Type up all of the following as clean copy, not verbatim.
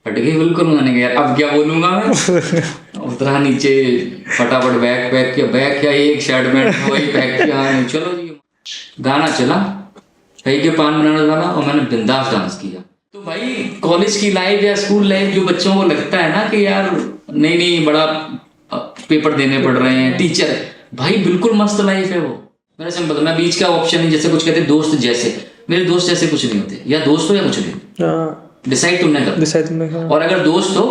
फट गई बिल्कुल। मैंने कहा यार अब क्या बोलूंगा मैं। उतरा नीचे, फटाफट बैग पैक किया। बैग क्या, एक शर्ट पैंट वही पैक किया। चलो जी, गाना चला कहीं के पान बनाना वाला, और मैंने बिंदास डांस किया। तो भाई कॉलेज की लाइफ या स्कूल लाइफ जो बच्चों को लगता है ना कि यार नहीं नहीं बड़ा पेपर देने पड़ रहे हैं, टीचर, भाई बिल्कुल मस्त लाइफ है वो। मेरा सिंपल, मैं बीच का ऑप्शन नहीं, जैसे कुछ कहते हैं दोस्त जैसे, मेरे दोस्त जैसे कुछ नहीं होते, या दोस्त हो या कुछ नहीं, डिसाइड तुमने कर। और अगर दोस्त हो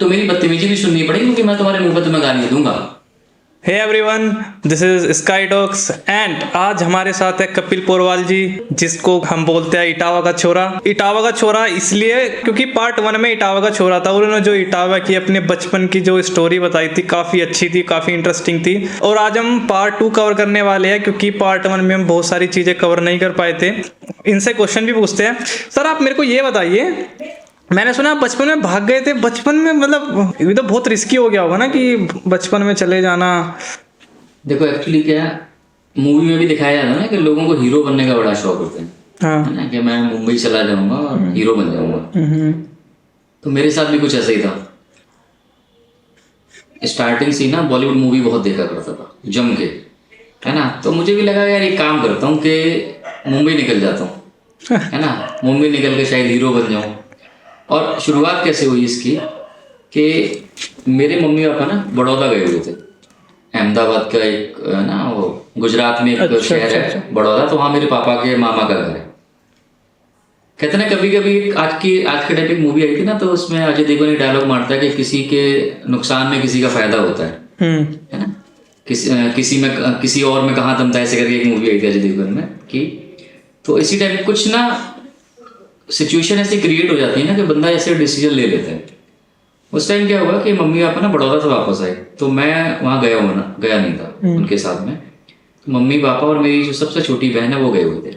तो मेरी बदतमीजी भी सुननी पड़ेगी, क्योंकि मैं तुम्हारे मुंह पर तुम्हें गाली दूंगा। Hey everyone, this is Sky Talks and आज हमारे साथ है कपिल पोरवाल जी, जिसको हम बोलते हैं इटावा का छोरा। इटावा का छोरा इसलिए क्योंकि पार्ट 1 में इटावा का छोरा था, और उन्होंने जो इटावा की अपने बचपन की जो स्टोरी बताई थी काफ़ी अच्छी थी, काफ़ी इंटरेस्टिंग थी। और आज हम पार्ट 2 कवर करने वाले हैं, क्योंकि पार्ट 1 में हम बहुत सारी चीज़ें कवर नहीं कर पाए थे। इनसे क्वेश्चन भी पूछते हैं। सर आप मेरे को ये बताइए, मैंने सुना आप बचपन में भाग गए थे। बचपन में मतलब ये तो बहुत रिस्की हो गया होगा ना कि बचपन में चले जाना। देखो एक्चुअली क्या, मूवी में भी दिखाया जाता है ना कि लोगों को हीरो बनने का बड़ा शौक होता है, हाँ। है ना, कि मैं मुंबई चला जाऊंगा और हीरो बन जाऊंगा। तो मेरे साथ भी कुछ ऐसा ही था। स्टार्टिंग से ना बॉलीवुड मूवी बहुत देखा करता था जम के, है ना। तो मुझे भी लगा यार एक काम करता हूँ कि मुंबई निकल जाता हूँ, है ना, मुंबई निकल के शायद हीरो बन जाऊँ। और शुरुआत कैसे हुई इसकी कि मेरे मम्मी पापा ना बड़ौदा गए हुए थे। अहमदाबाद का एक ना वो गुजरात में एक शहर है बड़ौदा, तो वहाँ मेरे पापा के मामा का घर है। कहते ना कभी कभी आज के टाइप एक मूवी आई थी ना, तो उसमें अजय देवगन ने डायलॉग मारता है कि किसी के नुकसान में किसी का फायदा होता है ना। किसी और में कहाँ दम था, ऐसे करके एक मूवी आई थी अजय देवगन में की। तो इसी टाइप कुछ ना सिचुएशन ऐसी क्रिएट हो जाती है ना कि बंदा ऐसे डिसीजन ले लेता है। उस टाइम क्या हुआ कि मम्मी पापा ना बड़ौदा से वापस आए, तो मैं वहाँ गया नहीं था उनके साथ में। तो मम्मी पापा और मेरी जो सबसे छोटी बहन है वो गए हुए थे।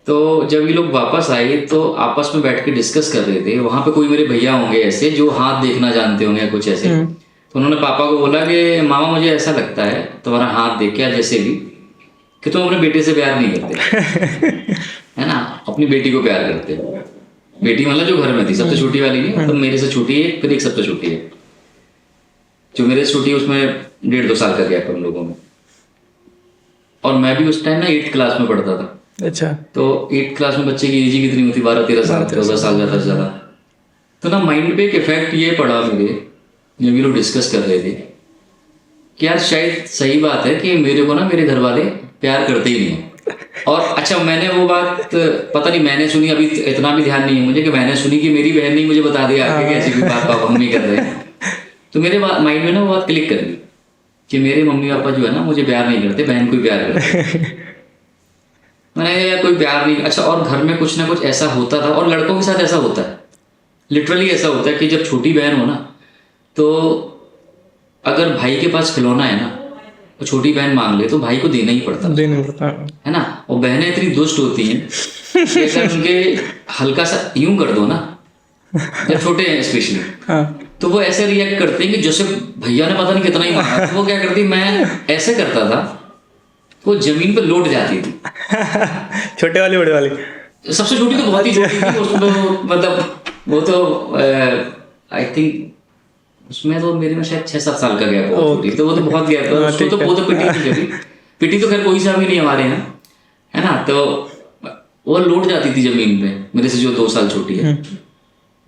तो जब ये लोग वापस आए तो आपस में बैठ के डिस्कस कर रहे थे। वहाँ पे कोई मेरे भैया होंगे ऐसे जो हाथ देखना जानते होंगे या कुछ ऐसे। तो उन्होंने पापा को बोला कि मामा मुझे ऐसा लगता है तुम्हारा हाथ देख के जैसे भी कि तुम अपने बेटे से प्यार नहीं करते, है ना, अपनी बेटी को प्यार करते। बेटी मतलब जो घर में थी, सबसे छोटी वाली नहीं, मतलब मेरे से छोटी है, फिर एक सबसे छोटी है। जो मेरे से छोटी है उसमें 1.5-2 साल का गैप है हम लोगों में। और मैं भी उस टाइम ना 8th क्लास में पढ़ता था। अच्छा। तो 8th क्लास में बच्चे की एज कितनी होती, 12-13 साल, 14 साल ज़्यादा से ज़्यादा। तो ना माइंड पे एक इफेक्ट ये पड़ा मेरे, जब ये लोग डिस्कस कर रहे थे कि यार शायद सही बात है कि मेरे को ना मेरे घर वाले प्यार करते ही नहीं। और अच्छा, मैंने वो बात पता नहीं मैंने सुनी, अभी इतना भी ध्यान नहीं है मुझे कि मैंने सुनी कि मेरी बहन ने मुझे बता दिया कि ऐसी कोई बात पापा मम्मी कर रहे हैं। तो मेरे माइंड में ना वो बात क्लिक कर गई कि मेरे मम्मी पापा जो है ना मुझे प्यार नहीं करते, बहन को ही प्यार करते। मैंने यार कोई प्यार नहीं। अच्छा, और घर में कुछ ना कुछ ऐसा होता था, और लड़कों के साथ ऐसा होता है, लिटरली ऐसा होता है कि जब छोटी बहन हो ना, तो अगर भाई के पास खिलौना है ना, तो छोटी बहन मांग ले तो भाई को देना ही पड़ता है ना। और बहनें इतनी दुष्ट होती हैं कि अगर उनके हल्का सा यूं कर दो ना, जब छोटे हैं स्पेशली, तो वो ऐसे रिएक्ट करते हैं कि जैसे भैया ने पता नहीं कितना ही मारा। तो वो क्या करती, मैं ऐसे करता था, वो जमीन पे लौट जाती थी। छोटे वाली बड़े वाली, सबसे छोटी तो बहुत ही छोटी थी उसमें, मतलब वो तो आई थिंक उसमें तो मेरे में शायद 6-7 साल का गैप हो छोटी, तो वो तो बहुत गैप है उसको। तो वो तो पिटी नहीं कभी, पिटी तो खैर कोई सा भी नहीं हमारे यहाँ, है ना। तो वो लौट जाती थी जमीन पे मेरे से जो 2 साल छोटी है।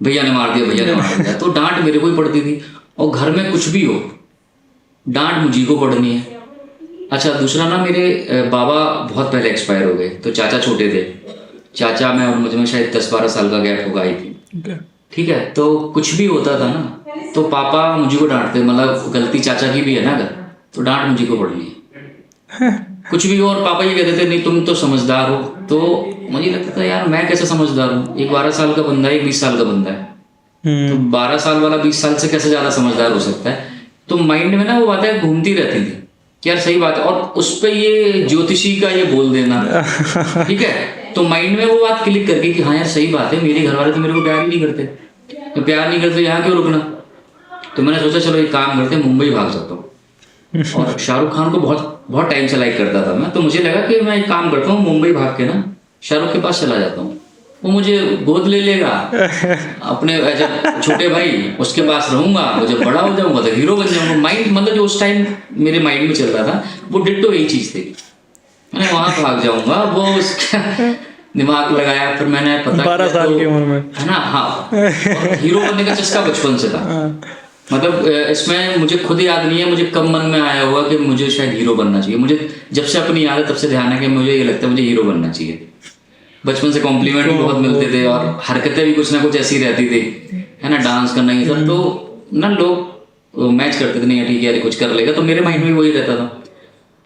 भैया ने मार दिया, तो डांट मेरे को ही पड़ती थी। और घर में कुछ भी हो डांट मुझे को पड़नी है। अच्छा, दूसरा ना मेरे बाबा बहुत पहले एक्सपायर हो गए, तो चाचा छोटे थे। चाचा में और मुझे शायद 10-12 साल का गैप होगा आई थी, ठीक है। तो कुछ भी होता था ना, तो पापा मुझे को डांटते, मतलब गलती चाचा की भी है ना अगर, तो डांट मुझे को पड़नी है। कुछ भी हो, और पापा ये कहते थे नहीं तुम तो समझदार हो। तो मुझे लगता था यार मैं कैसे समझदार हूँ, एक 12 साल का बंदा है, एक 20 साल का बंदा है, तो 12 साल वाला 20 साल से कैसे ज्यादा समझदार हो सकता है। तो माइंड में ना वो बातें घूमती रहती थी कि यार सही बात है। और उस पर ये ज्योतिषी का ये बोल देना, ठीक है, तो माइंड में वो बात क्लिक करके कि हाँ यार सही बात है, मेरे घर वाले तो मेरे को प्यार ही नहीं करते, तो प्यार नहीं करते यहाँ क्यों रुकना। तो मैंने सोचा चलो एक काम करते, मुंबई भाग जाता हूँ। और शाहरुख खान को बहुत टाइम से लाइक करता था मैं, तो मुझे लगा कि मैं एक काम करता हूँ, मुंबई भाग के ना शाहरुख के पास चला जाता हूँ। वो मुझे गोद ले लेगा अपने, जब छोटे भाई उसके पास रहूंगा, वो जब बड़ा हो जाऊंगा तो हीरो बन जाऊंगा। माइंड मतलब जो उस टाइम मेरे माइंड में चल रहा था वो डिट्टो यही चीज थी। मैंने वहां भाग जाऊंगा, वो उसका दिमाग लगाया, फिर मैंने पता 12 साल की उम्र में, है ना। हाँ, हीरो बनने का चस्का बचपन से था। मतलब इसमें मुझे खुद याद नहीं है मुझे कब मन में आया होगा कि मुझे शायद हीरो बनना चाहिए। मुझे जब से अपनी याद है तब से ध्यान है कि मुझे ये लगता है मुझे हीरो बनना चाहिए। बचपन से कॉम्प्लीमेंट भी बहुत मिलते थे और हरकतें भी कुछ ना कुछ ऐसी रहती थी, है ना, डांस करना ये सब, तो ना लोग मैच करते थे, नहीं ठीक है यार कुछ कर लेगा, तो मेरे माइंड में वही रहता था।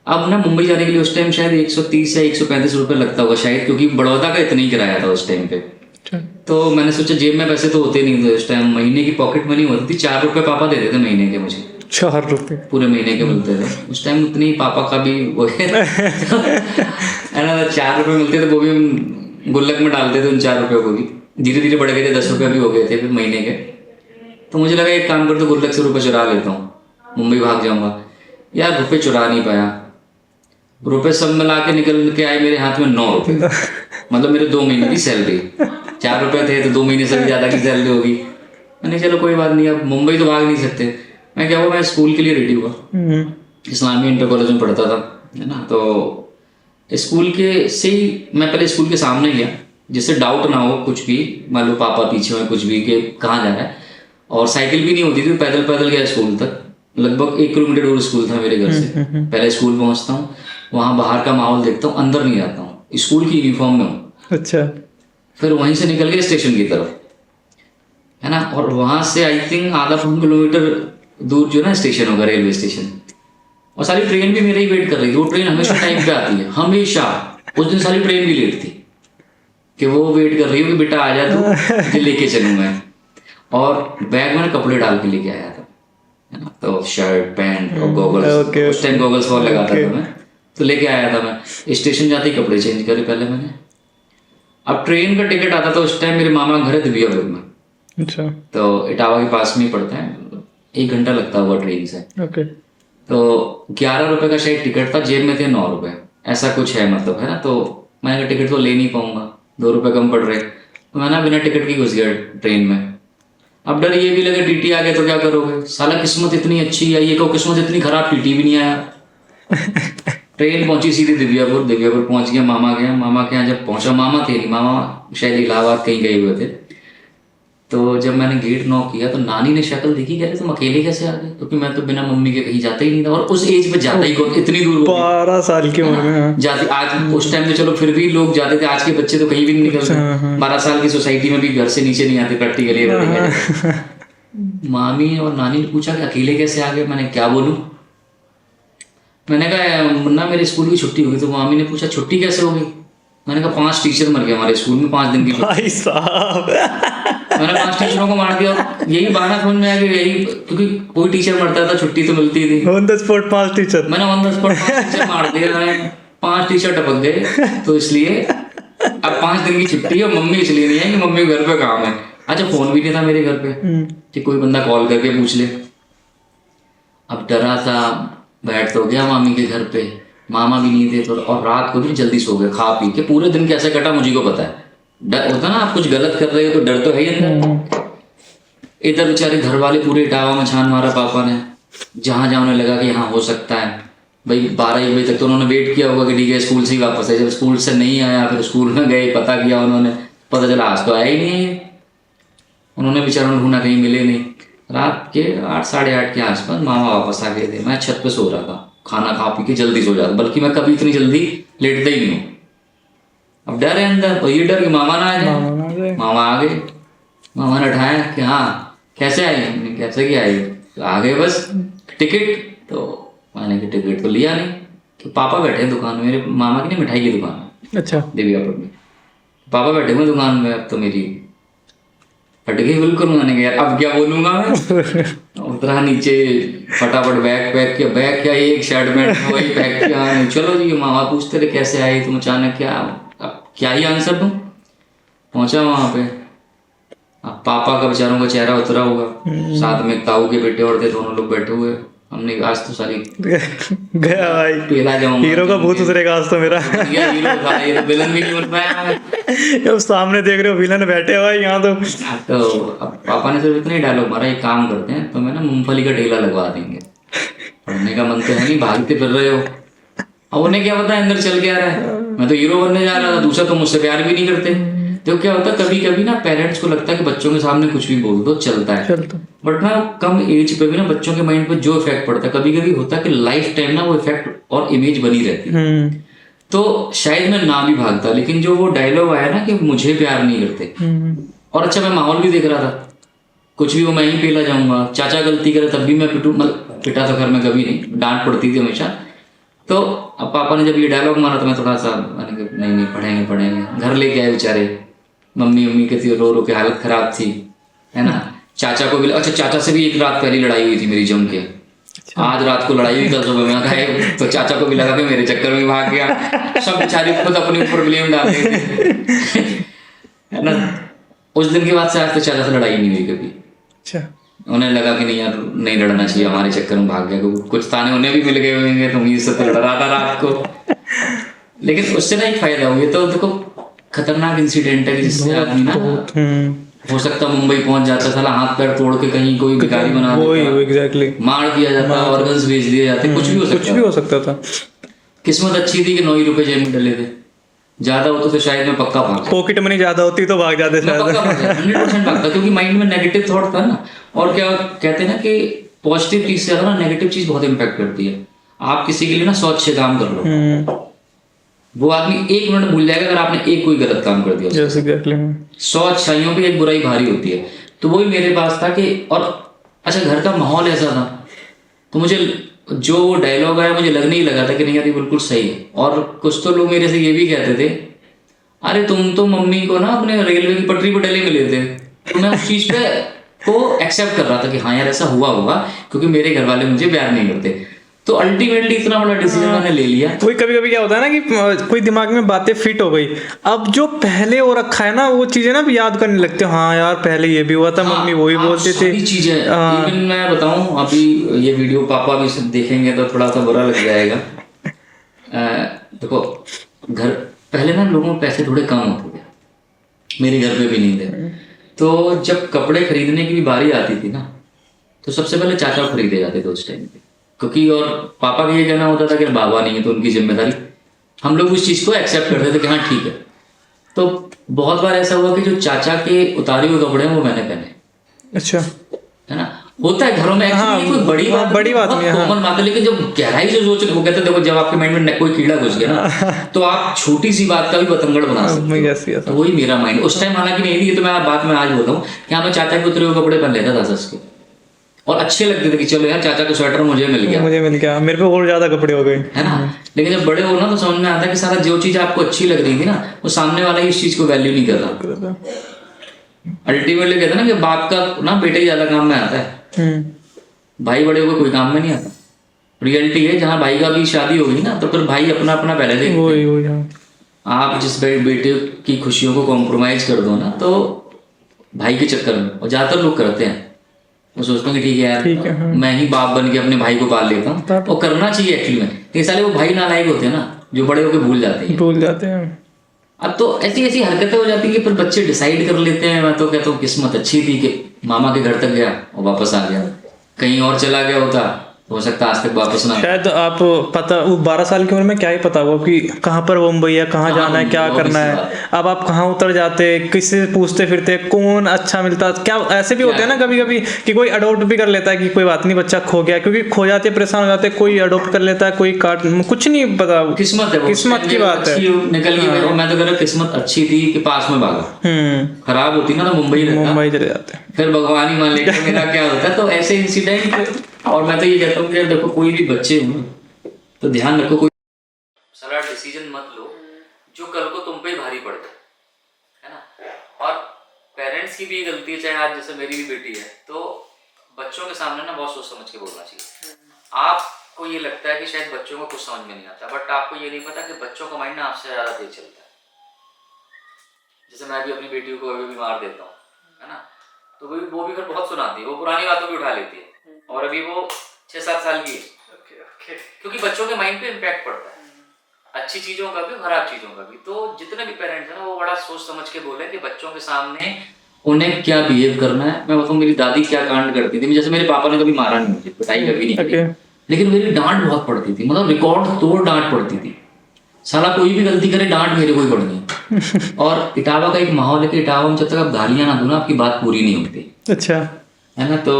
अब ना मुंबई जाने के लिए उस टाइम शायद 130 या 135 रुपये लगता होगा शायद, क्योंकि बड़ौदा का इतना ही किराया था उस टाइम पे। तो मैंने सोचा जेब में पैसे तो होते नहीं थे उस टाइम, महीने की पॉकेट मनी होती थी 4 रुपये पापा देते थे महीने के मुझे, 4 रुपये पूरे महीने के मिलते थे उस टाइम। उतनी पापा का भी वो है ना, 4 रुपये मिलते थे, वो भी हम गुल्लक में डालते थे उन 4 रुपये को भी। धीरे धीरे बढ़ गए थे, 10 रुपये भी हो गए थे फिर महीने के। तो मुझे लगा एक काम कर तो गुल्लक से रुपये चुरा लेता हूँ, मुंबई भाग जाऊँगा। यार रुपये चुरा नहीं पाया, रुपये सब मिला के निकल के आए मेरे हाथ में 9 रुपये। मतलब मेरे 2 महीने की सैलरी, 4 रुपये थे तो 2 महीने से भी ज़्यादा की सैलरी होगी। मैंने चलो कोई बात नहीं, अब मुंबई तो भाग नहीं सकते। मैं क्या हुआ, मैं स्कूल के लिए रेडी हुआ, इस्लामी इंटर कॉलेज में पढ़ता था, है ना। तो स्कूल के से ही मैं पहले स्कूल के सामने गया, जिससे डाउट ना हो कुछ भी, मान लो पापा पीछे में कुछ भी कि कहाँ जा रहा है। और साइकिल भी नहीं होती थी, पैदल पैदल गया स्कूल तक, लगभग 1 किलोमीटर दूर स्कूल था मेरे घर से। पहले स्कूल पहुंचता हूँ, वहाँ बाहर का माहौल देखता हूँ, अंदर नहीं जाता हूँ, स्कूल की यूनिफॉर्म में हूँ। अच्छा। फिर वहीं से निकल के स्टेशन की तरफ, है ना, और वहाँ से आई थिंक आधा पौन किलोमीटर दूर जो ना स्टेशन होगा, रेलवे स्टेशन, और सारी ट्रेन भी मेरे ही वेट कर रही थी। वो ट्रेन हमेशा टाइम पे आती है, हमेशा। उस दिन सारी ट्रेन भी लेट थी कि वो वेट कर रही हो कि बेटा आ जा तू, लेके चलूँ मैं। और बैग में कपड़े डाल के लेके आया था, है ना, तो शर्ट पैंट और गॉगल्स, उस टाइम गॉगल्स बहुत लगाता था मैं, तो लेके आया था मैं। स्टेशन जाते ही कपड़े चेंज करे पहले मैंने। अब ट्रेन का टिकट आता था उस टाइम, मेरे मामा घर है दिव्यापुर में, अच्छा, तो इटावा के पास में ही पड़ता है, 1 घंटा लगता हुआ ट्रेन से। ओके। तो 11 रुपए का शायद टिकट था, जेब में थे 9 रुपए, ऐसा कुछ है मतलब, है ना। तो मैंने कहा टिकट तो ले नहीं पाऊंगा, 2 रुपए कम पड़ रहे, तो मैं ना बिना टिकट की घुस गया ट्रेन में। अब डर ये भी लगे टीटी आ गया तो क्या करोगे, साला किस्मत इतनी अच्छी है, ये कहो किस्मत इतनी खराब, टीटी भी नहीं आया। ट्रेन पहुंची सीधी दिव्यापुर, दिव्यापुर पहुंच गया, मामा के यहाँ जब पहुंचा, मामा थे नहीं, मामा शायद इलाहाबाद कहीं गए हुए थे। तो जब मैंने गेट नॉक किया तो नानी ने शक्ल देखी, कह रहे तुम अकेले कैसे आ गए, क्योंकि मैं तो बिना मम्मी के कहीं जाता ही नहीं था, और उस एज पे जाता ही कौन, इतनी दूर 12 साल की उम्र में जाती। आज उस टाइम तो चलो फिर भी लोग जाते थे, आज के बच्चे तो कहीं भी नहीं निकलते। 12 साल की सोसाइटी में भी घर से नीचे नहीं आते प्रैक्टिकली। मामी और नानी ने पूछा कि अकेले कैसे आ गए, मैंने क्या बोलूं। मैंने कहा मुन्ना मेरे स्कूल की छुट्टी हुई, तो मामी ने पूछा छुट्टी कैसे हो गई। मैंने कहा 5 टीचर मर गए हमारे स्कूल में 5 दिन की। भाई साहब, मैंने 5 टीचरों को मार दिया। यही बहाना समझ में आ गया, यही, क्योंकि कोई टीचर मरता था छुट्टी तो मिलती थी। ऑन द स्पॉट 5 टीचर, मैंने ऑन द स्पॉट 5 टीचर मार दिया। मैंने 5 टीचर टपक गए, तो इसलिए अब 5 दिन की छुट्टी है। मम्मी इसलिए नहीं है कि मम्मी घर पे काम है। अच्छा फोन भी नहीं था मेरे घर पे कि कोई बंदा कॉल करके पूछ ले। अब डरा था, बैठ तो गया मामी के घर पे, मामा भी नहीं थे तो, और रात को भी जल्दी सो गए खा पी के। पूरे दिन कैसे कटा मुझे को पता है। डर होता ना, आप कुछ गलत कर रहे हो तो डर तो है ही अंदर। इधर बेचारे घर वाले पूरे इटावा में छान मारा पापा ने, जहाँ जहाँ उन्हें लगा कि यहाँ हो सकता है। भाई 12-1 बजे तक तो उन्होंने वेट किया होगा कि ठीक है स्कूल से ही वापस आए। जब स्कूल से नहीं आया, फिर स्कूल में गए, पता किया उन्होंने, पता चला आज तो आया ही नहीं है। उन्होंने बेचारों ने ढूंढा, कहीं मिले नहीं। रात के 8 साढ़े 8 के आसपास मामा वापस आ गए थे। मैं छत पे सो रहा था, खाना खा पी के जल्दी सो जाता, बल्कि मैं कभी इतनी जल्दी लेटता ही नहीं हूँ। अब डर है अंदर, तो ये डर कि मामा ना आ जाए। मामा आ गए, मामा ने उठाया कि हाँ कैसे आई, कैसे क्या आई, तो आ गए बस। टिकट तो मैंने कि टिकट तो लिया नहीं, कि पापा बैठे दुकान में, मेरे मामा की नहीं मिठाई की दुकान, अच्छा दिव्यापुर में। पापा बैठे हुए दुकान में। अब तो मेरी फट गई बिल्कुल। मैंने कहा यार अब क्या बोलूंगा मैं। उतरा नीचे, फटाफट बैग पैक किया। बैग क्या, एक शर्ट में वही पैक किया। चलो जी, मामा पूछते रहे कैसे आई तुम अचानक, क्या अब क्या ही आंसर दूं। पहुंचा वहां पे, अब पापा का बेचारों का चेहरा उतरा होगा, साथ में ताऊ के बेटे और थे, दोनों लोग बैठे हुए। हमने आज तो सारी गया भाई, पेला जाऊंगा, हीरो का भूत उतरेगा आज तो मेरा। ये हीरो था, ये विलन भी नहीं बन पाया। अब सामने देख रहे हो विलन बैठे हुआ है यहाँ तो। तो अब पापा ने सिर्फ इतने डायलॉग मारा, एक काम करते हैं तो मैं ना मूंगफली का ठेला लगवा देंगे, पढ़ने का मन तो है नहीं, भागते फिर रहे हो। अब उन्हें क्या पता अंदर चल के आ रहा है, मैं तो हीरो बनने जा रहा था, दूसरा तो मुझसे प्यार भी नहीं करते। तो क्या होता है कभी कभी ना पेरेंट्स को लगता है कि बच्चों के सामने कुछ भी बोल दो चलता है, बट ना कम एज पे भी ना बच्चों के माइंड पे जो इफेक्ट पड़ता है कभी कभी होता है कि लाइफ टाइम ना वो इफेक्ट और इमेज बनी रहती है। तो शायद मैं ना भी भागता, लेकिन जो वो डायलॉग आया ना कि मुझे प्यार नहीं करते, और अच्छा मैं माहौल भी देख रहा था, कुछ भी वो मैं ही पेला जाऊंगा, चाचा गलती करे तब भी मैं पिटू, मतलब पिटा तो घर में कभी नहीं, डांट पड़ती थी हमेशा। तो अब पापा ने जब ये डायलॉग मारा तो मैं थोड़ा सा मैंने कहा नहीं नहीं पढ़ेंगे पढ़ेंगे, घर लेके आए बेचारे, मम्मी की थी रो रो के हालत खराब थी, है ना। चाचा को भी, अच्छा चाचा से भी एक रात पहले लड़ाई हुई थी मेरी जम के, आज रात को लड़ाई हुई, कल सुबह में खाए, तो चाचा को भी लगा कि मेरे चक्कर में भाग गया, सब बेचारे खुद अपने ऊपर ब्लेम डालते थे, है ना। उस दिन के बाद से आज तक चाचा से लड़ाई नहीं हुई कभी। अच्छा, उन्हें लगा कि नहीं यार नहीं लड़ना चाहिए, हमारे चक्कर में भाग गया, क्योंकि कुछ ताने उन्हें भी मिल गए होंगे, तो मुझे से तो लड़ रहा था रात को। लेकिन उससे ना एक फायदा हो, ये तो देखो खतरनाक इंसिडेंट है कि जिससे आदमी ना हो सकता मुंबई पहुंच जाता, साला हाथ पैर तोड़ के कहीं कोई भिखारी बना देता, एग्जैक्टली मार दिया जाता, ऑर्गन्स बेच दिए जाते, कुछ भी हो सकता था। किस्मत अच्छी थी कि 9 ही रुपए जेब में डले थे, ज्यादा होते तो शायद मैं पक्का भाग, पॉकेट मनी ज्यादा होती तो भाग जाते शायद, 100% भागता, क्योंकि माइंड में नेगेटिव थॉट था ना। और क्या कहते हैं ना कि पॉजिटिव चीज से ज्यादा ना नेगेटिव चीज बहुत इम्पैक्ट करती है। आप किसी के लिए ना 100 अच्छे काम कर लो, वो आदमी 1 मिनट भूल जाएगा अगर आपने एक कोई गलत काम कर दिया। 100 अच्छाइयों पे एक बुराई भारी होती है, तो वही मेरे पास था कि, और अच्छा घर का माहौल ऐसा था, तो मुझे जो डायलॉग आया मुझे लगने ही लगा था कि नहीं यार ये बिल्कुल सही है। और कुछ तो लोग मेरे से ये भी कहते थे, अरे तुम तो मम्मी को ना अपने रेलवे की पटरी पर डले मिले थे, तो मैं उस चीज पे को एक्सेप्ट कर रहा था कि हाँ यार ऐसा हुआ होगा, क्योंकि मेरे घर वाले मुझे प्यार नहीं करते। तो अल्टीमेटली इतना बड़ा डिसीजन मैंने ले लिया। कोई कभी कभी क्या होता है ना कि कोई दिमाग में बातें फिट हो गई, अब जो पहले हो रखा है ना वो चीजें ना याद करने लगते हो, हाँ यार पहले ये भी हुआ था, मम्मी वही बोलते थे चीजें। इवन मैं बताऊं, अभी ये वीडियो पापा भी सब देखेंगे तो थोड़ा सा बुरा लग जाएगा। देखो घर पहले ना लोगों में पैसे थोड़े कम होते थे, मेरे घर पे भी नहीं थे, तो जब कपड़े खरीदने की भी बारी आती थी ना तो सबसे पहले चाचा खरीदे जाते थे उस टाइम पे, क्योंकि और पापा का ये कहना होता था कि बाबा नहीं है तो उनकी जिम्मेदारी, हम लोग उस चीज़ को एक्सेप्ट करते थे कि हाँ ठीक है। तो बहुत बार ऐसा हुआ कि जो चाचा के उतारे हुए कपड़े हैं वो मैंने पहने। अच्छा, है ना, होता है घरों में, एक्चुअली कोई बड़ी बात नहीं है, कॉमन बात है, लेकिन जब गहराई से सोच वो कहते देखो जब आपके माइंड में कोई कीड़ा घुस गया ना तो आप छोटी सी बात का भी पतंगड़ बना सकते हो। तो वही मेरा माइंड उस टाइम, हालांकि नहीं थी, तो मैं बात में आज बोलता हूँ कि हाँ मैं चाचा के उतरे हुए कपड़े पहन लेता था सस के, और अच्छे लगते थे कि चलो यार चाचा का स्वेटर मुझे मिल गया, मेरे पे और ज्यादा कपड़े हो गए, है ना। लेकिन जब बड़े हो ना तो समझ में आता है कि सारा जो चीज आपको अच्छी लग रही थी ना वो सामने वाला इस चीज को वैल्यू नहीं कर रहा। अल्टीमेटली कहते हैं ना कि बाप का ना बेटे ही ज्यादा काम में आता है, भाई बड़े होकर कोई काम में नहीं आता। रियलिटी है, जहाँ भाई का भी शादी होगी ना तो फिर भाई अपना अपना पहले देखते। आप जिस बेटे की खुशियों को कॉम्प्रोमाइज कर दो ना तो भाई के चक्कर में, और ज्यादातर लोग करते हैं, वो सोचते हैं कि ठीक है यार मैं ही बाप बन के अपने भाई को पाल लेता हूँ, और करना चाहिए एक्चुअली में। ये साले वो भाई नालायक होते हैं ना जो बड़े होकर भूल जाते हैं। अब तो ऐसी ऐसी हरकतें हो जाती है कि फिर बच्चे डिसाइड कर लेते हैं। मैं तो कहता हूँ किस्मत अच्छी थी कि मामा के घर तक गया और वापस आ गया, कहीं और चला गया होता हो सकता आज तक वापस ना। शायद आप पता वो 12 साल की उम्र में क्या ही पता हुआ कि कहाँ पर मुंबई है, कहाँ जाना है, क्या करना है। अब आप कहाँ उतर जाते, किससे पूछते फिरते, कौन अच्छा मिलता, क्या ऐसे भी होते हैं ना कभी कभी कि कोई अडॉप्ट भी कर लेता है कि कोई बात नहीं बच्चा खो गया, क्योंकि खो जाते परेशान हो जाते, कोई अडॉप्ट कर लेता है, कोई काट, कुछ नहीं पता, किस्मत है, किस्मत की बात है, निकल गई। मैं तो कह रहा किस्मत अच्छी थी कि पास में भागा, खराब होती ना तो मुंबई चले जाते, फिर भगवान ही मान लेगा मेरा क्या होता है। तो ऐसे इंसिडेंट, और मैं तो ये कहता हूँ कि देखो कोई भी बच्चे हो तो ध्यान रखो, कोई सारा डिसीजन मत लो जो कल को तुम पे ही भारी पड़ जाए, है ना। और पेरेंट्स की भी गलती है, चाहे आज जैसे मेरी भी बेटी है, तो बच्चों के सामने ना बहुत सोच समझ के बोलना चाहिए। आपको ये लगता है कि शायद बच्चों को कुछ समझ में नहीं आता, बट आपको ये नहीं पता कि बच्चों का माइंड ना आपसे ज़्यादा तेज चलता है। जैसे मैं भी अपनी बेटी को अभी भी मार देता हूँ, है ना, तो वो भी फिर बहुत सुनाती है, वो पुरानी बातों भी उठा लेती है। और अभी वो 6-7 साल की है। क्योंकि बच्चों के माइंड पे इम्पैक्ट पड़ता है, अच्छी चीजों का भी खराब चीजों का भी। तो जितने भी पेरेंट्स हैं ना वो बड़ा सोच समझ के बोले कि बच्चों के सामने उन्हें क्या बिहेव करना है। मैं बताऊँ मेरी दादी क्या कांड करती थी, जैसे मेरे पापा ने कभी मारा नहीं, मुझे पिटाई कभी नहीं करी, लेकिन मेरी डांट बहुत पड़ती थी, मतलब रिकॉर्ड तोड़ डांट पड़ती थी। साला कोई भी गलती करे डांट मेरे को ही पड़नी है। और इटावा का एक माहौल है कि इटावा में जब तक आप गालियां ना दो ना आपकी बात पूरी नहीं होती। अच्छा है ना। तो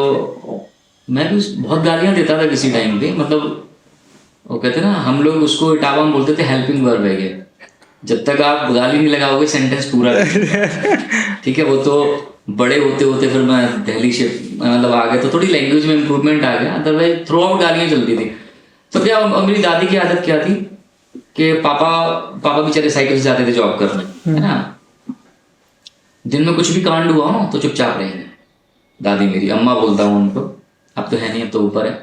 मैं भी बहुत गालियां देता था किसी टाइम पे, मतलब वो कहते ना, हम लोग उसको इटावा में बोलते थे हेल्पिंग वर्ब है। जब तक आप गाली नहीं लगाओगे सेंटेंस पूरा ठीक है। वो तो बड़े होते होते फिर मैं दिल्ली शिफ्ट मतलब आ गया तो थोड़ी लैंग्वेज में इम्प्रूवमेंट आ गया, अदरवाइज थ्रू आउट गालियाँ चलती थी। तो क्या मेरी दादी की आदत क्या थी कि पापा बेचारे साइकिल से जाते थे जॉब करने, है ना। दिन में कुछ भी कांड हुआ हो तो चुपचाप रहेंगे। दादी मेरी, अम्मा बोलता हूँ उनको, अब तो है नहीं, अब तो ऊपर है,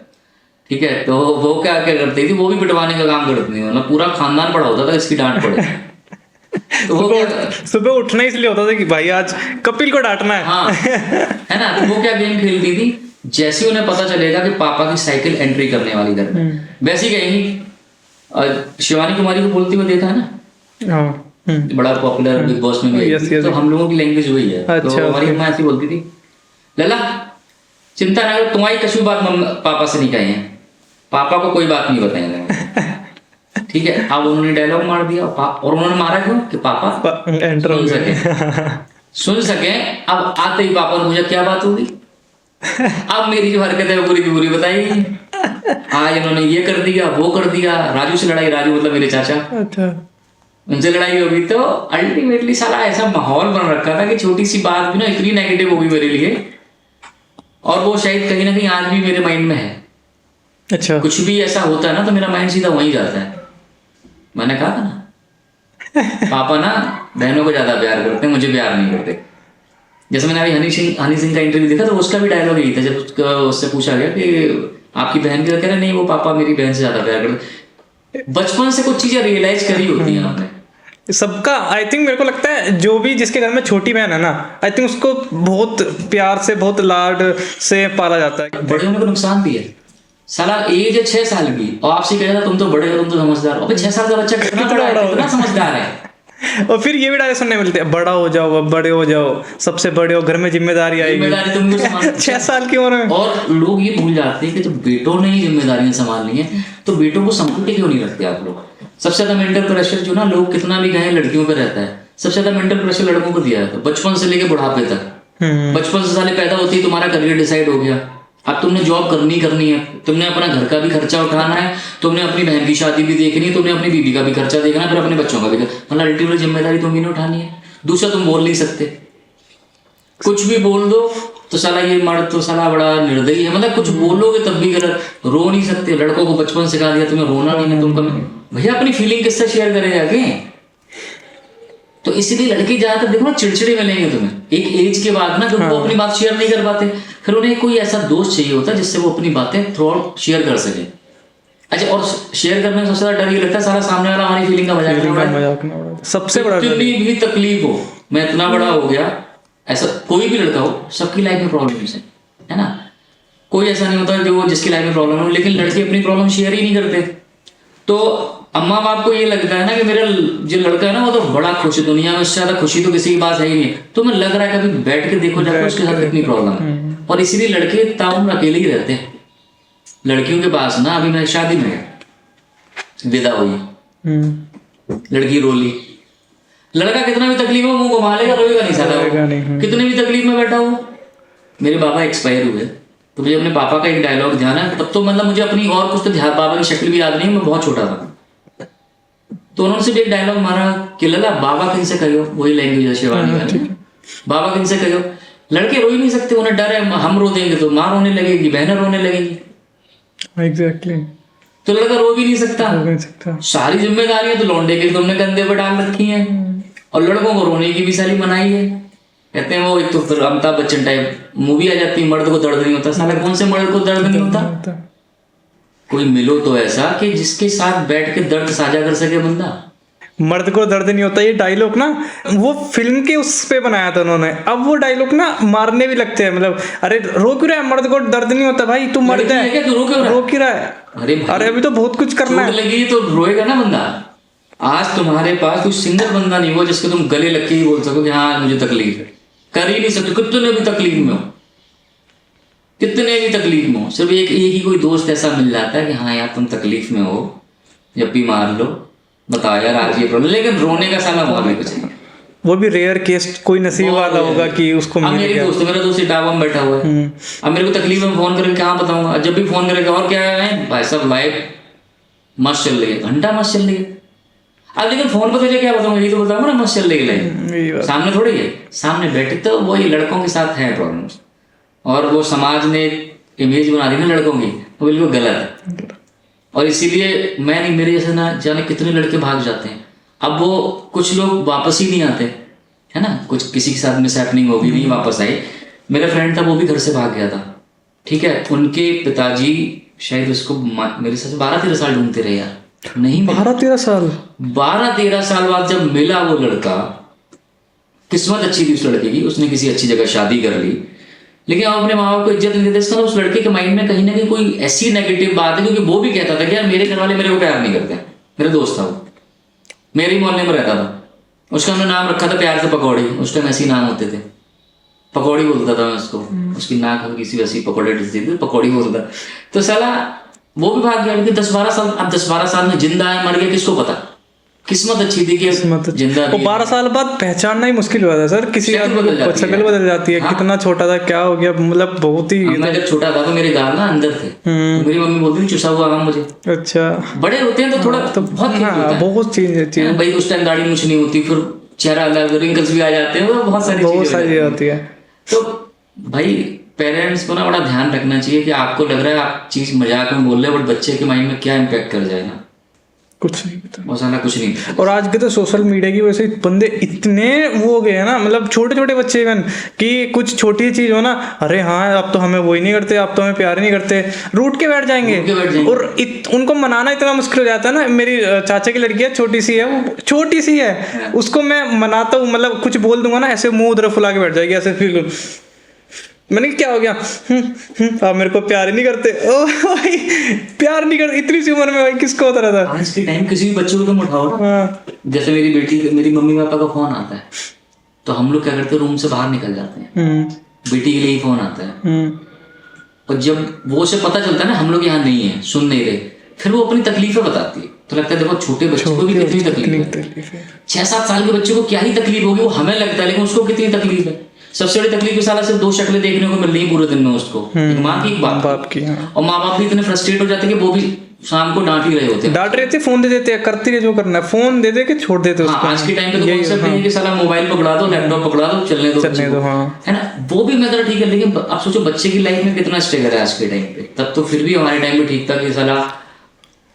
ठीक है। तो वो क्या क्या करती थी, वो भी पिटवाने का काम करती थी, मतलब पूरा खानदान पड़ा होता था इसकी डांट पड़े। तो वो सुबह उठना इसलिए होता था कि भाई आज कपिल को डांटना है। हाँ है ना। तो वो क्या गेम खेलती थी, जैसे उन्हें पता चलेगा कि पापा की साइकिल एंट्री करने वाली घर में, वैसे ही कहेंगी। शिवानी कुमारी को बोलती हुए देखा है ना, बड़ा पॉपुलर बिग बॉस में भी। तो हम लोगों की लैंग्वेज वही है। तो हमारी अम्मा ऐसी बोलती थी, लला चिंता ना करो, तुम्हारी कछु बात पापा से नहीं कही है, पापा को कोई बात नहीं बताएंगे, ठीक है। अब उन्होंने डायलॉग मार दिया, और उन्होंने मारा क्यों कि पापा एंटर हो गए, सुन सके। अब आते ही पापा ने मुझे क्या बात होगी, अब मेरी जो हरकत है वो पूरी की पूरी बताएगी। आज इन्होंने ये कर दिया, वो कर दिया, राजू से लड़ाई, राजू मतलब मेरे चाचा, अच्छा उनसे लड़ाई होगी। तो अल्टीमेटली सारा ऐसा माहौल बन रखा था कि छोटी सी बात भी ना इतनी नेगेटिव होगी मेरे लिए, और वो शायद कहीं ना कहीं आज भी मेरे माइंड में है। अच्छा कुछ भी ऐसा होता है ना तो मेरा माइंड सीधा वहीं जाता है। मैंने कहा था ना पापा ना बहनों को ज्यादा प्यार करते हैं, मुझे प्यार नहीं करते। जैसे मैंने अभी हनी सिंह का इंटरव्यू देखा तो उसका भी डायलॉग यही था, जब उससे पूछा गया कि आपकी बहन की, कह रहे नहीं वो पापा मेरी बहन से ज्यादा प्यार करते। बचपन से कुछ चीजें रियलाइज करी होती हैं आपने सबका। आई थिंक मेरे को लगता है जो भी जिसके घर में छोटी बहन है ना, आई थिंक उसको बहुत प्यार से, बहुत लाड से पाला जाता है। बड़े होने को नुकसान भी है। साला एज है 6 साल की और आपसे कह रहा तुम तो बड़े हो, तुम तो समझदार हो। अबे 6 साल का बच्चा कितना बड़ा है, कितना समझदार है। और फिर ये भी डायलॉग सुनने मिलते हैं, बड़ा हो जाओ, अब बड़े हो जाओ, सबसे बड़े हो, घर में जिम्मेदारी आएगी, जिम्मेदारी तुमको संभालनी 6 साल की उम्र में। और लोग ये भूल जाते हैं कि जब बेटों ने ही जिम्मेदारियां संभालनी है तो बेटों को संभाल के क्यों नहीं रखते आप लोग। सबसे ज्यादा मेंटल प्रेशर जो ना, लोग कितना भी कहें लड़कियों पे रहता है, सबसे ज्यादा मेंटल प्रेशर लड़कों को दिया है बचपन से लेके बुढ़ापे तक। बचपन से साले पैदा होती है तुम्हारा करियर डिसाइड हो गया, अब तुमने जॉब करनी है, तुमने अपना घर का भी खर्चा उठाना है, तुमने अपनी बहन की शादी भी देखनी है, तुमने अपनी बीबी का भी खर्चा देखना है, फिर अपने बच्चों का भी, मतलब अल्टीमेट जिम्मेदारी तुम्हें उठानी है। दूसरा तुम बोल नहीं सकते, कुछ भी बोल दो तो साला ये मर्द तो साला बड़ा निर्दयी है, मतलब कुछ बोलोगे तब भी गलत। रो नहीं सकते, लड़कों को बचपन सिखा दिया तुम्हें रोना नहीं है, तुम कभी भैया अपनी फीलिंग किससे शेयर करें जाके। तो इसीलिए लड़के ज्यादातर देखो ना चिड़चिड़े मिलेंगे तुम्हें एक एज के बाद ना, जब वो अपनी बात शेयर नहीं कर पाते, फिर उन्हें कोई ऐसा दोस्त चाहिए होता है जिससे वो अपनी बातें थ्रू आउट शेयर कर सके। अच्छा, और शेयर करने में सबसे ज्यादा डर ये लगता है सारा सामने वाला हमारी फीलिंग का मजाक ना उड़ाए। सबसे बड़ा कितनी भी तकलीफ हो, मैं इतना बड़ा हो गया, ऐसा कोई भी लड़का हो, सबकी लाइफ में प्रॉब्लम है ना। कोई ऐसा नहीं होता जो जिसकी लाइफ में प्रॉब्लम हो, लेकिन लड़के अपनी प्रॉब्लम शेयर ही नहीं करते। तो अम्मा बाप को ये लगता है ना कि मेरा जो लड़का है ना वो तो बड़ा खुश है, दुनिया में उससे ज्यादा खुशी तो किसी की पास है ही नहीं। तो मैं लग रहा है कभी बैठ के देखो जाकर उसके साथ कितनी प्रॉब्लम है, और इसीलिए लड़के ताउम्र अकेले ही रहते हैं। लड़कियों के पास ना, अभी मैं शादी में विदा हुई, लड़की रोली, लड़का कितना भी तकलीफ हो मुंह घुमा लेगा, रोएगा नहीं साला। कितने भी तकलीफ में बैठा हो। मेरे पापा एक्सपायर हुए तो मुझे अपने पापा का एक डायलॉग ध्यान है, तब तो मतलब मुझे अपनी और कुछ तो ध्यान, पापा की शक्ल भी याद नहीं, मैं बहुत छोटा था। तो उन्होंने सिर्फ एक डायलॉग मारा कि लला बाबा किन से कहो, वही लैंग्वेज है शिवानी का, बाबा किन से कहो। लड़के रो ही नहीं सकते, उन्हें डर है हम रो देंगे तो माँ रोने लगेगी, बहनें रोने लगेगी। एग्जैक्टली। तो लड़का रो भी नहीं सकता। सारी जिम्मेदारियां तो लौंडे के तुमने कंधे पे डाल रखी हैं, और लड़कों को रोने की भी सारी मनाही है। कहते हैं वो एक तो फिर अमिताभ बच्चन टाइप मूवी आ जाती है, मर्द को दर्द नहीं होता। साला कौन से मर्द को दर्द नहीं होता। कोई मिलो तो ऐसा कि जिसके साथ बैठ के दर्द साझा कर सके बंदा। मर्द को दर्द नहीं होता, ये डायलॉग ना वो फिल्म के उस पे बनाया था उन्होंने। अब वो डायलॉग ना मारने भी लगते हैं, मतलब अरे रो क्यों रहा है, मर्द को दर्द नहीं होता भाई, तू मर्द है, क्या तू रो क्यों रहा है? रो क्यों रहा है, अरे भाई, अरे अभी तो बहुत कुछ करना चोट है। लगी तो रोएगा ना बंदा। आज तुम्हारे पास कोई सिंगल बंदा नहीं हुआ जिसको तुम गले लग के ही बोल सको कि हाँ मुझे तकलीफ है। कर ही नहीं सकते, कितने भी तकलीफ में हो, कितने भी तकलीफ में हो, सिर्फ एक ही कोई दोस्त ऐसा मिल जाता है कि हाँ यार तुम तकलीफ में हो, जब भी मार लो, बताओ यार आज ये प्रॉब्लम। लेकिन रोने का साला मौका भी कुछ नहीं। वो भी रेयर केस, कोई नसीब वाला होगा कि उसको अब मिल मेरी गया। दोस्त, मेरा दोस्त इटावा में बैठा हुआ है, अब मेरे को तकलीफ में फोन करके कहाँ बताऊंगा, जब भी फोन करेगा और क्या है भाई साहब लाइफ मस्त चल रही है, घंटा मस्त चल रही है। अब लेकिन फोन पर तुझे क्या बताऊंगा, यही तो बताऊंगा ना मस्त चल रही है लाइफ, यही बात। सामने थोड़ी है, सामने बैठे तो वही लड़कों के साथ है प्रॉब्लम्स, और वो समाज ने इमेज बना दी ना लड़कों की, वो बिल्कुल गलत है। और इसीलिए मैं नहीं, मेरे जैसे ना जाने कितने लड़के भाग जाते हैं। अब वो कुछ लोग वापस ही नहीं आते है ना, कुछ किसी के साथ मिसहैपनिंग होगी, नहीं वापस आए। मेरा फ्रेंड था वो भी घर से भाग गया था, ठीक है, उनके पिताजी शायद उसको मेरे साथ 12-13 साल ढूंढते रहे यार, नहीं मिला। 12-13 साल 12-13 साल बाद जब मिला वो लड़का, किस्मत अच्छी थी उस लड़के की, उसने किसी अच्छी जगह शादी कर ली, लेकिन अब अपने माँ बाप को इज्जत नहीं देते। इसका उस लड़के के माइंड में कहीं ना कहीं कोई ऐसी नेगेटिव बात है, क्योंकि वो भी कहता था कि यार मेरे घर वाले मेरे को प्यार नहीं करते। मेरा दोस्त था वो, मेरे ही मोहल्ले में रहता था, उसका हमने नाम रखा था प्यार से पकौड़ी, उस टाइम ऐसे ही नाम होते थे, पकौड़ी बोलता था मैं उसको, उसकी नाक हल्की सी वैसी पकौड़े डिसती थी, पकौड़ी बोलता। तो साला वो भी भाग गया, लेकिन 10-12 साल, अब 10-12 साल में जिंदा है मर गया किसको पता, किस्मत अच्छी थी कि जिंदा वो 12 साल बाद पहचानना ही मुश्किल हुआ था सर, किसी आदमी को शक्ल बदल जाती है। कितना छोटा था, क्या हो गया, मतलब बहुत ही। मैं जब छोटा था तो मेरे गाल ना अंदर थे, तो मेरी मम्मी बोलती थी चुसा हुआ आम मुझे। अच्छा, बड़े होते हैं तो थोड़ा तो बहुत चीज होता है, बहुत चीज भाई उस टाइम दाढ़ी मुछ नहीं होती, फिर चेहरा अलग, रिंकल्स भी आ जाते हैं, वो बहुत सारी चीजें होती है। तो भाई पेरेंट्स को ना बड़ा ध्यान रखना चाहिए कि आपको लग रहा है आप चीज मजाक में बोल रहे हो, बट बच्चे के माइंड में क्या इम्पैक्ट कर जाएगा, कुछ नहीं पता, वो साला कुछ नहीं। और आज के तो सोशल मीडिया की वजह से बंदे इतने वो हो गए हैं ना, मतलब छोटे छोटे बच्चे इवन कि कुछ छोटी चीज हो ना, अरे हाँ अब तो हमें वो ही नहीं करते, अब तो हमें प्यार ही नहीं करते, रूठ के बैठ जाएंगे। और उनको मनाना इतना मुश्किल हो जाता है ना। मेरी चाचा की लड़की है, छोटी सी है, वो छोटी सी है, उसको मैं मनाता हूँ, मतलब कुछ बोल दूंगा ना, ऐसे मुंह उधर फुला के बैठ जाएगी ऐसे, फिर मैंने क्या हो गया, आप मेरे को प्यार ही नहीं करते। ओ भाई प्यार नहीं करते इतनी सी उम्र में, भाई किसको होता रहता है। आज के टाइम किसी भी बच्चे को तुम उठाओ ना, जैसे मेरी बेटी, मेरी मम्मी पापा का फोन आता है तो हम लोग क्या करते हैं, रूम से बाहर निकल जाते हैं, बेटी के लिए ही फोन आता है, और जब वो उसे पता चलता है ना हम लोग यहाँ नहीं है, सुन नहीं रहे, फिर वो अपनी तकलीफें बताती है। तो लगता है देखो छोटे बच्चे को भी कितनी तकलीफ है, 6-7 साल के बच्चे को क्या ही तकलीफ होगी, वो हमें लगता है, लेकिन उसको कितनी तकलीफ है। सबसे बड़ी तकलीफ की साला सिर्फ 2 शक्लें देखने को मिल रही है पूरे दिन में उसको, एक माँ की एक बाप की। और माँ बाप भी इतने फ्रस्ट्रेट हो जाते हैं कि वो भी शाम को डांट ही रहे होते हैं, डांट रहे थे, फोन दे देते हैं, करती रहे जो करना है, फोन दे दे के छोड़ देते हैं। आज के टाइम पे तो कॉन्सेप्ट है कि साला मोबाइल पकड़ा दो, लैपटॉप पकड़ा दो, चलने दो है ना, वो भी मैं ठीक है। लेकिन आप सोचो बच्चे की लाइफ में कितना स्ट्रगल है आज के टाइम पे। तब तो फिर भी हमारे टाइम पे ठीक था कि साला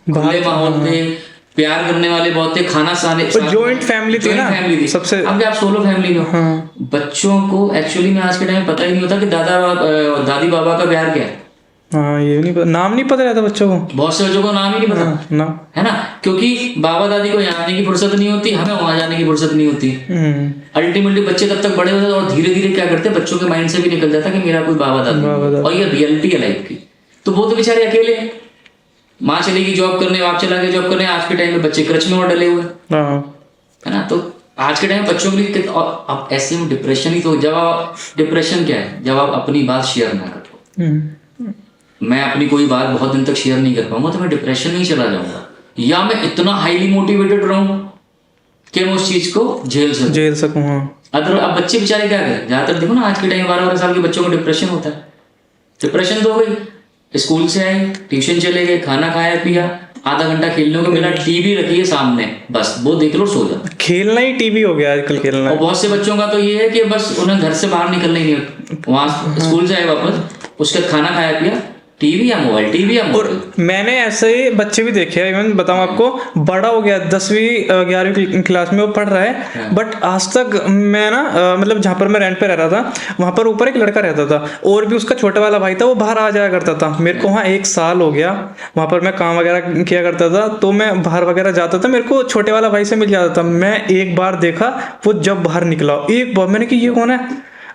खुले माहौल में प्यार करने वाले बहुत थे, खाना साने, जॉइंट फैमिली थी ना सबसे। अब आप सोलो फैमिली में हो, बच्चों को एक्चुअली में आज के टाइम में पता ही नहीं होता कि दादी बाबा का प्यार क्या है। हाँ, ये नहीं पता, नाम नहीं पता रहता बच्चों को, बहुत से बच्चों को नाम ही नहीं पता ना, है ना, क्योंकि बाबा दादी को यहाँ आने की फुर्सत नहीं होती, हमें वहां जाने की फुर्सत नहीं होती। अल्टीमेटली बच्चे तब तक बड़े होते और धीरे धीरे क्या करते हैं, बच्चों के माइंड से भी निकल जाता है कि मेरा कोई बाबा दादी, और ये रियलिटी है लाइफ की। तो वो तो बेचारे अकेले हैं, माँ चलेगी जॉब करने, बाप चला गया जॉब करने, आज के टाइम में बच्चे क्रच में और डले हुए है ना। तो आज के टाइम में बच्चों के लिए अब ऐसे में डिप्रेशन ही, तो जब आप डिप्रेशन क्या है, जब आप अपनी बात शेयर ना करो। मैं अपनी कोई बात बहुत दिन तक शेयर नहीं कर पाऊंगा तो मैं डिप्रेशन में ही चला जाऊंगा, या मैं इतना हाईली मोटिवेटेड रहूं कि मैं उस चीज को झेल सकूं। अदर अब बच्चे बेचारे क्या करें, ज्यादातर देखो ना आज के टाइम 12-12 साल के बच्चों को डिप्रेशन होता है। डिप्रेशन तो हो गई, स्कूल से आए, ट्यूशन चले गए, खाना खाया पिया, आधा घंटा खेलने को मिला, टीवी रखी है सामने, बस वो देख लो सो जाओ। खेलना ही टीवी हो गया आजकल, खेलना। और बहुत से बच्चों का तो ये है कि बस उन्हें घर से बाहर निकलना ही नहीं, वहां स्कूल से आए वापस, उसके बाद खाना खाया पिया, टीवी या मोबाइल, टीवी या और मोबाइल। मैंने ऐसे ही बच्चे भी देखे हैं, इवन बताऊं आपको, बड़ा हो गया 10वीं 11वीं क्लास में वो पढ़ रहा है, बट आज तक मैं ना मतलब जहाँ पर मैं रेंट पे रह रहा था वहाँ पर ऊपर एक लड़का रहता था और भी उसका छोटा वाला भाई था, वो बाहर आ जाया करता था। मेरे को वहाँ 1 साल हो गया, वहाँ पर मैं काम वगैरह किया करता था, तो मैं बाहर वगैरह जाता था, मेरे को छोटे वाला भाई से मिल जाता था। मैं एक बार देखा वो जब बाहर निकला, एक बार मैंने कि ये कौन है,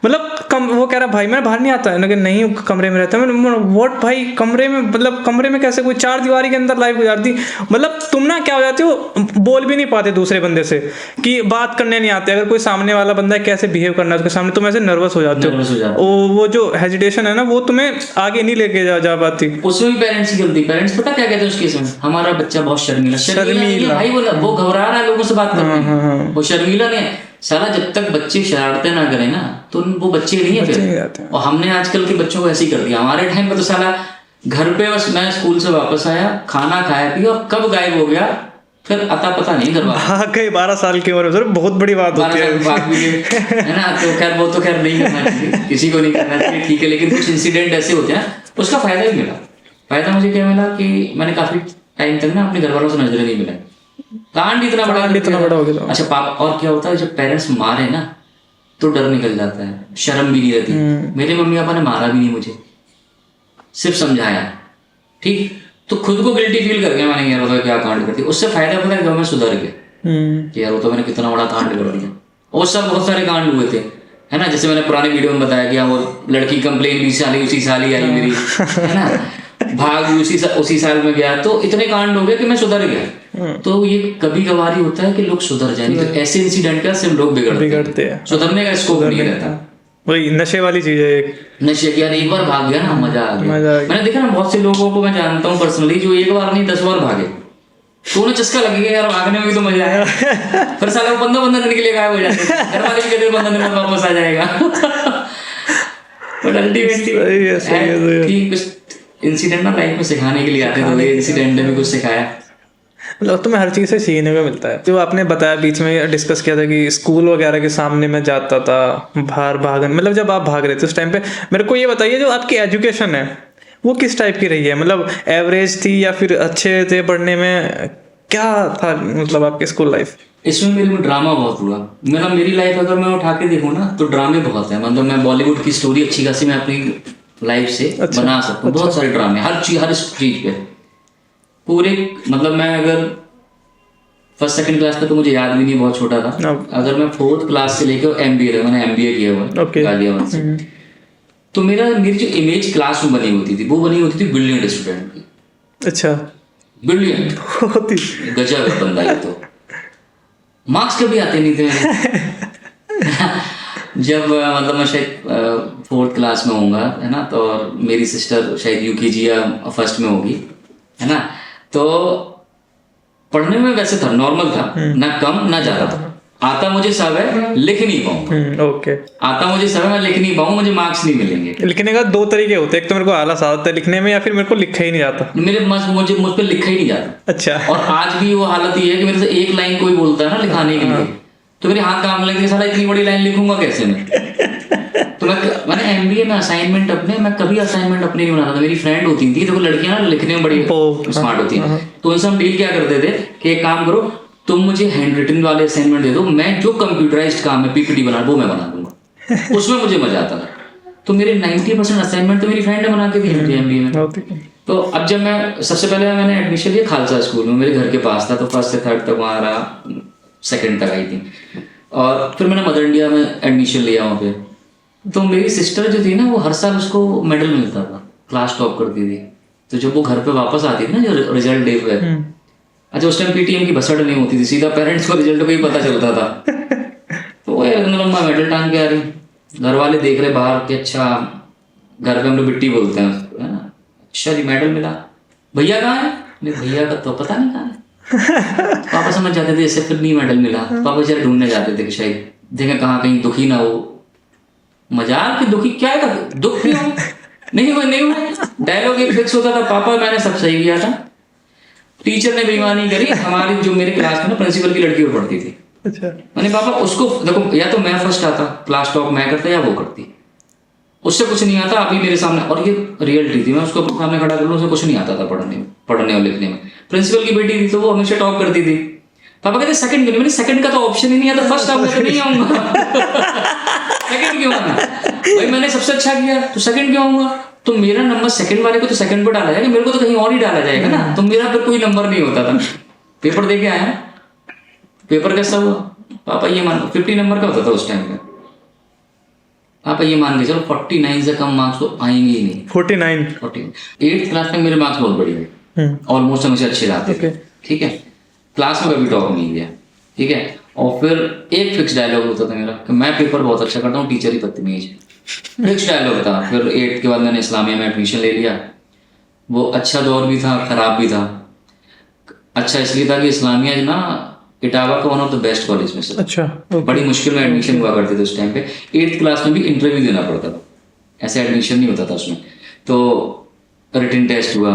मतलब वो कह रहा भाई मैं बाहर नहीं आता है, लेकिन नहीं कमरे में रहता है। मैंने व्हाट भाई, कमरे में मतलब कमरे में कैसे, कोई 4 दीवारी के अंदर लाइफ गुजारती, मतलब तुम ना क्या हो जाते हो, बोल भी नहीं पाते दूसरे बंदे से, कि बात करने नहीं आते। अगर कोई सामने वाला बंदा है कैसे बिहेव करना है उसके सामने, तुम ऐसे नर्वस हो जाते हो। वो जो हेजिटेशन है ना, वो तुम्हें आगे नहीं लेके जा पाती। उसमें भी पेरेंट्स की गलती। पेरेंट्स पता क्या कहते हैं उस केस में, हमारा बच्चा बहुत शर्मीला भाई, वो घबरा रहा है लोगों से बात करने में, वो शर्मीला नहीं है। साला जब तक बच्चे शरारतें ना करें ना तो वो बच्चे नहीं है फिर। और हमने आजकल के बच्चों को ऐसे ही कर दिया। हमारे टाइम पे तो साला घर पे बस मैं स्कूल से वापस आया, खाना खाया पिया और कब गायब हो गया फिर अता पता नहीं करवा। हाँ, कई 12 साल की उम्र में बहुत बड़ी बात होती है, बात भी है ना। तो खैर वो तो खैर नहीं करना चाहिए, किसी को नहीं करना चाहिए, ठीक है। लेकिन कुछ इंसिडेंट ऐसे होते हैं, उसका फायदा भी मिला। फायदा मुझे क्या मिला कि मैंने काफी टाइम तक ना अपने घर वालों से नजरें नहीं मिला। कांड इतना बड़ा हो गया। अच्छा पापा, और क्या होता है जब पेरेंट्स मारे ना तो डर निकल जाता है, शर्म भी नहीं रहती। मेरे मम्मी पापा ने मारा भी नहीं मुझे, सिर्फ समझाया, ठीक। तो खुद को गिल्टी फील कर गया मैंने, यार क्या कांड करती। उससे फायदा पता है, मैं सुधर गया कि यार वो तो मैंने कितना बड़ा कांड कर दिया। और सब बहुत सारे कांड हुए थे, है ना। जैसे मैंने पुराने वीडियो में बताया कि वो लड़की कंप्लेन भी उसी साल ही आई मेरी, है ना। भाग भी उसी साल में गया। तो इतने कांड हो गए कि मैं सुधर गया। तो ये कभी कभार ही होता है कि लोग सुधर जाएंगे, तो ऐसे इंसिडेंट का सिर्फ लोग बिगड़ते हैं, सुधरने का स्कोप नहीं रहता। वही नशे वाली चीज है एक, नशे की। यार एक बार भाग गया ना, मजा आ गया। मैंने देखा ना बहुत से लोगों को मैं जानता हूँ पर्सनली, जो एक बार नहीं 10 बार भागे, तो उन्हें चस्का लगेगा यार भागने में भी तो मजा आया। फिर साला 15 दिन के लिए गायब हो जाते हैं, घर वाले भी कहते 15 दिन में वापस आ जाएगा। बट अल्टीमेटली ठीक कुछ इंसिडेंट ना लाइफ में सिखाने के लिए आते, तो ये इंसिडेंट ने भी कुछ सिखाया। मतलब तुम्हें हर चीज़ से सीखने को मिलता है। जो आपने बताया बीच में डिस्कस किया था कि स्कूल वगैरह के सामने मैं जाता था बाहर भागन, मतलब जब आप भाग रहे थे उस टाइम पे, मेरे को ये बताइए जो आपकी एजुकेशन है वो किस टाइप की रही है, मतलब एवरेज थी या फिर अच्छे थे पढ़ने में, क्या था मतलब आपकी स्कूल लाइफ? इसमें मेरे में ड्रामा बहुत हुआ। मेरी लाइफ अगर मैं उठा के देखूँ ना तो ड्रामे बहुत है। मतलब मैं बॉलीवुड की स्टोरी अच्छी खासी मैं अपनी लाइफ से बना सकता हूँ। बहुत सारे ड्रामे, हर चीज पे पूरे। मतलब मैं अगर 1st 2nd क्लास पे तो मुझे याद भी नहीं, बहुत छोटा था। अगर मैं 4th क्लास से लेकर मैंने MBA किया हुआ गाजियाबाद से, तो मेरी जो इमेज क्लास में बनी होती थी वो बनी होती थी ब्रिलियंट स्टूडेंट की। अच्छा, ब्रिलियंट गजब है बंदा ये तो। मार्क्स कभी आते नहीं थे मेरे। जब मतलब मैं शायद 4th क्लास में होऊंगा, है ना, तो मेरी सिस्टर शायद UKG या 1st में होगी, है ना। तो पढ़ने में वैसे था, नॉर्मल था, ना कम ना ज्यादा था। आता मुझे सब है, लिख नहीं पाऊँ। ओके, आता मुझे सब है, मैं लिख नहीं पाऊँ, मुझे मार्क्स नहीं मिलेंगे। लिखने का 2 तरीके होते हैं, एक तो मेरे को आलस आता है लिखने में, या फिर मेरे को लिखा ही नहीं जाता। मुझ पर लिखा ही नहीं जाता। अच्छा। और आज भी वो हालत ये है कि मेरे से एक लाइन कोई बोलता है ना लिखाने के लिए, तो मेरे हाथ काम लगते, साला इतनी बड़ी लाइन लिखूंगा कैसे मैं। तो मैंने MBA में असाइनमेंट मैं कभी असाइनमेंट अपने नहीं बनाता था। मेरी फ्रेंड होती थी, देखो लड़कियां ना लिखने में बड़ी स्मार्ट होती हैं, तो उनसे हम डील क्या करते थे कि एक काम करो, तुम मुझे हैंड रिटन वाले असाइनमेंट दे दो, मैं जो कंप्यूटराइज्ड काम है PPT बना वो मैं बना दूंगा। उसमें मुझे मजा आता था। तो मेरे 90% असाइनमेंट तो मेरी फ्रेंड ने बना के दी MBA में। तो अब जब मैं सबसे पहले मैंने एडमिशन लिया खालसा स्कूल में, मेरे घर के पास था, तो 1st से 3rd तक वहाँ रहा, 2nd तक आई थी। और फिर मैंने मदर इंडिया में एडमिशन लिया वहाँ पे। तो मेरी सिस्टर जो थी ना, वो हर साल उसको मेडल मिलता था, क्लास टॉप करती थी। तो जब वो घर पे वापस आती थी ना, जो रिजल्ट डे पे, अच्छा उस टाइम PTM की बसड़ नहीं होती थी, सीधा पेरेंट्स को रिजल्ट पे ही पता चलता था। तो वो लंबा मेडल टांग के आ रही, घर वाले देख रहे बाहर कि अच्छा, घर पे हम लोग बिट्टी बोलते हैं, है ना। अच्छा जी मेडल मिला, भैया कहाँ है? भैया का तो पता नहीं कहाँ है। पापा समझ जाते थे जैसे फिर नहीं मेडल मिला, पापा बेचारे ढूंढने जाते थे कि शायद देखें कहाँ कहीं दुखी ना हो। मजाक कि दुखी क्या है, दुख क्यों नहीं हुआ। डायलॉग एक फिक्स होता था, पापा मैंने सब सही किया था, टीचर ने बेईमानी करी। हमारी जो मेरे क्लास में ना प्रिंसिपल की लड़की पढ़ती थी। अच्छा। मैंने पापा उसको देखो, या तो मैं फर्स्ट आता, क्लास टॉप मैं करता, या वो करती। उससे कुछ नहीं आता, अभी मेरे सामने, और ये रियलिटी थी, मैं उसको अपने सामने खड़ा कर लूँ, उसे कुछ नहीं आता था पढ़ने और लिखने में। प्रिंसिपल की बेटी थी तो वो हमेशा टॉप करती थी। पापा कहते सेकंड क्यों नहीं, मैंने सेकंड का तो ऑप्शन ही नहीं है, तो फर्स्ट आऊंगा तो नहीं आऊंगा। सेकंड क्यों आना भाई, मैंने सबसे अच्छा किया तो सेकंड क्यों आऊंगा। तो मेरा नंबर सेकंड वाले को तो सेकंड पे डाला जाएगा, मेरे को तो कहीं और ही डाला जाएगा ना, तो मेरा फिर कोई नंबर नहीं होता था। पेपर दे के आया, पेपर कैसा हुआ पापा, ये मान 50 नंबर का होता था उस टाइम पे, पापा ये मान के चलो 49 से कम मार्क्स तो आएंगे ही नहीं। 49 8th क्लास में मेरे मार्क्स बहुत बढ़िया हुए, ऑलमोस्ट हमेशा अच्छे जाते थे, ठीक है, क्लास में कभी टॉप नहीं गया, ठीक है। और फिर एक फिक्स डायलॉग होता था मेरा कि मैं पेपर बहुत अच्छा करता हूँ, टीचर ही बदतमीज है, फिक्स डायलॉग था। फिर 8th के बाद मैंने इस्लामिया में एडमिशन ले लिया। वो अच्छा दौर भी था, खराब भी था। अच्छा इसलिए था कि इस्लामिया ना इटावा का one of the best college में से, अच्छा बड़ी मुश्किल में एडमिशन हुआ करते थे उस टाइम पे। 8th क्लास में भी इंटरव्यू देना पड़ता था, ऐसे एडमिशन नहीं होता था उसमें। तो रिटन टेस्ट हुआ,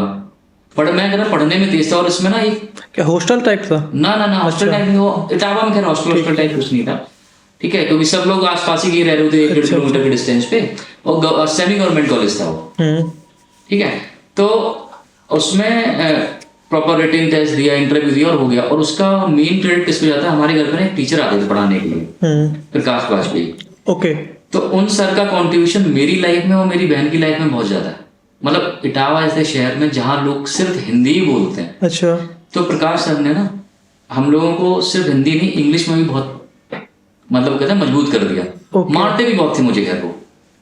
मैं कहता पढ़ने में तेज था। और इसमें ना एक क्या हॉस्टल टाइप था? ना हॉस्टल टाइप नहीं, वो इटावा में खैर हॉस्टल टाइप कुछ नहीं था, ठीक है, क्योंकि सब लोग आसपास ही रह रहे थे 1-1.5 किलोमीटर के डिस्टेंस पे, और सेमी गवर्नमेंट कॉलेज था वो, ठीक है। तो उसमें प्रॉपर रिटन टेस्ट दिया, इंटरव्यू दिया और हो गया। और उसका मेन क्रेडिट किस पे जाता है, हमारे घर पे ना एक टीचर आते थे पढ़ाने के लिए, प्रकाश वाजपेयी। ओके। तो उन सर का कॉन्ट्रीब्यूशन मेरी लाइफ में और मेरी बहन की लाइफ में बहुत ज्यादा है। मतलब इटावा ऐसे शहर में जहाँ लोग सिर्फ हिंदी ही बोलते हैं, अच्छा, तो प्रकाश सर ने ना हम लोगों को सिर्फ हिंदी नहीं, इंग्लिश में भी बहुत मतलब कहते हैं मजबूत कर दिया। मारते भी बहुत थे मुझे घर को,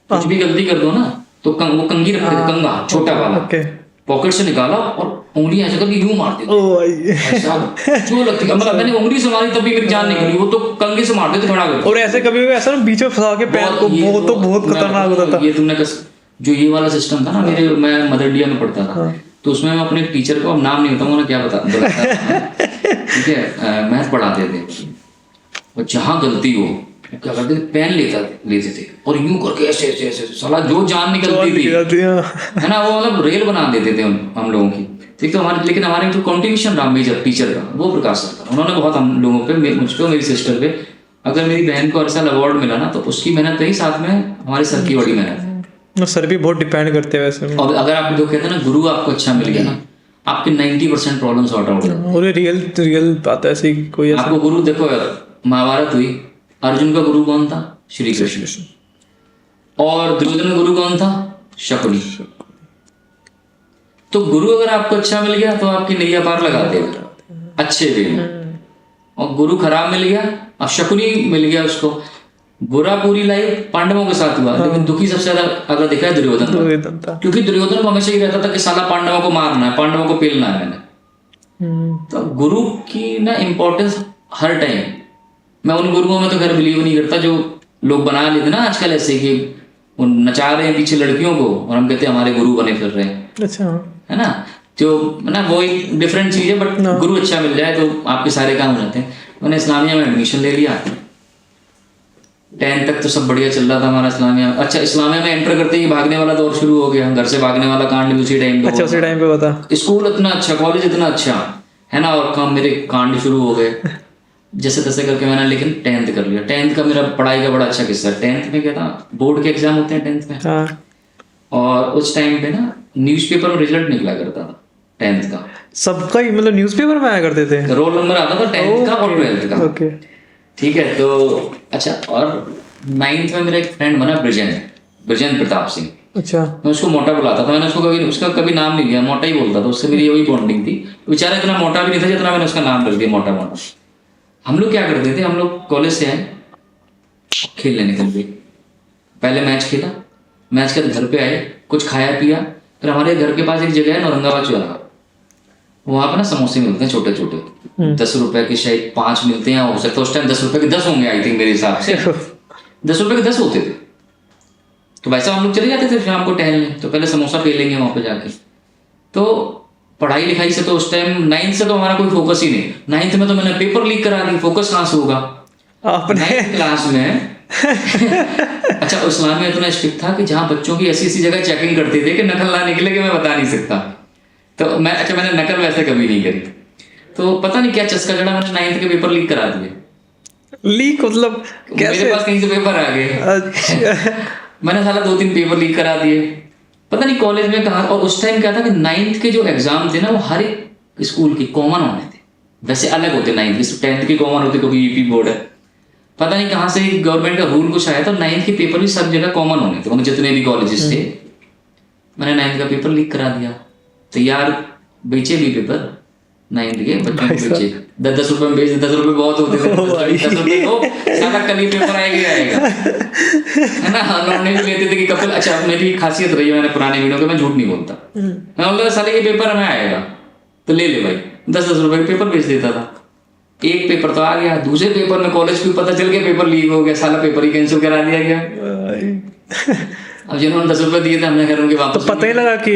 कुछ भी गलती कर दो ना तो वो कंघी रखते थे, कंघा छोटा वाला, पॉकेट से निकाला और उंगली ऐसे करके यूं मारते थे, जो लगती है, मतलब मैंने उंगली से मारी तब भी मेरी जान निकली, वो तो कंघी से मारते थे खड़ा करके। और ऐसे कभी ऐसा ना बीच में फंसा के पैर को, वो तो बहुत खतरनाक होता था। ये तुमने जो ये वाला सिस्टम था ना, मैं मदर इंडिया में पढ़ता था, तो उसमें मैं अपने टीचर को, अब नाम नहीं होता, उन्होंने क्या बता, ठीक है, मैथ पढ़ाते थे, और जहाँ गलती हो क्या करते थे, पेन लेते थे और यूं करके ऐसे ऐसे ऐसे साला जो जान निकलती थी है ना, वो मतलब रेल बना देते थे हम लोगों की, ठीक। तो हमारे, लेकिन हमारे जो कॉन्ट्रीब्यूशन रहा मेजर टीचर का, वो प्रकाश सर था। उन्होंने बहुत हम लोगों पे, मुझ पे, मेरी सिस्टर पे, अगर मेरी बहन को हर साल अवार्ड मिला ना तो उसकी मेहनत रही, साथ में हमारे सर की बड़ी मेहनत है। सर भी बहुत डिपेंड करते हैं वैसे। और अगर आप जो कहते हैं ना गुरु आपको अच्छा मिल गया ना, आपके 90% प्रॉब्लम सॉर्ट आउट हो। और रियल बात है ऐसी, कोई आपको गुरु देखो यार, महाभारत हुई, अर्जुन का गुरु कौन था? श्री कृष्ण। और दुर्योधन का गुरु कौन था? शकुनी। तो गुरु अगर आपको अच्छा मिल गया तो आपकी नैया पार लगा देगा अच्छे वे में, और गुरु खराब मिल गया, अब शकुनी मिल गया उसको, बुरा पूरी लाइफ पांडवों के साथ हुआ, लेकिन दुखी सबसे ज्यादा अगर देखा है दुर्योधन था, क्योंकि दुर्योधन को हमेशा ही रहता था कि साला पांडवों को मारना है, पांडवों को पेलना है मैंने। तो गुरु की ना इम्पोर्टेंस हर टाइम, मैं उन गुरुओं में तो खैर बिलीव नहीं करता जो लोग बना लेते ना आजकल ऐसे कि वो नचा रहे हैं पीछे लड़कियों को और हम कहते हैं हमारे गुरु बने फिर रहे हैं, अच्छा है ना, जो ना वो एक डिफरेंट चीज है। बट गुरु अच्छा मिल जाए तो आपके सारे काम हो जाते हैं। मैंने इस्लामिया में एडमिशन ले लिया, 10th तक तो सब बढ़िया चल रहा था हमारा इस्लामिया। अच्छा, इस्लामिया में एंटर करते ही भागने वाला दौर शुरू हो गया, घर से भागने वाला कांड भी उसी टाइम पे। अच्छा, उसी टाइम पे बता। स्कूल इतना अच्छा, कॉलेज इतना अच्छा, है ना, और काम मेरे कांड शुरू हो गए जैसे तैसे करके। मैंने लेकिन 10th कर लिया। 10th का मेरा पढ़ाई का बड़ा अच्छा किस्सा है। 10th में क्या था, बोर्ड के एग्जाम होते हैं 10th में, और उस टाइम पे ना न्यूज़पेपर में रिजल्ट निकला करता था 10th का, सबका ही, मतलब न्यूज़पेपर में आया करते थे, रोल नंबर आता था 10th का और 12th का, ओके ठीक है। तो अच्छा, और 9th में मेरा एक फ्रेंड बना ब्रिजेंद्र प्रताप सिंह। अच्छा, मैं उसको मोटा बुलाता था, मैंने उसका कभी नाम नहीं लिया, मोटा ही बोलता था, उससे मेरी वही बॉन्डिंग थी। बेचारा इतना मोटा भी नहीं था जितना मैंने उसका नाम रख दिया, मोटा मोटा। हम लोग क्या करते थे, हम लोग कॉलेज से आए, खेलने निकल गए, पहले मैच खेला, मैच के घर पे आए, कुछ खाया पिया, फिर हमारे घर के पास एक जगह है नौरंगाबाद चौराहा, वहाँ पर ना समोसे मिलते हैं छोटे छोटे, 10 रुपए के शायद 5 मिलते हैं, हो सकता है उस टाइम 10 रुपए के 10 होंगे, आई थिंक मेरे हिसाब से 10 रुपए के 10 होते थे। तो वैसे हम लोग चले जाते थे शाम को टहलने, तो पहले समोसा पी लेंगे वहाँ पे जाके। तो पढ़ाई लिखाई से तो उस टाइम 9th से तो हमारा कोई फोकस ही नहीं। 9th में तो मैंने पेपर लीक करा दी, फोकस कहाँ से होगा आपने 9th क्लास में। अच्छा, इस्लाम में इतना स्ट्रिक्ट था कि जहाँ बच्चों की ऐसी जगह चेकिंग करते थे कि नकल ना निकले कि मैं बता नहीं सकता। तो मैंने नकल वैसे कभी नहीं करी, तो पता नहीं क्या चस्का चढ़ा, मैंने 9th के पेपर लीक करा दिए। लीक मतलब कैसे? मेरे पास कहीं से पेपर आ गए। अच्छा, मैंने साला 2-3 पेपर लीक करा दिए, पता नहीं कॉलेज में कहा। और उस टाइम क्या था कि 9th के जो एग्जाम थे ना वो हर एक स्कूल की कॉमन होने थे, वैसे अलग होते 9th की, 10th की कॉमन होते क्योंकि यूपी बोर्ड है। पता नहीं कहाँ से गवर्नमेंट का रूल कुछ आया था, 9th के पेपर भी सब जगह कॉमन होने थे, मतलब जितने भी कॉलेजेस थे। मैंने 9th का पेपर लीक करा दिया, तो यार बेचे भी पेपर 9th के बच्चों को बेचे, 10-10 रुपए में बेच, 10 रुपए बहुत होते थे, 10 रुपए को साला कल ही पेपर आएगा है ना। उन्होंने भी लेते थे कि कपिल, अच्छा मेरी खासियत रही है, मैंने पुराने वीडियो के मैं झूठ नहीं बोलता, मैं बोलता साले ये पेपर हमें आएगा तो ले भाई, 10-10 रुपए के पेपर बेच देता था। एक पेपर तो आ गया, दूसरे पेपर में कॉलेज को पता चल गया पेपर लीक हो गया, साला पेपर ही कैंसिल करा दिया गया। अब जिन्होंने 10 रुपए दिए थे हमने घर उनके वापस, तो पता ही लगा कि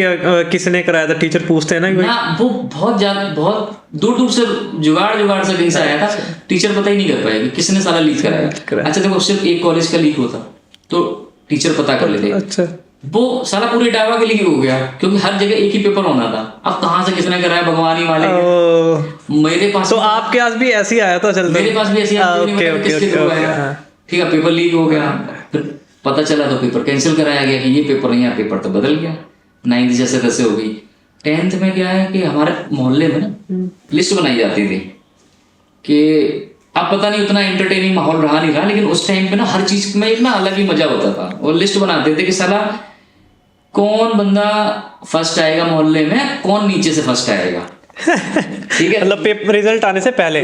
किसने कराया था, टीचर पूछते हैं ना वो बहुत ज्यादा, बहुत दूर से जुगाड़ से लिंक से आया था, टीचर पता ही नहीं कर पाएगी किसने साला लीक कराया। अच्छा देखो सिर्फ एक कॉलेज का लीक होता तो टीचर पता कर लेते, अच्छा वो साला पूरे इटावा के लीक हो गया क्योंकि हर जगह एक ही पेपर होना था। अब कहाँ से किसने कराया भगवान ही माने। मेरे पास तो आपके पास भी ऐसे ही आया था, चलते मेरे पास भी ऐसे ठीक है, पेपर लीक हो गया, फिर पता चला तो पेपर कैंसिल कराया गया कि ये पेपर नहीं है, पेपर तो बदल गया। 9th जैसे तैसे हो गई। 10th में क्या है कि हमारे मोहल्ले में ना लिस्ट बनाई जाती थी कि अब पता नहीं उतना एंटरटेनिंग माहौल रहा नहीं रहा, लेकिन उस टाइम पे ना हर चीज में एक ना अलग ही मजा होता था। और लिस्ट बनाते थे कि साला कौन बंदा फर्स्ट आएगा मोहल्ले में, कौन नीचे से फर्स्ट आएगा। ठीक है, मतलब पेपर रिजल्ट आने से पहले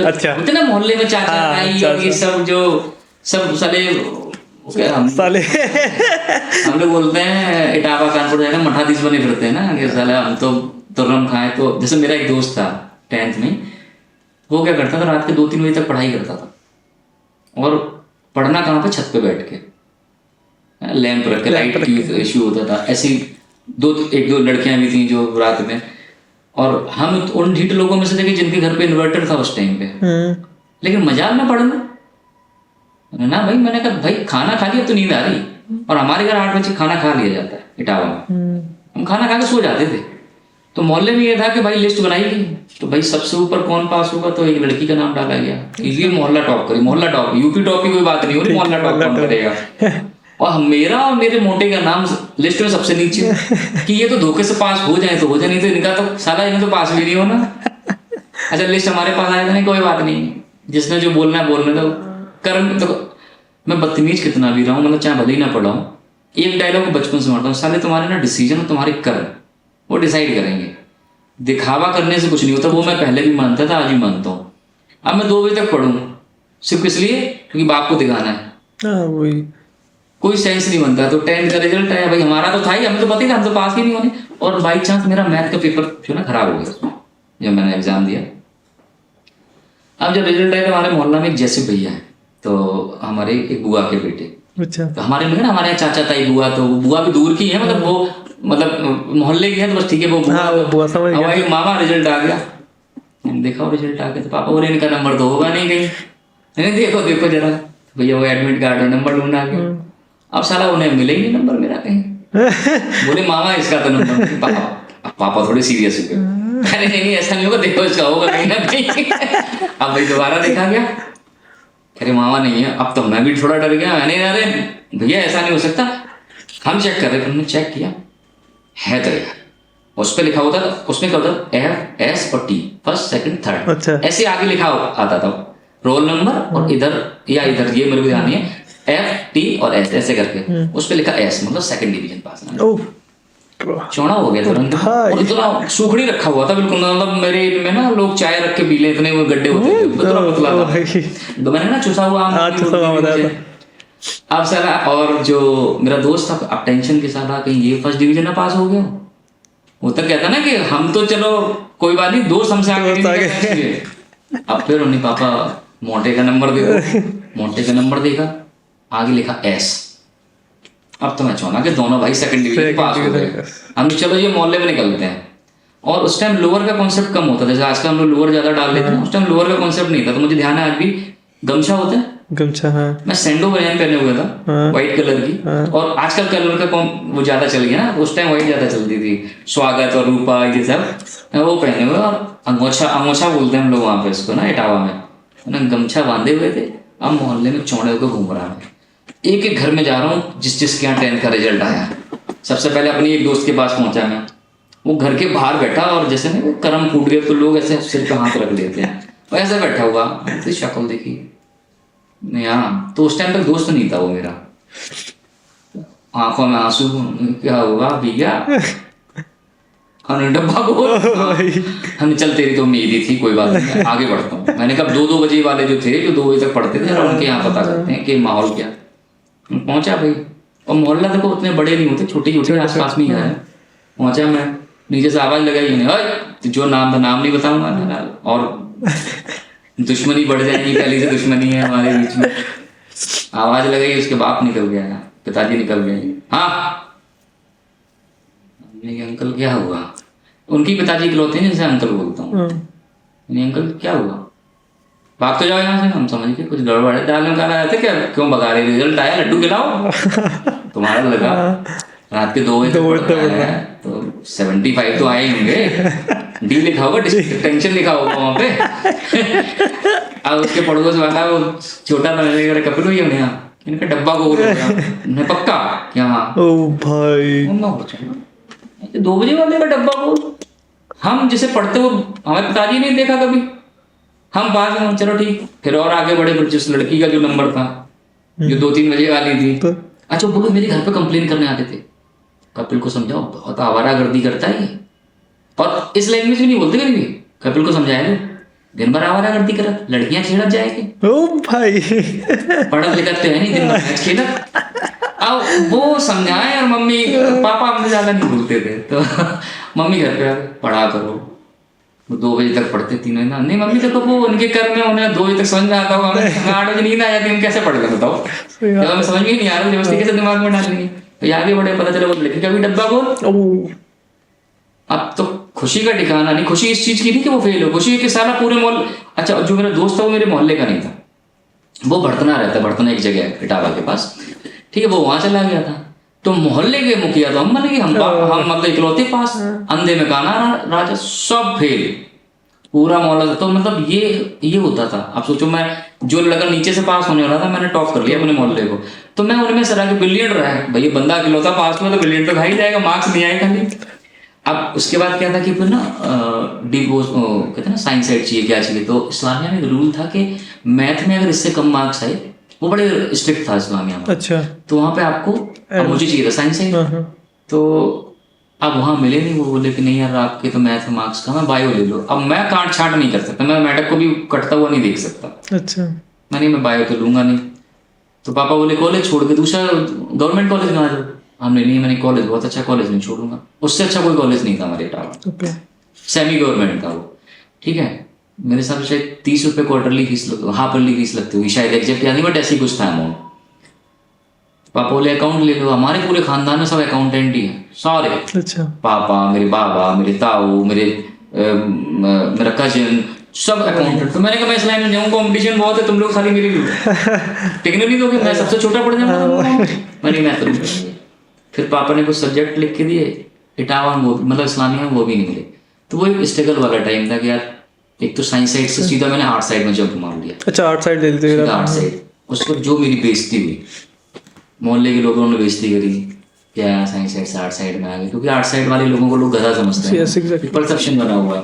अच्छा होते ना मोहल्ले में चाचा ताई और ये सब जो सब साले हम लोग बोलते हैं इटावा कानपुर जाएगा मठाधीश बने फिरते हैं ना कि साला हम तो तुर्रम खाए। तो जैसे मेरा एक दोस्त था 10th में, वो क्या करता था रात के 2-3 बजे तक पढ़ाई करता था, और पढ़ना कहाँ पे, छत पे बैठ के, लैंप रख के, लाइट की इश्यू होता था। ऐसी 1-2 लड़कियां भी थी जो रात में, और हम उन ढीठ लोगों में से थे जिनके घर पे इन्वर्टर था उस टाइम पे, लेकिन मजाल में पढ़ना ना भाई। मैंने कहा भाई खाना खा लिया तो नींद आ रही, और हमारे घर 8 बजे खाना खा लिया जाता है इटावा में, हम खाना खा के सो जाते थे। तो मोहल्ले में ये था कि भाई लिस्ट बनाई गई, तो भाई सबसे ऊपर कौन पास होगा, तो एक लड़की का नाम डाला गया, ये मोहल्ला टॉप करी, मोहल्ला टॉप, यूपी टॉप की कोई बात नहीं हो रही, मोहल्ला टॉप कौन करेगा। और मेरा और मेरे मोटे का नाम लिस्ट में सबसे नीचे कि ये तो धोखे से पास हो जाए तो हो जाए, नहीं तो इनका तो साला इन्हें तो पास भी नहीं होना। अच्छा लिस्ट हमारे पास आया था, नहीं कोई बात नहीं, जिसने जो बोलना है बोलने दो, कर्म। तो मैं बदतमीज कितना भी रहा हूँ, मतलब चाहे भले ही ना पढ़ा हूँ, एक डायलॉग बचपन से मारता हूँ, साले तुम्हारे ना डिसीजन और तुम्हारे कर्म वो डिसाइड करेंगे, दिखावा करने से कुछ नहीं होता। वो मैं पहले भी मानता था, आज भी मानता हूँ। अब मैं 2 बजे तक पढ़ूँ सिर्फ इसलिए क्योंकि बाप को दिखाना है, वही कोई सेंस नहीं बनता। तो 10th का रिजल्ट आया भाई, हमारा तो था ही, हमें तो पता ही था हम तो पास ही नहीं होने। और बाई चांस मेरा मैथ का पेपर जो ना खराब हो गया जब मैंने एग्जाम दिया। अब जब रिजल्ट आया तो हमारे मोहल्ला में एक जैसे भैया है, तो हमारे एक बुआ के बेटे, अच्छा तो हमारे में ना हमारे यहाँ चाचा ताई बुआ, तो बुआ भी दूर की है, मतलब वो मतलब मोहल्ले की है तो बस ठीक है वो बुआ समझ गया। हमारे मामा रिजल्ट आ गया, देखा रिजल्ट आ गया तो पापा बोले इनका नंबर तो होगा नहीं कहीं, नहीं देखो देखो जरा, भैया वो एडमिट कार्ड में नंबर ढूंढा आ गया। अब साला उन्हें मिले ही नहीं नंबर मेरा कहीं। बोले मामा इसका तो नंबर, पापा थोड़े सीरियस हो गए, अरे नहीं ऐसा नहीं होगा, देखो इसका होगा कहीं ना कहीं। अब भाई दोबारा देखा गया, अरे मामा नहीं है। अब तो मैं भी थोड़ा डर गया, मैंने अरे भैया ऐसा नहीं हो सकता, हम चेक कर रहे थे, हमने चेक किया है तो यार उस पर लिखा होता था, उसमें क्या होता था F S और T, फर्स्ट सेकंड थर्ड, अच्छा ऐसे आगे लिखा आता था रोल नंबर, और इधर या इधर ये मेरे को ध्यान नहीं है, F T और S ऐसे करके उस पर लिखा S, मतलब सेकंड डिवीजन पास। चौड़ा हो गया तुरंत, और इतना सूखड़ी रखा हुआ था बिल्कुल, मतलब मेरे में ना लोग चाय रख के पी ले, इतने वो गड्ढे होते थे, पतला पतला था, तो मैंने ना चूसा हुआ अब साला। और जो मेरा दोस्त था, अब टेंशन के साथ कहीं ये फर्स्ट डिवीजन में पास हो गया, वो तो कहता ना कि हम तो चलो कोई बात नहीं, दोस्त हमसे आगे। अब फिर उन्हें पापा मोटे का नंबर देखो, मोटे का नंबर देखा, आगे लिखा S। अब तो मैं चाहूंगा कि दोनों भाई सेकंड डिवीजन पास हो गए, हम चलो ये मोहल्ले में निकलते हैं। और उस टाइम लोअर का कॉन्सेप्ट कम होता था, जैसे आजकल हम लोग लोअर ज्यादा डाल लेते हैं, उस टाइम लोअर का कॉन्सेप्ट नहीं था। तो मुझे ध्यान है आज भी, गमछा होता है गमछा, हाँ। मैं सैंडो बनियान पहने हुआ था, व्हाइट कलर की, और आजकल कलर का वो ज्यादा चल गया ना, उस टाइम व्हाइट ज्यादा चलती थी, स्वागत और रूपा ये सब वो पहने हुए, और अंगोछा बोलते हैं हम लोग वहां पे इसको ना इटावा में, गमछा बांधे हुए थे। अब मोहल्ले में चौड़े होकर घूम रहा है, एक एक घर में जा रहा हूँ जिसके यहाँ 10th का रिजल्ट आया। सबसे पहले अपनी एक दोस्त के पास पहुंचा मैं, वो घर के बाहर बैठा और जैसे ना कर्म फूट गए तो लोग ऐसे सिर पे हाथ रख लेते हैं, वो ऐसे बैठा हुआ, तो शक्ल देखी नहीं। हाँ, तो उस टाइम तक दोस्त नहीं था वो मेरा। आंखों में आंसू, क्या हुआ भैया? हमने डब्बा को हमने चल, तेरी तो उम्मीद ही थी, कोई बात नहीं, आगे बढ़ता हूँ। मैंने कहा 2-2 बजे वाले जो थे, जो 2 बजे तक पढ़ते थे, उनके यहाँ पता करते हैं कि माहौल क्या। पहुंचा भाई, और मोहल्ला देखो उतने बड़े नहीं होते, छोटे छोटे आसपास में ही है। पहुंचा मैं, नीचे से आवाज लगाई उन्हें, जो नाम नहीं बताऊंगा, और दुश्मनी बढ़ जाएगी, पहले से दुश्मनी है हमारे बीच में। आवाज लगाई, उसके बाप निकल गया, पिताजी निकल गए। हाँ अंकल क्या हुआ? उनकी पिताजी इकलौते हैं जिनसे अंकल बोलता हूँ। अंकल क्या हुआ? भाग तो जाओ यहाँ से। हम समझ के कुछ गड़बड़ है, दाल में काला आया था क्या, क्यों भगा रहे? रिजल्ट आया, लड्डू खिलाओ। तुम्हारा लगा रात के 2 बजे तो 75 तो आए होंगे। डी लिखा होगा, टेंशन लिखा होगा वहाँ पे। अब उसके पड़ोस वाला वो छोटा था, कपिल भैया ने इनका डब्बा गोल हो गया पक्का क्या? ओ भाई 2 बजे वाले का डब्बा गोल। हम जिसे पढ़ते वो हमारे पिताजी नहीं देखा कभी। हम बात में चलो ठीक, फिर और आगे बढ़े, फिर जिस लड़की का जो नंबर था, जो 2-3 बजे वाली थी, अच्छा बोलो मेरे घर पे कंप्लेन करने आते थे, कपिल को समझाओ बहुत आवारागर्दी करता है ये। और इस लैंग्वेज में नहीं बोलते कभी भी, कपिल को समझाया दिन भर आवारागर्दी करा, लड़कियां छेड़त जाएगी। ओ भाई पढ़त लिखत तो है नहीं, दिन भर मैच खेलत। अब वो समझाए, और मम्मी पापा हमने ज्यादा नहीं बोलते थे, तो मम्मी घर पे पढ़ा करो। 2 बजे तक पढ़ते, 3 बजे नहीं मम्मी देखो वो उनके कर्म में, उन्हें 2 बजे तक समझ में आता होगा, हमें 8 बजे नींद आ जाती है, हम कैसे पढ़ लें बताओ? जब हमें समझ में नहीं आ रहा, जबरदस्ती कैसे दिमाग में डालेंगे? तो आगे बढ़े, पता चला वो लड़की का भी डब्बा गोल। अब तो खुशी का ठिकाना नहीं। खुशी इस चीज की नहीं कि वो फेल हो, खुशी है कि सारा पूरे मोहल्ले। अच्छा जो मेरा दोस्त था वो मेरे मोहल्ले का नहीं था, वो भड़तना रहता, भड़तना एक जगह है इटावा के पास, ठीक है, वो वहां चला गया था। तो मोहल्ले के मुखिया तो हम बन गए, हम मतलब इकलौते पास, अंधे में काना राजा, सब फेल, पूरा मोहल्ला। तो मतलब ये होता था। अब सोचो, मैं जो लड़का नीचे से पास होने वाला था, मैंने टॉप कर लिया अपने मोहल्ले को, तो मैं उनमें सरा के ब्रिलियंट रहा है भाई, इकलौता इकलौता पास में, तो ब्रिलियंट तो खा ही जाएगा, मार्क्स नहीं आए खाली। अब उसके बाद क्या था कि फिर ना कहते हैं ना साइंस साइड चाहिए, क्या चाहिए, तो इस्लामिया में रूल था कि मैथ में अगर इससे कम मार्क्स आए, वो बड़े स्ट्रिक्ट था इस्लामिया में। अच्छा, तो वहाँ पे आपको, अब मुझे चाहिए था साइंस साइड, तो अब वहाँ मिले नहीं, वो बोले कि नहीं यार आपके तो मैथ में मार्क्स कम है, बायो ले लो। अब मैं काट छाट नहीं कर सकता, मैं मैडम को भी कटता हुआ नहीं देख सकता। अच्छा, मैं बायो तो लूंगा नहीं। तो पापा बोले कॉलेज छोड़ के दूसरा गवर्नमेंट कॉलेज में आ जाओ। हमने नहीं, मैंने कॉलेज बहुत अच्छा कॉलेज नहीं छोड़ूंगा। उससे अच्छा कोई कॉलेज नहीं था हमारे इटावा, सेमी गवर्नमेंट था वो, ठीक है। मेरे हिसाब से शायद 30 रुपये quarterly fees, half yearly fees लगती हुई, शायद एग्जैक्ट याद नहीं, बट ऐसी कुछ था अमाउंट। पापा बोले अकाउंट ले लो, हमारे पूरे खानदान में सब अकाउंटेंट ही हैं सारे। अच्छा, पापा, मेरे बाबा, मेरे ताऊ, मेरा कजिन, सब अकाउंटेंट। तो मैंने कहा मैं इस लाइन में जाऊँ, कॉम्पिटिशन बहुत है, तुम लोग खाली मेरी टिकने नहीं दोगे, मैं सबसे छोटा पड़ जाऊंगा। मैं तो फिर पापा ने कुछ सब्जेक्ट लिख के दिए इटावा में, मतलब इस्लामिया में वो भी नहीं मिले। तो वो एक स्ट्रगल वाला टाइम था कि यार, एक तो साइंस साइड से सीधा मैंने आर्ट साइड में जंप मार लिया। अच्छा, आर्ट साइड ले लेते थे? आर्ट साइड, उसको जो मेरी बेइज्जती हुई, मोहल्ले के लोगों ने बेइज्जती करी, क्या साइंस साइड से आर्ट साइड में आ गए, क्योंकि आर्ट साइड वाले लोगों को लोग गधा समझते हैं, परसेप्शन बना हुआ है,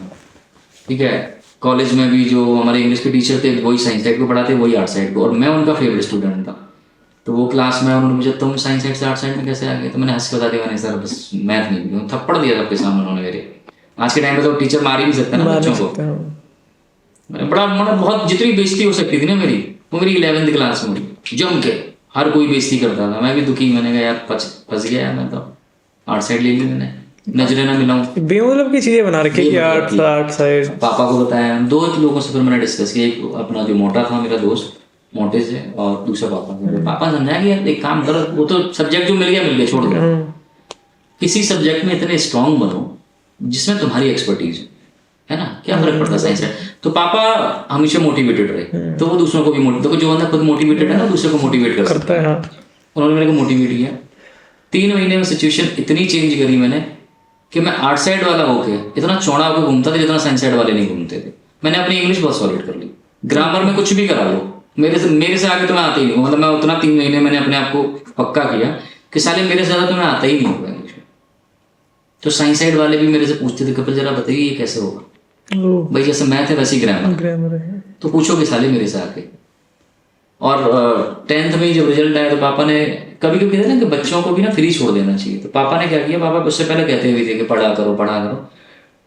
ठीक है। कॉलेज में भी जो हमारे इंग्लिश के टीचर थे, वही साइंस साइड को पढ़ाते, वही आर्ट साइड को, और मैं उनका फेवरेट स्टूडेंट था। तो वो क्लास में उन्होंने मुझे, तुम साइंस साइड से आर्ट साइड में कैसे आ गए? तो मैंने हंस के बता दिया, मैंने सर बस मैथ नहीं, थप्पड़ दिया सबके सामने उन्होंने मेरे। आज के टाइम में तो टीचर मार ही नहीं सकता ना बच्चों को। मैंने बड़ा बहुत, जितनी बेइज्जती हो सकती थी ना मेरी, वो मेरी 11वीं क्लास में हुई, जम के हर कोई बेइज्जती करता था, मैं भी दुखी। मैंने कहा यार फंस गया मैं तो, आर्ट साइड ले ली मैंने, नजरें ना मिलाऊं, बेमतलब की चीजें बना रखी है आर्ट साइड। पापा को बताया, 2 लोगों से फिर मैंने डिस्कस किया, एक अपना जो मोटा था मेरा दोस्त मोटे से, और दूसरा पापा समझाया कि यार एक काम करो, वो तो सब्जेक्ट जो मिल गया छोड़ दो, किसी सब्जेक्ट में इतने स्ट्रांग बनो जिसमें तुम्हारी एक्सपर्टीज है ना, क्या फर्क पड़ता है साइंस है। तो पापा हमेशा मोटिवेटेड रहे, तो वो दूसरों को भी देखो, जो बंदा खुद मोटिवेटेड है ना, दूसरे को मोटिवेट कर सकता है। उन्होंने मेरे को मोटिवेट किया। 3 महीने में सिचुएशन इतनी चेंज करी मैंने कि मैं आर्ट साइड वाला होके इतना चौड़ा होकर घूमता था जितना साइंस साइड वाले नहीं घूमते थे। मैंने अपनी इंग्लिश बहुत सॉलिड कर ली, ग्रामर में कुछ भी करा लो, मेरे से आगे तो मैं आता ही नहीं हूँ। मतलब मैं उतना 3 महीने मैंने अपने आप को पक्का किया कि साले मेरे से ज़्यादा तो मैं आता ही नहीं होगा इंग्लिश में। तो साइंस साइड वाले भी मेरे से पूछते थे कपिल जरा बताइए ये कैसे होगा। भाई जैसे मैथ है वैसे ही ग्रामर है, तो पूछोगे साले मेरे से आके। और 10th में जब रिजल्ट आया तो पापा ने कभी कभी कहते हैं ना कि बच्चों को भी ना फ्री छोड़ देना चाहिए, तो पापा ने क्या किया, पापा उससे पहले कहते हुए थे कि पढ़ा करो पढ़ा करो।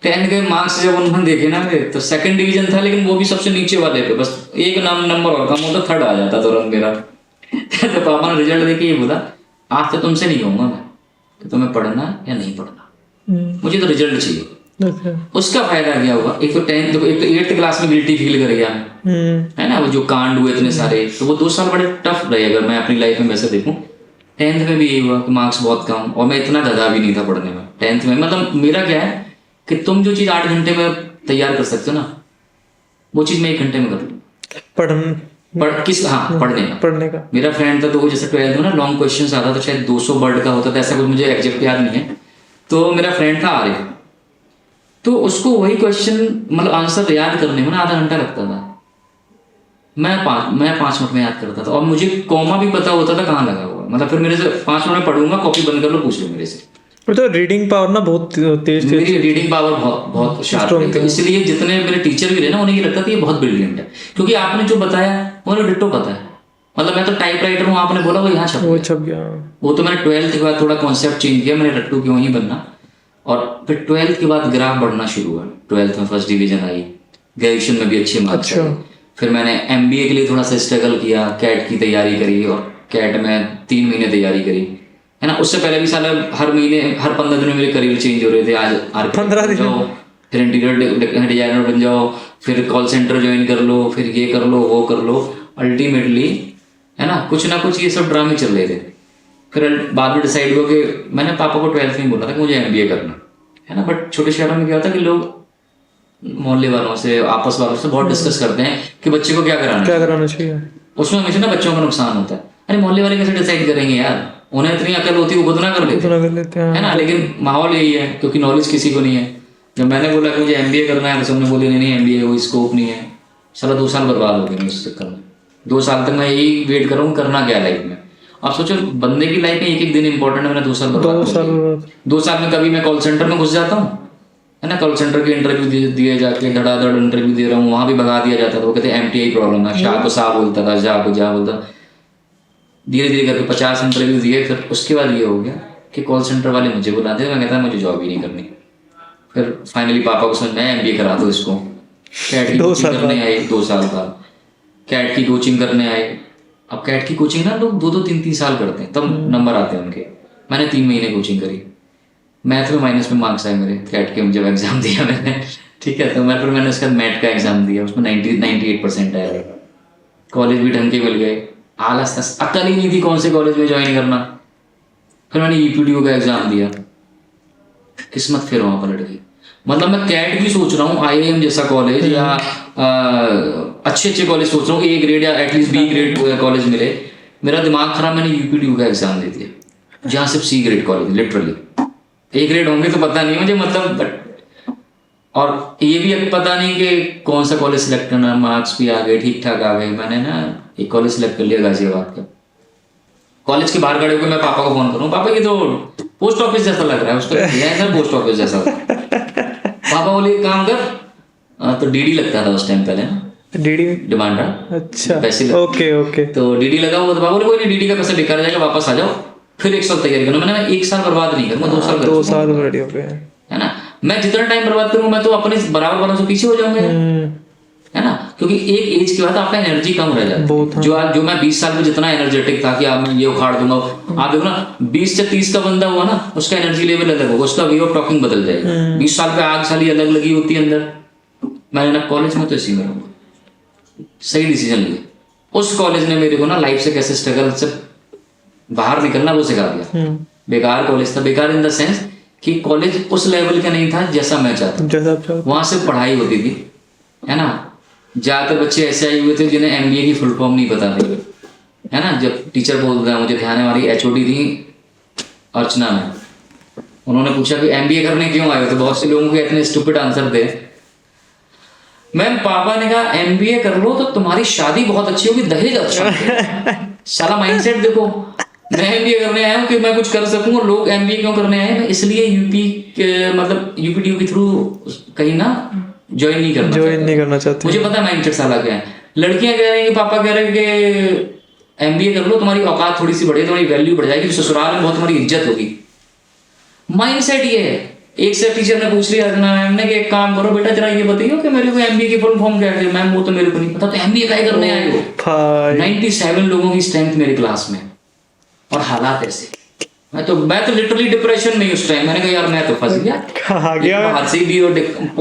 10th के मार्क्स जब उन्होंने देखे ना तो 2nd डिवीजन था, लेकिन वो भी सबसे नीचे वाले पे, बस एक नंबर और कम होता 3rd आ जाता तुरंत मेरा। तो पापा ने रिजल्ट देखे ये बोला आज तो तुमसे नहीं कहूँगा मैं कि तुम्हें पढ़ना या नहीं पढ़ना, मुझे तो रिजल्ट चाहिए। उसका फायदा क्या हुआ, एक तो 8th क्लास में गिल्टी फील कर गया है ना, वो जो कांड हुए इतने सारे, तो वो 2 साल बड़े टफ रहे अगर मैं अपनी लाइफ में वैसे देखूं। 10th में भी यही हुआ कि मार्क्स बहुत कम, और मैं इतना गधा भी नहीं था पढ़ने में 10th में। मतलब मेरा क्या है कि तुम जो चीज़ 8 घंटे में तैयार कर सकते हो ना, वो चीज़ मैं 1 घंटे में कर लूँ। पढ़ने का मेरा फ्रेंड था, तो वो जैसे 12th में ना लॉन्ग क्वेश्चन आता था, शायद 200 वर्ड का होता था, ऐसा कुछ मुझे एग्जैक्ट याद नहीं है। तो मेरा फ्रेंड था आरिफ, तो उसको वही क्वेश्चन मतलब आंसर याद करने में ना आधा घंटा लगता था, मैं 5 मिनट में याद करता था, और मुझे कॉमा भी पता होता था कहाँ लगा हुआ। मतलब फिर मेरे से 5 मिनट में पढ़ूंगा, कॉपी बंद कर लो, पूछ लो मेरे से। तो रीडिंग पावर ना बहुत तेज, मेरी रीडिंग पावर बहुत शार्प है, तो इसलिए जितने मेरे टीचर भी रहे ना उन्हें ये लगता था ये बहुत ब्रिलियंट है, क्योंकि आपने जो बताया उन्हें डिट्टो पता है। मतलब मैं तो टाइप राइटर हूँ, आपने बोला वो यहाँ छप गया। वो तो मैंने 12th के बाद थोड़ा कॉन्सेप्ट चेंज किया, मैंने रट्टू क्यों ही बनना, और फिर 12th के बाद ग्राफ बढ़ना शुरू हुआ। 12th में 1st डिवीजन आई, ग्रेजुएशन में भी अच्छे मार्क्स आए। फिर मैंने MBA के लिए थोड़ा सा स्ट्रगल किया, कैट की तैयारी करी, और कैट में 3 महीने तैयारी करी है ना। उससे पहले भी साल हर महीने हर 15 दिन में मेरे करियर चेंज हो रहे थे। आज 15 दिन जाओ, फिर इंटीरियर डिजाइनर बन जाओ, फिर कॉल सेंटर ज्वाइन कर लो, फिर ये कर लो वो कर लो। अल्टीमेटली है ना कुछ ये सब ड्रामे चल रहे थे। फिर बाद में डिसाइड हुआ कि मैंने पापा को 12th में बोला था कि मुझे MBA करना है ना। बट छोटे शहरों में क्या होता है कि लोग मोहल्ले वालों से आपस वालों से बहुत डिस्कस करते हैं कि बच्चे को क्या कराना चाहिए। उसमें हमेशा ना बच्चों का नुकसान होता है। अरे मोहल्ले वाले कैसे डिसाइड करेंगे यार, उन्हें इतनी अकल होती है वो खुद ना कर लेते हैं है ना। लेकिन माहौल यही है, क्योंकि नॉलेज किसी को नहीं है। जब मैंने बोला कि मुझे MBA करना है तो सबने बोले नहीं MBA कोई स्कोप नहीं है। साला 2 साल बर्बाद हो गए उस चक्कर में। 2 साल तक मैं यही वेट कर रहा हूँ करना क्या लाइफ में। आप सोचो बंदे की लाइफ में एक दिन इंपॉर्टेंट है, मैंने 2 साल बर्बाद। 2 साल में कभी मैं कॉल सेंटर में घुस जाता हूँ है ना, कॉल सेंटर के इंटरव्यू दिए जाके धड़ाधड़ इंटरव्यू दे रहा हूँ, वहाँ भी भगा दिया जाता था। वो कहते MTI प्रॉब्लम है, शाह को शाह बोलता था, जा को जा बोलता। धीरे धीरे करके 50 इंटरव्यू दिए, फिर उसके बाद ये हो गया कि कॉल सेंटर वाले मुझे बुलाते थे, मैं कहता मुझे जॉब ही नहीं करनी। फिर फाइनली पापा को समझ में आया MBA करा दो इसको। कैट की कोचिंग करने आए 2 साल बाद, कैट की कोचिंग करने आए। अब कैट की कोचिंग ना लोग 2-2 3-3 साल करते हैं, तब नंबर आते हैं उनके। मैंने 3 महीने कोचिंग करी, मैथ में माइनस में मार्क्स आए मेरे कैट के जब एग्जाम दिया मैंने, ठीक है। तो मैंने उसके बाद मैट का एग्जाम दिया, उसमें 98% आया। कॉलेज भी ढंग के मिल गए, आलस था, अकल ही नहीं थी कौन से कॉलेज में ज्वाइन करना। फिर मैंने EPDO का एग्जाम दिया, किस्मत फिर वहाँ पलट गई। मतलब मैं कैट भी सोच रहा हूँ IIM जैसा कॉलेज या अच्छे कॉलेज सोच रहा हूँ, A ग्रेड या एटलीस्ट B ग्रेड कॉलेज मिले। मेरा दिमाग खराब, मैंने EPDO का एग्जाम दे दिया जहाँ सिर्फ C grade college, literally A grade होंगे तो पता नहीं मुझे, मतलब और ये भी पता नहीं कि कौन सा कॉलेज सिलेक्ट करना। मार्क्स भी आ गए, ठीक ठाक आ गए। मैंने ना एक कॉलेज सिलेक्ट कर लिया गाजियाबाद का। कॉलेज के बाहर खड़े होकर मैं पापा को फोन करूँ, पापा ये तो पोस्ट ऑफिस जैसा लग रहा है, उसका सर पोस्ट ऑफिस जैसा। पापा बोले काम कर, तो DD लगता था उस टाइम पहले ना, DD डिमांड। अच्छा पैसे ओके तो DD लगा हुआ। तो पापा बोले कोई नहीं, DD का पैसा बेकार जाएगा, वापस आ जाओ, फिर 1 साल तैयारी करना। मैंने 1 साल बर्बाद नहीं करूँगा, 2 साल रेडी हो गए है ना। मैं जितना टाइम बर्बाद करूँ मैं तो अपने बराबर वालों से पीछे हो जाऊंगा है ना, क्योंकि एक एज के बाद आपका एनर्जी कम रह जाती है। जो मैं 20 साल में जितना एनर्जेटिक था कि आप मैं ये उखाड़ दूंगा, आप देखो ना 20 से 30 का बंदा हुआ ना, उसका एनर्जी लेवल अलग होगा, उसका वे ऑफ टॉकिंग बदल जाएगा। 20 साल पे आग साली अलग लगी होती है अंदर। मैंने ना कॉलेज में तो इसी में रहूंगा, सही डिसीजन लिया। उस कॉलेज ने मेरे को ना लाइफ से कैसे स्ट्रगल से बाहर निकलना वो सिखा दिया। बेकार कॉलेज था, बेकार इन द सेंस कि कॉलेज उस लेवल का नहीं था जैसा मैं चाहता। वहां से पढ़ाई होती थी है ना। ज्यादातर बच्चे ऐसे आए हुए थे जिन्हें MBA की फुल फॉर्म नहीं पता थी है ना। जब टीचर बोलता है, मुझे ध्यान है हमारी HOD थी अर्चना में, उन्होंने पूछा कि MBA करने क्यों आए हो, तो बहुत से लोगों के इतने स्टूपिड आंसर थे। मैम पापा ने कहा एमबीए कर लो तो तुम्हारी शादी बहुत अच्छी होगी, दहेज अच्छा मिलेगा। साला माइंडसेट देखो। मैं एमबीए करने आया हूँ कि मैं कुछ कर सकूं, और लोग एमबीए क्यों करने आए हैं, इसलिए यूपी के मतलब यूपीटीयू के थ्रू कहीं ना ज्वाइन नहीं करना चाहते। मुझे पता है माइंडसेट साला क्या है। लड़कियां कह रही हैं कि पापा कह रहे हैं कि एमबीए कर लो, तुम्हारी औकात थोड़ी सी बढ़ेगी, तुम्हारी वैल्यू बढ़ जाएगी, ससुराल में बहुत तुम्हारी इज्जत होगी। माइंडसेट ये है। एक से टीचर ने पूछ लिया मैम ने कि एक काम करो बेटा, जरा ये बताइए कि मेरे को एमबीए की फुल फॉर्म क्या है। मैम वो तो मेरे को नहीं पता। तो एमबीए क्या करने आए हो? 97 लोगों की स्ट्रेंथ मेरी क्लास में, और हालात ऐसे। मैं तो लिटरली डिप्रेशन में उस टाइम। मैंने कहा यार मैं तो फंस गया। बाहर से भी और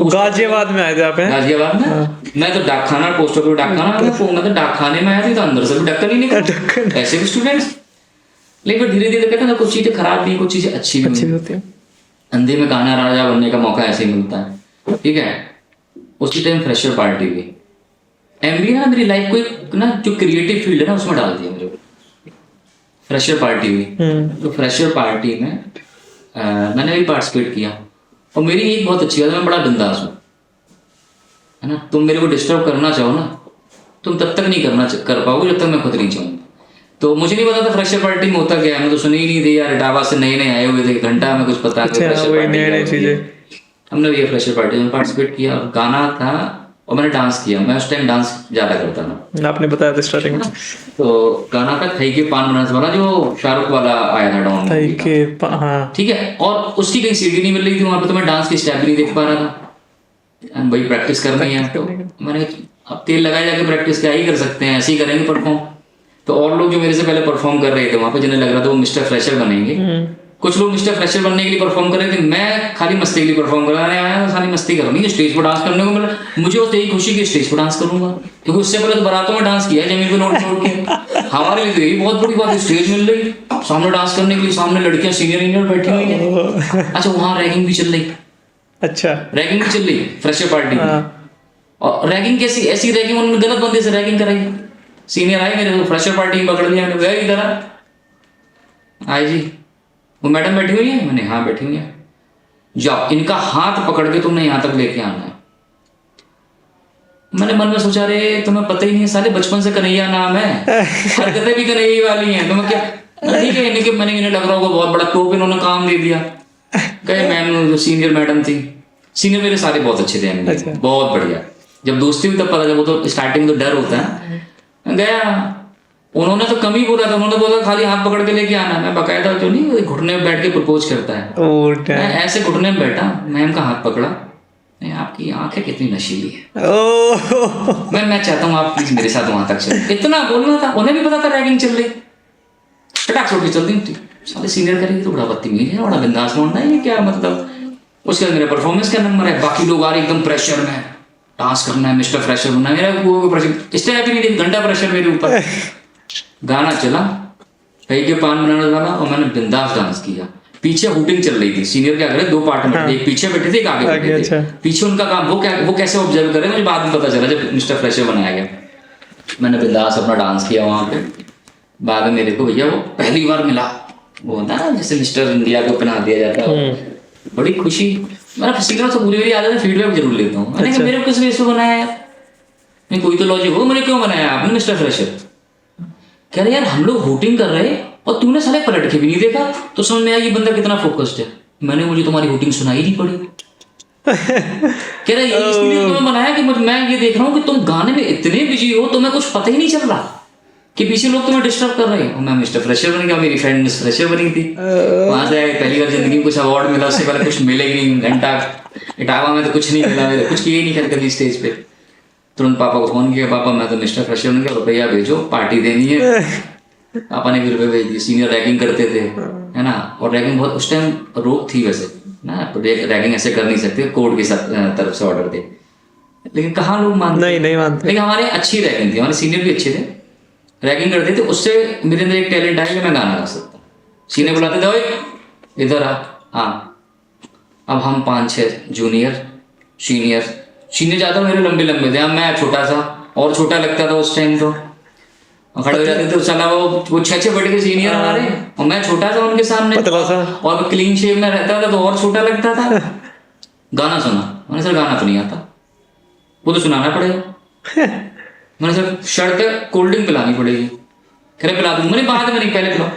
गाजियाबाद में आए थे आप? गाजियाबाद में मैं तो डाकखाना, पोस्ट ऑफिस डाकखाना, मैं तो डाकखाने में आया थी, तो अंदर से भी ढक्कन ही निकल ऐसे भी स्टूडेंट्स। लेकिन धीरे धीरे कहते हैं कुछ चीजें खराब नहीं, कुछ चीजें अच्छी भी होती है। अंधे में कान्हा राजा बनने का मौका ऐसे ही मिलता है, ठीक है। उसी टाइम फ्रेशर पार्टी हुई। एमबीए ना मेरी लाइफ को एक ना जो क्रिएटिव फील्ड है ना उसमें डाल दिया मेरे को। फ्रेशर पार्टी हुई, तो फ्रेशर पार्टी में मैंने भी पार्टिसिपेट किया, और मेरी एक बहुत अच्छी बात है, मैं बड़ा बिंदास हूँ, है ना। तुम मेरे को डिस्टर्ब करना चाहो ना, तुम तब तक नहीं कर पाओगे जब तक मैं खुद नहीं चाहूँगा। तो मुझे नहीं पता था फ्रेशर पार्टी में होता क्या है, मैं तो सुनी ही नहीं थी यार। इटावा से नए आए हुए थे, घंटा में कुछ पता हमने भी फ्रेशर पार्टी में पार्टिसिपेट किया, और गाना था और मैंने डांस किया। मैं उस टाइम डांस ज्यादा करता था, आपने बताया था स्टार्टिंग में। तो गाना था थई के पान बनारस वाला, जो शाहरुख वाला आया था डॉन, थई के हाँ ठीक है। और उसकी कहीं सीडी नहीं मिल रही थी वहां पे, तो मैं डांस की स्टेप भी नहीं देख पा रहा था। भाई प्रैक्टिस करनी है, तो मैंने अब तेल लगाए जाके प्रैक्टिस क्या ही कर सकते हैं, ऐसे ही करेंगे परफॉर्म। तो और लोग जो मेरे से पहले परफॉर्म कर रहे थे वहां पे, जिन्हें लग रहा था वो मिस्टर फ्रेशर बनेंगे, कुछ लोग मिस्टर फ्रेशर बनने के लिए परफॉर्म कर रहे थे, मैं खाली मस्ती के लिए परफॉर्म कराने आया। सारी मस्ती करनी, स्टेज पर डांस करने को मिला। मुझे उस यही खुशी की स्टेज पर डांस करूंगा, क्योंकि उससे पहले तो बारातों में डांस किया है जमीन पे नोट के। हमारे लिए तो यही बहुत बड़ी बात है, स्टेज मिल रही सामने डांस करने के लिए, सामने लड़कियां सीनियर बैठी हुई है। अच्छा वहां रैगिंग भी चल रही। अच्छा रैगिंग भी चल रही फ्रेशर पार्टी में। और रैगिंग कैसी, ऐसी रैगिंग उन्होंने गलत बंदे से रैगिंग कराई। सीनियर आए मेरे को फ्रेशर पार्टी में पकड़ लिया, गया इधर आए जी, वो मैडम बैठी हुई है। मैंने हाँ बैठी हुई है, जाओ इनका हाथ पकड़ के तुमने यहाँ तक लेके आना है। मैंने मन में सोचा रे तुम्हें पता ही नहीं है साले, बचपन से कन्हैया नाम है, हरकतें भी कन्हैया वाली हैं, तुम्हें क्या ठीक है। इनके मैंने इन्हें लग रहा होगा बहुत बड़ा टोप, इन्होंने काम दे दिया। कहे मैम जो सीनियर मैडम थी, सीनियर मेरे सारे बहुत अच्छे थे, बहुत बढ़िया। जब दोस्ती हुई तब पता चला, वो तो स्टार्टिंग में तो डर होता है। गया, उन्होंने तो कम ही बोला था, उन्होंने बोला खाली हाथ पकड़ के लेके आना। मैं बकायदा जो नहीं घुटने में बैठ के प्रपोज करता है, मैं ऐसे घुटने में बैठा, मैम का हाथ पकड़ा। आपकी आंखें कितनी नशीली है, मैं चाहता हूँ आप प्लीज मेरे साथ वहां तक चले। इतना बोलना था, उन्हें भी पता था रैगिंग चल रही, फटाक छोड़ के चलती थी। साले सीनियर करेंगे तो बड़ा बदतमीज है, बड़ा बिंदास मोड़ना है, ये क्या मतलब। उसके बाद मेरा परफॉर्मेंस का नंबर है, बाकी लोग आ रहे एकदम प्रेशर में, डांस करना है, मिस्टर फ्रेशर बनना है। मेरा वो प्रेशर इस टाइप नहीं, घंटा प्रेशर मेरे ऊपर। गाना चला कहीं के पान बनाने वाला, और मैंने बिंदास डांस किया। पीछे हुटिंग चल रही थी, सीनियर क्या करे, दो पार्ट में एक पीछे बैठे थे, एक आगे बैठे थे। पीछे उनका काम वो कैसे ऑब्जर्व करे, मुझे बाद में पता चला जब मिस्टर फ्रेशर बनाया गया। मैंने बिंदास अपना डांस किया वहां पे। बाद में मेरे को भैया वो पहली बार मिला, वो होता है ना जैसे मिस्टर इंडिया को पहना दिया जाता है, बड़ी खुशी। मेरा सीनियर से पूरी मेरी आदत है, फीडबैक जरूर लेता हूँ। मैंने कहा मेरे को किस वजह से बनाया यार, नहीं कोई तो लॉजिक हो, मैंने क्यों बनाया आपने मिस्टर फ्रेशर। कह रहे यार हम लोग हुटिंग कर रहे और तूने साले पलट के भी नहीं देखा, तो समझ में आया ये बंदा कितना फोकस्ड है। मैंने मुझे तुम्हारी हुटिंग सुनाई नहीं पड़ी। कह रहे इसलिए तुम्हें बनाया कि मैं ये देख रहा हूँ कि तुम गाने में इतने बिजी हो, तुम्हें कुछ पता ही नहीं चल रहा कि पीछे लोग तुम्हें डिस्टर्ब कर रहे हैं। मैं मिस्टर फ्रेशर बन गया, मेरी फ्रेंड मिस फ्रेशर बनी थी। वहां से पहली बार जिंदगी में कुछ अवार्ड मिला, उससे पहले कुछ मिले ही नहीं। घंटा इटावा में तो कुछ नहीं मिला, मेरे कुछ किए ही नहीं कर कभी स्टेज पे। तुरंत पापा को फोन किया, पापा मैं तो मिस्टर फ्रेशर बन गया, रुपया भेजो पार्टी देनी है। पापा ने भी रुपये भेज दिए। सीनियर रैगिंग करते थे, है ना, और रैगिंग बहुत उस टाइम रोक थी वैसे ना, रैगिंग ऐसे कर नहीं सकते, कोर्ट की तरफ से ऑर्डर थे। लेकिन कहाँ लोग मानते, नहीं मानते। लेकिन हमारे अच्छी रैगिंग थी, हमारे सीनियर भी अच्छे थे, रैगिंग करते थे। उससे मेरे अंदर एक टैलेंट आया कि मैं गाना गा सकता हूँ। सीनियर बुलाते थे, इधर आ। हाँ अब हम 5-6 जूनियर सीनियर ज़्यादा मेरे लंबे थे, अब मैं छोटा सा और छोटा लगता था उस टाइम, तो खड़े हो जाते थे। चला वो 6 बड़े के सीनियर हमारे, और मैं छोटा था उनके सामने, और क्लीन शेप में रहता था तो और छोटा लगता था। गाना सुना मैंने, सर गाना तो नहीं आता। वो तो सुनाना पड़ेगा। मैंने सर शर्त है कोल्ड ड्रिंक पिलानी पड़ेगी। कह रहे पिला दूंगा। मैंने बाद में नहीं, पहले पिलाओ।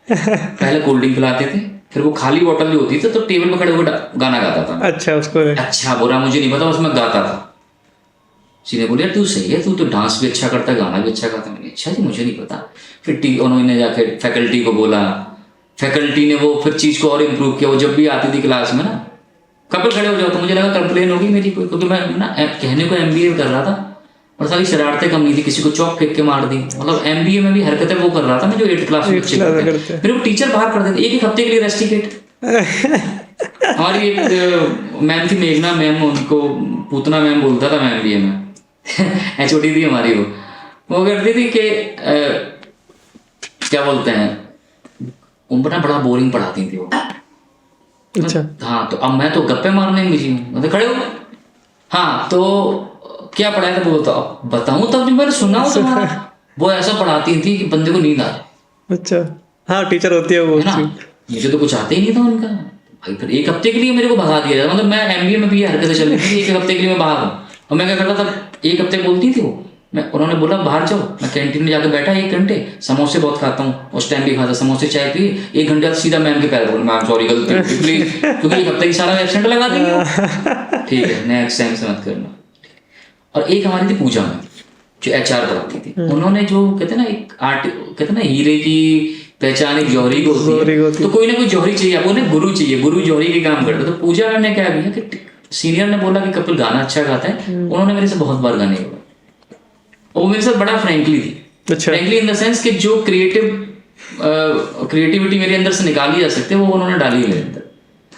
पहले कोल्ड ड्रिंक पिलाते थे, फिर वो खाली बोतल भी होती थी तो टेबल पे खड़े होकर गाना गाता था। अच्छा उसको अच्छा बुरा मुझे नहीं पता, उसमें गाता था। सीने बोले यार तू सही है, तू तो डांस भी अच्छा करता है, गाना भी अच्छा गाता है। मैंने अच्छा जी मुझे नहीं पता। फिर उन्होंने जाके फैकल्टी को बोला, फैकल्टी ने वो फिर चीज़ को और इम्प्रूव किया। वो जब भी आती थी क्लास में ना, कपल खड़े हो जाओ, तो मुझे लगा कंप्लेन होगी मेरी कोई, क्योंकि मैं ना कहने को MBA कर रहा था और सारी शरारतें कम नहीं थी। किसी को चौक फेंक के मार दी, मतलब MBA में भी हरकतें वो कर रहा था मैं जो 8th क्लास में बच्चे करते हैं। मेरे को टीचर बाहर कर देते एक हफ्ते के लिए रेस्टिकेट। हमारी एक मैम थी मेघना मैम, उनको पूतना मैम बोलता था मैं MBA में। HOD थी हमारी। वो करती थी कि क्या बोलते हैं, उनको ना बड़ा बोरिंग पढ़ाती थी वो। अच्छा हाँ, तो अब मैं तो गप्पे मारने में बिजी हूँ। मतलब खड़े हो, हाँ तो क्या पढ़ाया था वो तो अब बताऊँ तब जो मैंने सुना हो तुम्हारा। वो ऐसा पढ़ाती थी कि बंदे को नींद आ जाए। अच्छा हाँ टीचर होती है वो, है ना, मुझे तो कुछ आते ही नहीं था उनका। भाई फिर एक हफ्ते के लिए मेरे को भगा दिया जाता। मतलब मैं MBA में भी ये हरकतें चल रही थी, एक हफ्ते के लिए मैं बाहर हूँ। और मैं क्या करता था, एक हफ्ते बोलती थी वो, मैं उन्होंने बोला बाहर जाओ, मैं कैंटीन में जाकर बैठा 1 घंटे, समोसे बहुत खाता हूँ, उस टाइम भी खाता, समोसे चाय पी, 1 घंटे बाद सीधा मैम के पैर बोल, मैम सॉरी गलती प्लीज, क्योंकि एक हफ्ते की सारा एब्सेंट लगा देंगे। ठीक है नेक्स्ट टाइम से मत करना। और एक हमारी थी पूजा में जो HR पढ़ाती थी। उन्होंने जो कहते ना एक आर्ट, कहते ना हीरे की पहचान एक जौहरी को होती है, तो कोई ना कोई जौहरी चाहिए आपको, उन्हें गुरु चाहिए, गुरु जौहरी के काम करते। तो पूजा मैम ने क्या किया कि सीनियर ने बोला कि कपिल गाना अच्छा गाता है, उन्होंने मेरे से बहुत बार गाने गाए। वो मेरे साथ बड़ा फ्रेंकली थी। अच्छा फ्रेंकली इन द सेंस कि जो क्रिएटिविटी मेरे अंदर से निकाली जा सकती है वो उन्होंने डाली मेरे अंदर।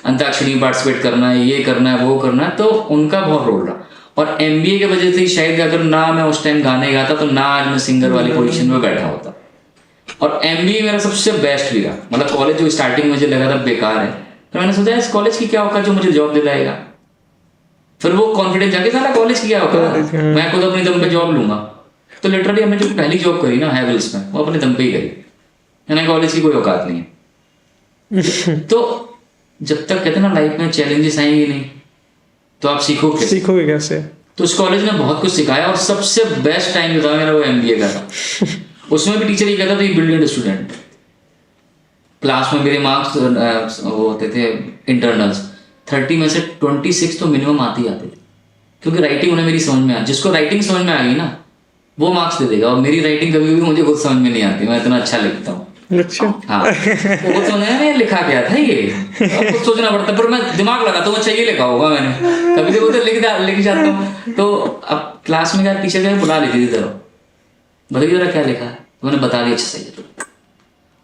अंताक्षरी पार्टिसिपेट करना है, ये करना है, वो करना है, तो उनका बहुत रोल रहा। और MBA के वजह से शायद अगर ना मैं उस टाइम गाने गाता तो ना आज मैं सिंगर वाली पोजीशन में बैठा होता। और MBA मेरा सबसे बेस्ट भी रहा। मतलब कॉलेज जो स्टार्टिंग मुझे लगा था बेकार है, तो मैंने सोचा इस कॉलेज की क्या औकात जो मुझे जॉब दिलाएगा। फिर वो कॉन्फिडेंस जाके साला कॉलेज की क्या औकात, मैं खुद अपने दम पे जॉब लूंगा। तो लिटरली हमने जो पहली जॉब करी ना हैवेल्स में, वो अपने दम पे ही करी, यानी कॉलेज की कोई औकात नहीं है। तो जब तक कहते ना लाइफ में चैलेंजेस आएंगे नहीं तो आप सीखोगे कैसे। तो उस कॉलेज ने बहुत कुछ सिखाया और सबसे बेस्ट टाइम जो था मेरा वो MBA का था। उसमें भी टीचर ये कहता था ये ब्रिलियंट स्टूडेंट। क्लास में मेरे मार्क्स वो होते थे इंटरनल्स 30 में से 26 तो मिनिमम आते ही आते थे, क्योंकि राइटिंग उन्हें मेरी समझ में आ, जिसको राइटिंग समझ में आ गई ना वो मार्क्स दे देगा। और मेरी राइटिंग कभी भी मुझे खुद समझ में नहीं आती, मैं इतना अच्छा लिखता हूँ। अच्छा हाँ वो खुद समझ में लिखा क्या था ये, अब कुछ सोचना पड़ता है, पर मैं दिमाग लगाता हूँ अच्छा ये लिखा होगा मैंने, कभी कभी तो लिख जाता हूँ। तो अब क्लास में क्या टीचर क्या बुला लेती थी, जरा बताइए जरा क्या लिखा है, तो मैंने बता दिया अच्छा सही है।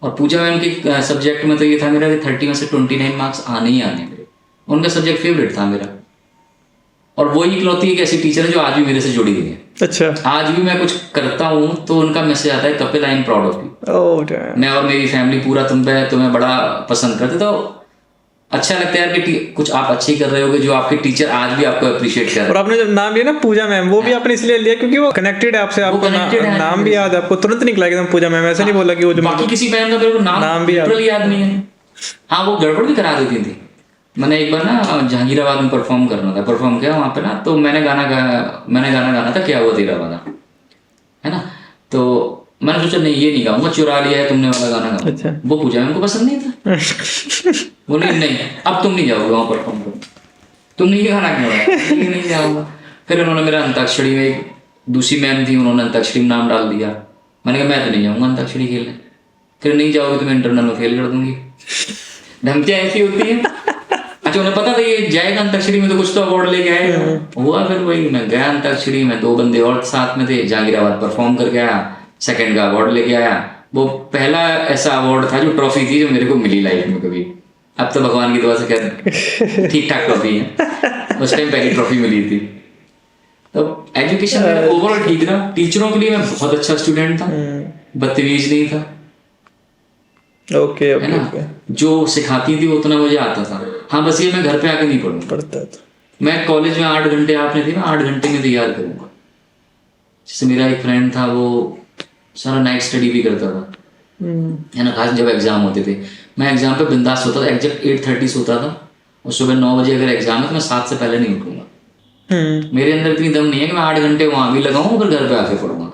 और पूजा मैम के सब्जेक्ट में तो ये था मेरा कि 30 में से 29 मार्क्स आने ही आने मेरे। उनका सब्जेक्ट फेवरेट था मेरा। और वही इकलौती एक ऐसी टीचर है जो आज भी मेरे से जुड़ी हुई है। अच्छा आज भी मैं कुछ करता हूँ तो उनका मैसेज आता है Kapil I am proud of you. मैं और मेरी फैमिली पूरा तुम पे तुम्हें बड़ा पसंद करते। तो अच्छा लगता है यार कि कुछ आप अच्छे कर रहे होगे जो आपके टीचर आज भी आपको अप्रिशिएट कर रहे हैं। और आपने जब नाम लिया ना पूजा मैम, वो भी आपने इसलिए लिया क्योंकि वो कनेक्टेड है आपसे, आपको नाम भी याद है, आपको तुरंत निकला एकदम पूजा मैम। ऐसा नहीं बोला कि वो जो बाकी किसी मैम का मेरे को नाम भी याद नहीं है। हाँ वो गड़बड़ भी करा देती थी। मैंने एक बार ना जहांगीराबाद में परफॉर्म करना था, परफॉर्म किया वहाँ पे ना, तो मैंने गाना गाना था क्या हुआ तेरा वादा, है ना। तो मैंने सोचा नहीं ये नहीं गाऊंगा, चुरा लिया है तुमने वाला गाना गाऊंगा। अच्छा। वो पूजा मैम को पसंद नहीं था। बोले नहीं अब तुम नहीं जाओगे वहाँ परफॉर्म करो, तुम नहीं गाना क्यों गाया, नहीं जाऊंगा। फिर उन्होंने मेरा अंताक्षरी में एक दूसरी मैम थी, उन्होंने अंताक्षरी में नाम डाल दिया। मैंने कहा मैं तो नहीं जाऊँगा अंताक्षरी खेलने। फिर नहीं जाओगे तो मैं इंटरनल में फेल कर दूंगी। धमकियाँ ऐसी होती हैं। अच्छा उन्हें पता था ये जाएगा अंताक्षरी में तो कुछ तो अवार्ड लेके आएगा। हुआ फिर वही, मैं गया अंताक्षरी में, 2 बंदे और साथ में थे, जहांगीराबाद परफॉर्म करके आया, 2nd का अवार्ड लेके आया। वो पहला ऐसा अवार्ड था जो ट्रॉफी थी जो मेरे को मिली लाइफ में कभी। अब तो भगवान की दुआ से क्या ठीक ठाक ट्रॉफी है, उस टाइम पहली ट्रॉफी मिली थी। तो एजुकेशन में ओवरऑल ठीक रहा। टीचरों के लिए मैं बहुत अच्छा स्टूडेंट था, बदतमीज नहीं था। ओके है ना, जो सिखाती थी उतना मुझे आता था। हाँ बस ये मैं घर पे आके नहीं पढ़ता। मैं कॉलेज में 8 घंटे आपने थी ना, 8 घंटे में तैयार करूंगा। जैसे मेरा एक फ्रेंड था वो सारा नाइट स्टडी भी करता था, है ना। खास जब एग्जाम होते थे मैं एग्जाम पे बिंदास होता था, एग्जैक्ट 8:30 सोता था और सुबह 9 बजे अगर एग्जाम है तो मैं 7 से पहले नहीं उठूंगा। मेरे अंदर इतनी दम नहीं है कि मैं 8 घंटे वहां भी लगाऊं फिर घर पे आके पढ़ूंगा।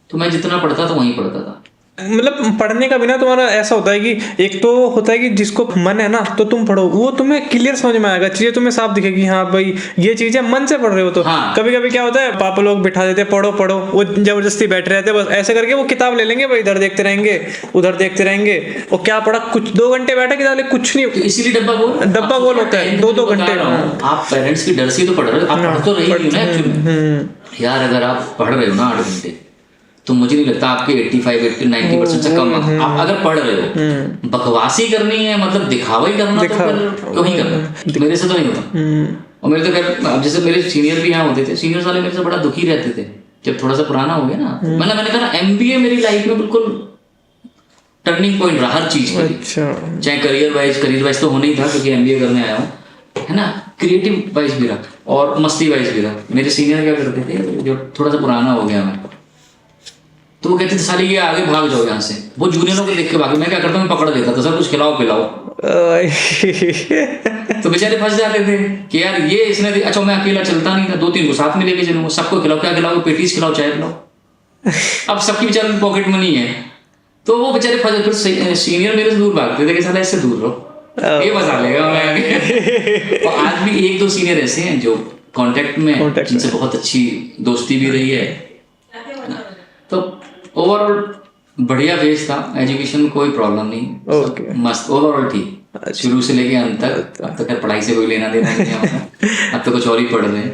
तो मैं जितना पढ़ता था वहीं पढ़ता था। मतलब पढ़ने का भी ना तुम्हारा ऐसा होता है कि एक तो होता है कि जिसको मन है ना तो तुम पढ़ो, वो तुम्हें क्लियर समझ में आएगा, चीजें तुम्हें साफ दिखेगी, हाँ भाई ये चीजें मन से पढ़ रहे हो। तो हाँ। कभी कभी क्या होता है, पापा लोग बिठा देते पढ़ो पढ़ो, वो जबरदस्ती बैठ रहते बस ऐसे करके, वो किताब ले लेंगे भाई, इधर देखते रहेंगे उधर देखते रहेंगे, और क्या पढ़ा, कुछ 2 घंटे बैठा किताब ले, कुछ नहीं। तो इसीलिए डब्बा गोल होता है 2-2 घंटे। आप पेरेंट्स की डर से ही तो पढ़ रहे हो, आप पढ़ तो रही हो ना एक्चुअली। यार अगर आप पढ़ रहे हो ना 8 घंटे, तो मुझे नहीं लगता आपके 85-90% से कम आप अगर पढ़ रहे हो। बकवासी करनी है मतलब दिखावा ही करना, तो फिर क्यों ही करना। मेरे से तो नहीं होता। और मेरे तो खैर, अब जैसे मेरे सीनियर भी यहाँ होते थे, सीनियर वाले मेरे से बड़ा दुखी रहते थे जब थोड़ा सा पुराना हो गया ना। मतलब मैंने कहा ना MBA मेरी लाइफ में बिल्कुल टर्निंग पॉइंट रहा हर चीज के लिए। चाहे करियर वाइज तो होना ही था क्योंकि MBA करने आया हूँ, है ना, क्रिएटिव वाइज भी रहा और मस्ती वाइज भी रहा। मेरे सीनियर क्या करते थे, जो थोड़ा सा पुराना हो गया मैं, तो वो कहते थे साली ये आगे भाग जाओ यहाँ से, वो जूनियरों को देख के भागे। मैं क्या करता हूँ, मैं पकड़ लेता था, सर कुछ खिलाओ पिलाओ। तो बेचारे फंस जाते थे कि यार ये इसने, अच्छा मैं अकेला चलता नहीं था, 2-3 को साथ में लेके चलूंगा, सबको खिलाओ, क्या खिलाओ, पेटीज खिलाओ, चाय पिलाओ। अब सबकी बेचारे पॉकेट मनी है, तो वो बेचारे फंस, फिर सीनियर मेरे से दूर भागते थे कि साला इससे दूर रहो, ये बजा लेगा मैं। और आज भी 1-2 सीनियर ऐसे हैं जो कॉन्टेक्ट में, जिनसे बहुत अच्छी दोस्ती भी रही है। तो ओवरऑल बढ़िया फेज था, एजुकेशन में कोई प्रॉब्लम नहीं, मस्त ओवरऑल ठीक, शुरू से लेके अंत तक। अब तो खैर पढ़ाई से कोई लेना देना नहीं है, अब तो कुछ और ही पढ़ रहे हैं।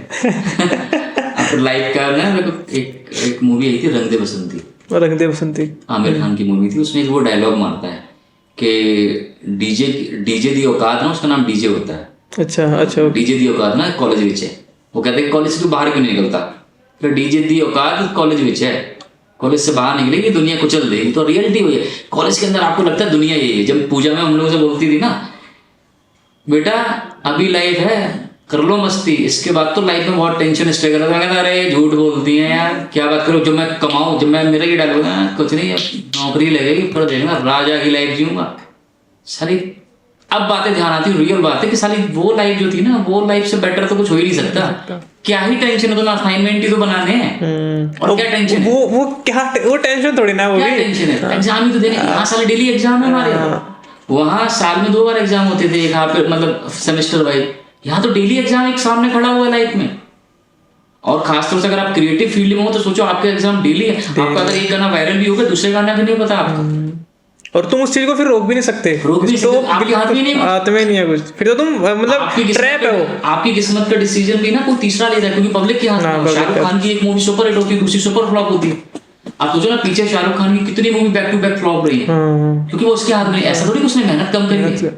अब लाइफ का ना, मेरे को एक मूवी आई थी रंग दे बसंती, आमिर खान की मूवी थी। उसमें वो डायलॉग मारता है कि डीजे दी औकात ना, उसका नाम डीजे होता है। अच्छा डीजे दी औकात ना कॉलेज विच है। वो कहते हैं कॉलेज से बाहर क्यों नहीं निकलता, फिर डीजे दी औकात कॉलेज विच है, कॉलेज से बाहर निकलेगी दुनिया कुचल देगी। तो रियलिटी हुई है, कॉलेज के अंदर आपको लगता है दुनिया यही है। जब पूजा में हम लोगों से बोलती थी ना, बेटा अभी लाइफ है, कर लो मस्ती, इसके बाद तो लाइफ में बहुत टेंशन स्ट्रगल है। तो मैं कहता अरे झूठ बोलती हैं यार, क्या बात करो, जब मैं कमाऊँ, जब मैं मेरा ये डालूंगा कुछ नहीं, नौकरी लगेगी, फिर देखना राजा की लाइफ जीऊंगा सारी। अब बातें ध्यान आती, रियल बात है कि साली वो लाइफ जो थी ना, वो लाइफ से बेटर तो कुछ हो ही नहीं सकता। क्या ही टेंशन है, तो असाइनमेंट ही तो बनाने हैं, और क्या टेंशन है, वो टेंशन थोड़ी ना, वो क्या टेंशन है, एग्जाम ही तो देने। यहाँ साल डेली एग्जाम है हमारे, वहाँ साल में 2 बार एग्जाम होते थे, यहाँ पे मतलब सेमेस्टर वाइज। यहाँ तो डेली एग्जाम एक सामने खड़ा हुआ है लाइफ में। और खासतौर से अगर आप क्रिएटिव फील्ड में हो तो सोचो आपके एग्जाम डेली है। आपका अगर एक गाना वायरल भी होगा, दूसरे गाना भी नहीं पता आपको, और तुम उस चीज को फिर रोक भी नहीं सकते, आपके हाथ में नहीं है कुछ, फिर तो तुम मतलब ट्रैप है वो। आपकी किस्मत का डिसीजन भी ना कोई तीसरा लेता है, क्योंकि पब्लिक के हाथ में। शाहरुख खान की एक मूवी सुपर हिट होती है, दूसरी सुपर फ्लॉप होती है। आप सोचो ना, पीछे शाहरुख खान की कितनी movie back to back flop रही है, क्योंकि वो उसके हाथ में। ऐसा थोड़ी उसने मेहनत कम करी है।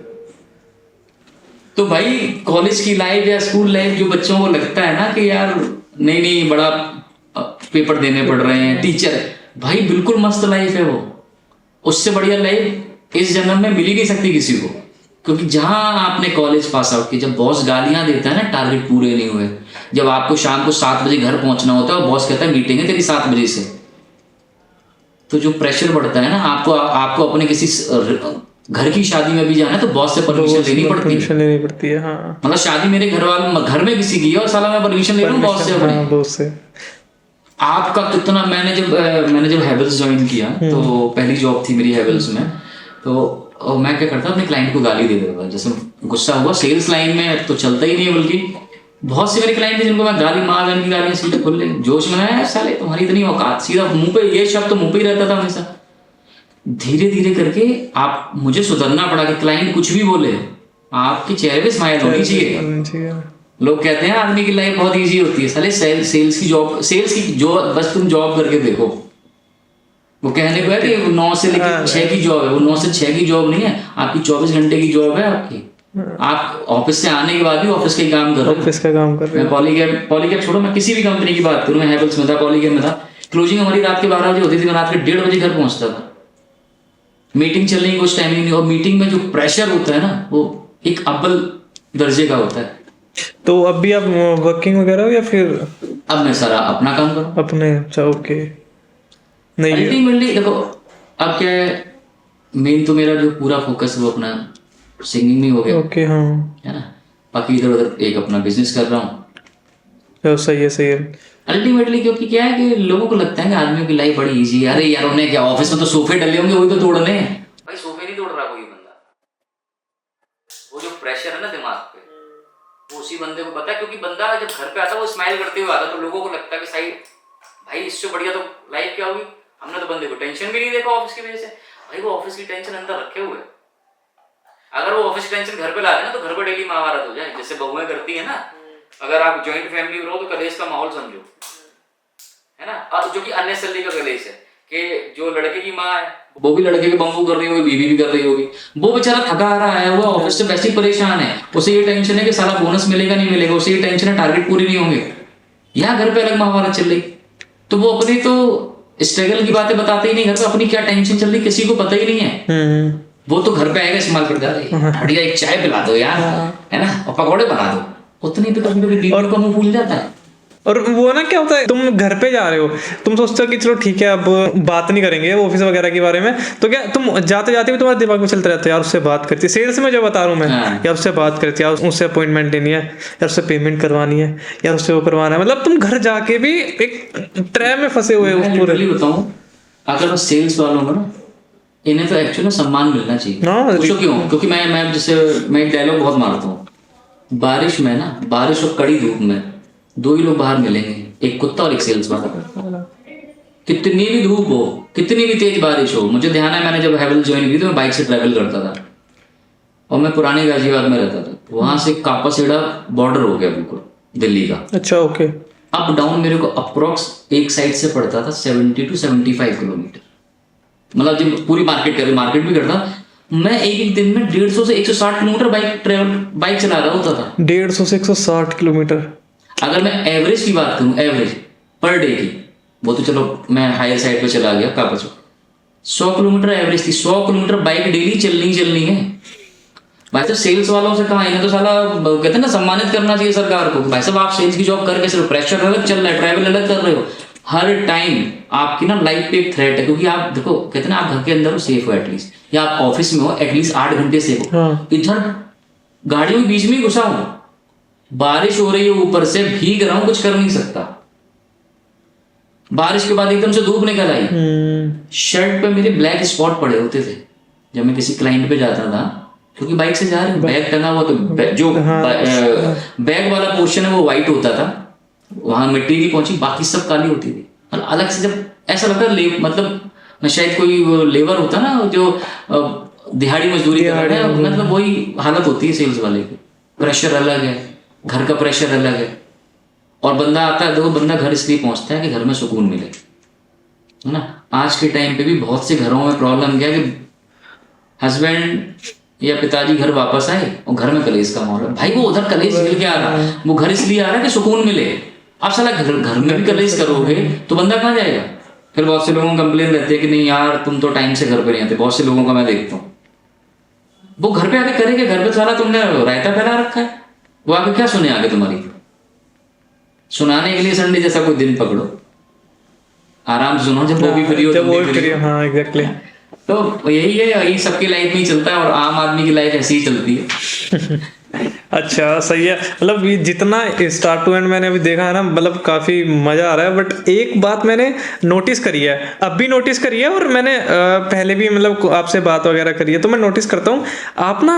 तो भाई कॉलेज की लाइफ या स्कूल लाइफ जो बच्चों को लगता है ना कि यार नहीं बड़ा पेपर देने पड़ रहे हैं, टीचर, भाई बिल्कुल मस्त लाइफ है वो। उससे बढ़िया लाइफ इस जन्म में मिल ही नहीं सकती किसी को। क्योंकि जहां आपने कॉलेज पास आउट की, जब बॉस गालियां देता है ना, टारगेट पूरे नहीं हुए, जब आपको शाम को 7 बजे घर पहुंचना होता है और बॉस कहता है मीटिंग है तेरी 7 बजे से, तो जो प्रेशर बढ़ता है ना, आपको अपने किसी घर की शादी में भी जाना है तो बॉस से परमिशन लेनी पड़ती है। हाँ। मतलब शादी मेरे घर में किसी की है और साला मैं परमिशन ले रहा हूँ बॉस से। आपका कितना, मैंने जब हैवेल्स ज्वाइन किया तो पहली जॉब थी मेरी हैवेल्स में, तो मैं क्या करता अपने क्लाइंट को गाली दे देता था। जैसे गुस्सा हुआ, सेल्स लाइन में तो चलता ही नहीं है, बल्कि बहुत से मेरे क्लाइंट थे जिनको मैं गाली मार की गालियां सीधे खुल ले, जोश में आया साले तुम्हारी इतनी औकात, सीधा मुंह पे, ये शब्द तो मुंह पे ही रहता था हमेशा। धीरे धीरे करके आप मुझे सुधरना पड़ा कि क्लाइंट कुछ भी बोले आपके चेहरे पे स्माइल होनी चाहिए। लोग कहते हैं आदमी की लाइफ बहुत इजी होती है, साले सेल्स की जॉब बस तुम जॉब करके देखो। वो कहने को है कि 9 से लेकर 6 की जॉब है, वो 9 से 6 की जॉब नहीं है, आपकी 24 घंटे की जॉब है आपकी। आप ऑफिस से आने के बाद भी ऑफिस का ही काम कर रहे हो। मैं पॉलीकैब छोड़ो, मैं किसी भी कंपनी की बात करूँ, मैं हैवेल्स में था, पॉलीकैब में था, क्लोजिंग हमारी रात के 12 बजे होती थी, मैं रात के 1:30 बजे घर पहुंचता था। मीटिंग चलने की कुछ टाइमिंग नहीं, और मीटिंग में जो प्रेशर होता है ना, वो एक अव्वल दर्जे का होता है। तो अब भी आप वर्किंग वगैरह हो या फिर? अब मैं सारा अपना काम करूँ अपने। अच्छा, ओके। नहीं अल्टीमेटली देखो, अब क्या है, मेन तो मेरा जो पूरा फोकस है वो अपना सिंगिंग में हो गया। ओके, हाँ, है ना। बाकी इधर उधर एक अपना बिजनेस कर रहा हूँ, सही है, सही है। अल्टीमेटली क्योंकि क्या है कि लोगों को लगता है कि आदमियों की लाइफ बड़ी इजी है। अरे यार उन्हें क्या, ऑफिस में तो सोफे डले होंगे वही तो तोड़ने हैं। भाई सोफे नहीं तोड़ रहा कोई बंदा, वो जो प्रेशर है ना दिमाग पे, वो उसी बंदे को पता है। क्योंकि बंदा जब घर पे आता है वो स्माइल करते हुए आता है, तो लोगों को लगता है कि सही भाई इससे बढ़िया तो लाइफ क्या होगी। हमने तो बंदे को टेंशन भी नहीं देखा ऑफिस की वजह से। भाई वो ऑफिस की टेंशन अंदर रखे हुए, अगर वो ऑफिस की टेंशन घर पे ला दे ना तो घर पे डेली महाभारत हो जाए, जैसे बहुएं करती है ना। अगर आप ज्वाइंट फैमिली में रहो तो कलेश का माहौल समझो, है ना। और जो कि अननेसेसरी का कलेश है कि जो लड़के की माँ है वो भी लड़के के बम्बू कर रही होगी, बीवी भी कर रही होगी। वो बेचारा थका आ रहा है, वो ऑफिस से वैसे ही परेशान है, उसे ये टेंशन है कि साला बोनस मिलेगा नहीं मिलेगा, उसे ये टेंशन है टारगेट पूरी नहीं होंगे। यहाँ घर पे अलग महाभारत चल रही, तो वो अपनी तो स्ट्रगल की बातें बताते ही नहीं, घर पे अपनी क्या टेंशन चल रही किसी को पता ही नहीं है। वो तो घर पे आएगा इस्तेमाल कर जा रही है, बढ़िया एक चाय पिला दो यार, है ना, और पकौड़े बना दो, उतनी तो कभी कभी बीवी को मुंह भूल जाता है। और वो ना क्या होता है, तुम घर पे जा रहे हो, तुम सोचते हो कि चलो ठीक है अब बात नहीं करेंगे ऑफिस वगैरह के बारे में, तो क्या तुम जाते जाते भी तुम्हारे दिमाग में चलता रहता है यार उससे बात करती है। सेल्स में जो बता रहा हूँ मैं, यार उससे बात करती है, यार उससे अपॉइंटमेंट लेनी है, यार उससे पेमेंट करवानी है, यार उससे वो करवाना है। मतलब तुम घर जाके भी एक ट्रैप में फंसे हुए हो पूरे। बताऊं, अगर मैं सेल्स वालों को ना, इन्हें तो एक्चुअली सम्मान मिलना चाहिए। पूछो क्यों? क्योंकि मैं जैसे मैं एक डायलॉग बहुत मारता हूँ, बारिश में ना, बारिश और कड़ी धूप में दो ही लोग बाहर मिलेंगे, एक कुत्ता और एक सेल्स वाला। कितनी भी धूप हो, कितनी भी तेज बारिश हो, मुझे ध्यान है मैंने जब हैवेल्स ज्वाइन की तो मैं बाइक से ट्रैवल करता था और मैं पुराने गाजियाबाद में रहता था, वहां से कापासेड़ा बॉर्डर हो गया बिल्कुल दिल्ली का। अच्छा, ओके। अप डाउन मेरे को अप्रोक्स एक साइड से पड़ता था 70 to 75 किलोमीटर। मतलब जब पूरी मार्केट भी करता, मैं एक दिन में 150 से 160 किलोमीटर बाइक चला रहा होता था। 150 से 160 किलोमीटर। अगर मैं एवरेज की बात करूं, एवरेज पर डे की, वो तो चलो मैं हायर साइड पे चला गया कापाचो, 100 किलोमीटर एवरेज थी। 100 किलोमीटर बाइक डेली चलनी है। भाई साहब सेल्स वालों से कहा, इन्हें तो साला कहते हैं ना सम्मानित करना चाहिए सरकार को। भाई साहब आप सेल्स की जॉब करके सिर्फ प्रेशर अलग चल रहा है, ट्रैवल अलग कर रहे हो, हर टाइम आपकी ना लाइफ पे एक थ्रेट है। क्योंकि आप देखो कहते हैं ना, आप घर के अंदर हो सेफ हो एटलीस्ट, या आप ऑफिस में हो एटलीस्ट 8 घंटे सेफ हो। इधर गाड़ियों के बीच में घुसा हूं, बारिश हो रही है, ऊपर से भीग रहा हूं, कुछ कर नहीं सकता। बारिश के बाद एकदम से धूप निकल आई, शर्ट पे मेरे ब्लैक स्पॉट पड़े होते थे जब मैं किसी क्लाइंट पे जाता था, क्योंकि बाइक से जा रहे हैं, बैग टंगा हुआ, तो जो बैग वाला पोर्शन है वो व्हाइट होता था, वहां मिट्टी नहीं पहुंची, बाकी सब काली होती थी। अलग से जब ऐसा लगता है मतलब शायद कोई लेबर होता ना जो दिहाड़ी मजदूरी कर रहा है, मतलब वही हालत होती है सेल्स वाले की। प्रेशर अलग है, घर का प्रेशर अलग है, और बंदा आता है, देखो बंदा घर इसलिए पहुंचता है कि घर में सुकून मिले, है ना। आज के टाइम पे भी बहुत से घरों में प्रॉब्लम क्या है कि हस्बैंड या पिताजी घर वापस आए और घर में कलेश का माहौल है। भाई वो उधर कलेश झेल के आ रहा है, वो घर इसलिए आ रहा है कि सुकून मिले। आप साला घर में भी कलेश करोगे तो बंदा कहाँ जाएगा? फिर बहुत से लोगों को कंप्लेन रहती है कि नहीं यार तुम तो टाइम से घर पे नहीं आते। बहुत से लोगों का मैं देखता हूँ, वो घर पे आके करेंगे, घर पे साला तुमने रायता फैला रखा है, वो आगे क्या सुने आगे तुम्हारी? सुनाने के लिए संडे जैसा कोई दिन पकड़ो, आराम से सुनो, जब वो भी फ्री हो। हाँ एग्जैक्टली। तो यही है, यही सबकी लाइफ में ही चलता है, और आम आदमी की लाइफ ऐसी ही चलती है। अच्छा सही है। मतलब ये जितना स्टार्ट टू एंड मैंने अभी देखा है ना, मतलब काफी मजा आ रहा है। बट एक बात मैंने नोटिस करी है, अब भी नोटिस करी है, और मैंने पहले भी मतलब आपसे बात वगैरह करी है, तो मैं नोटिस करता हूँ आप ना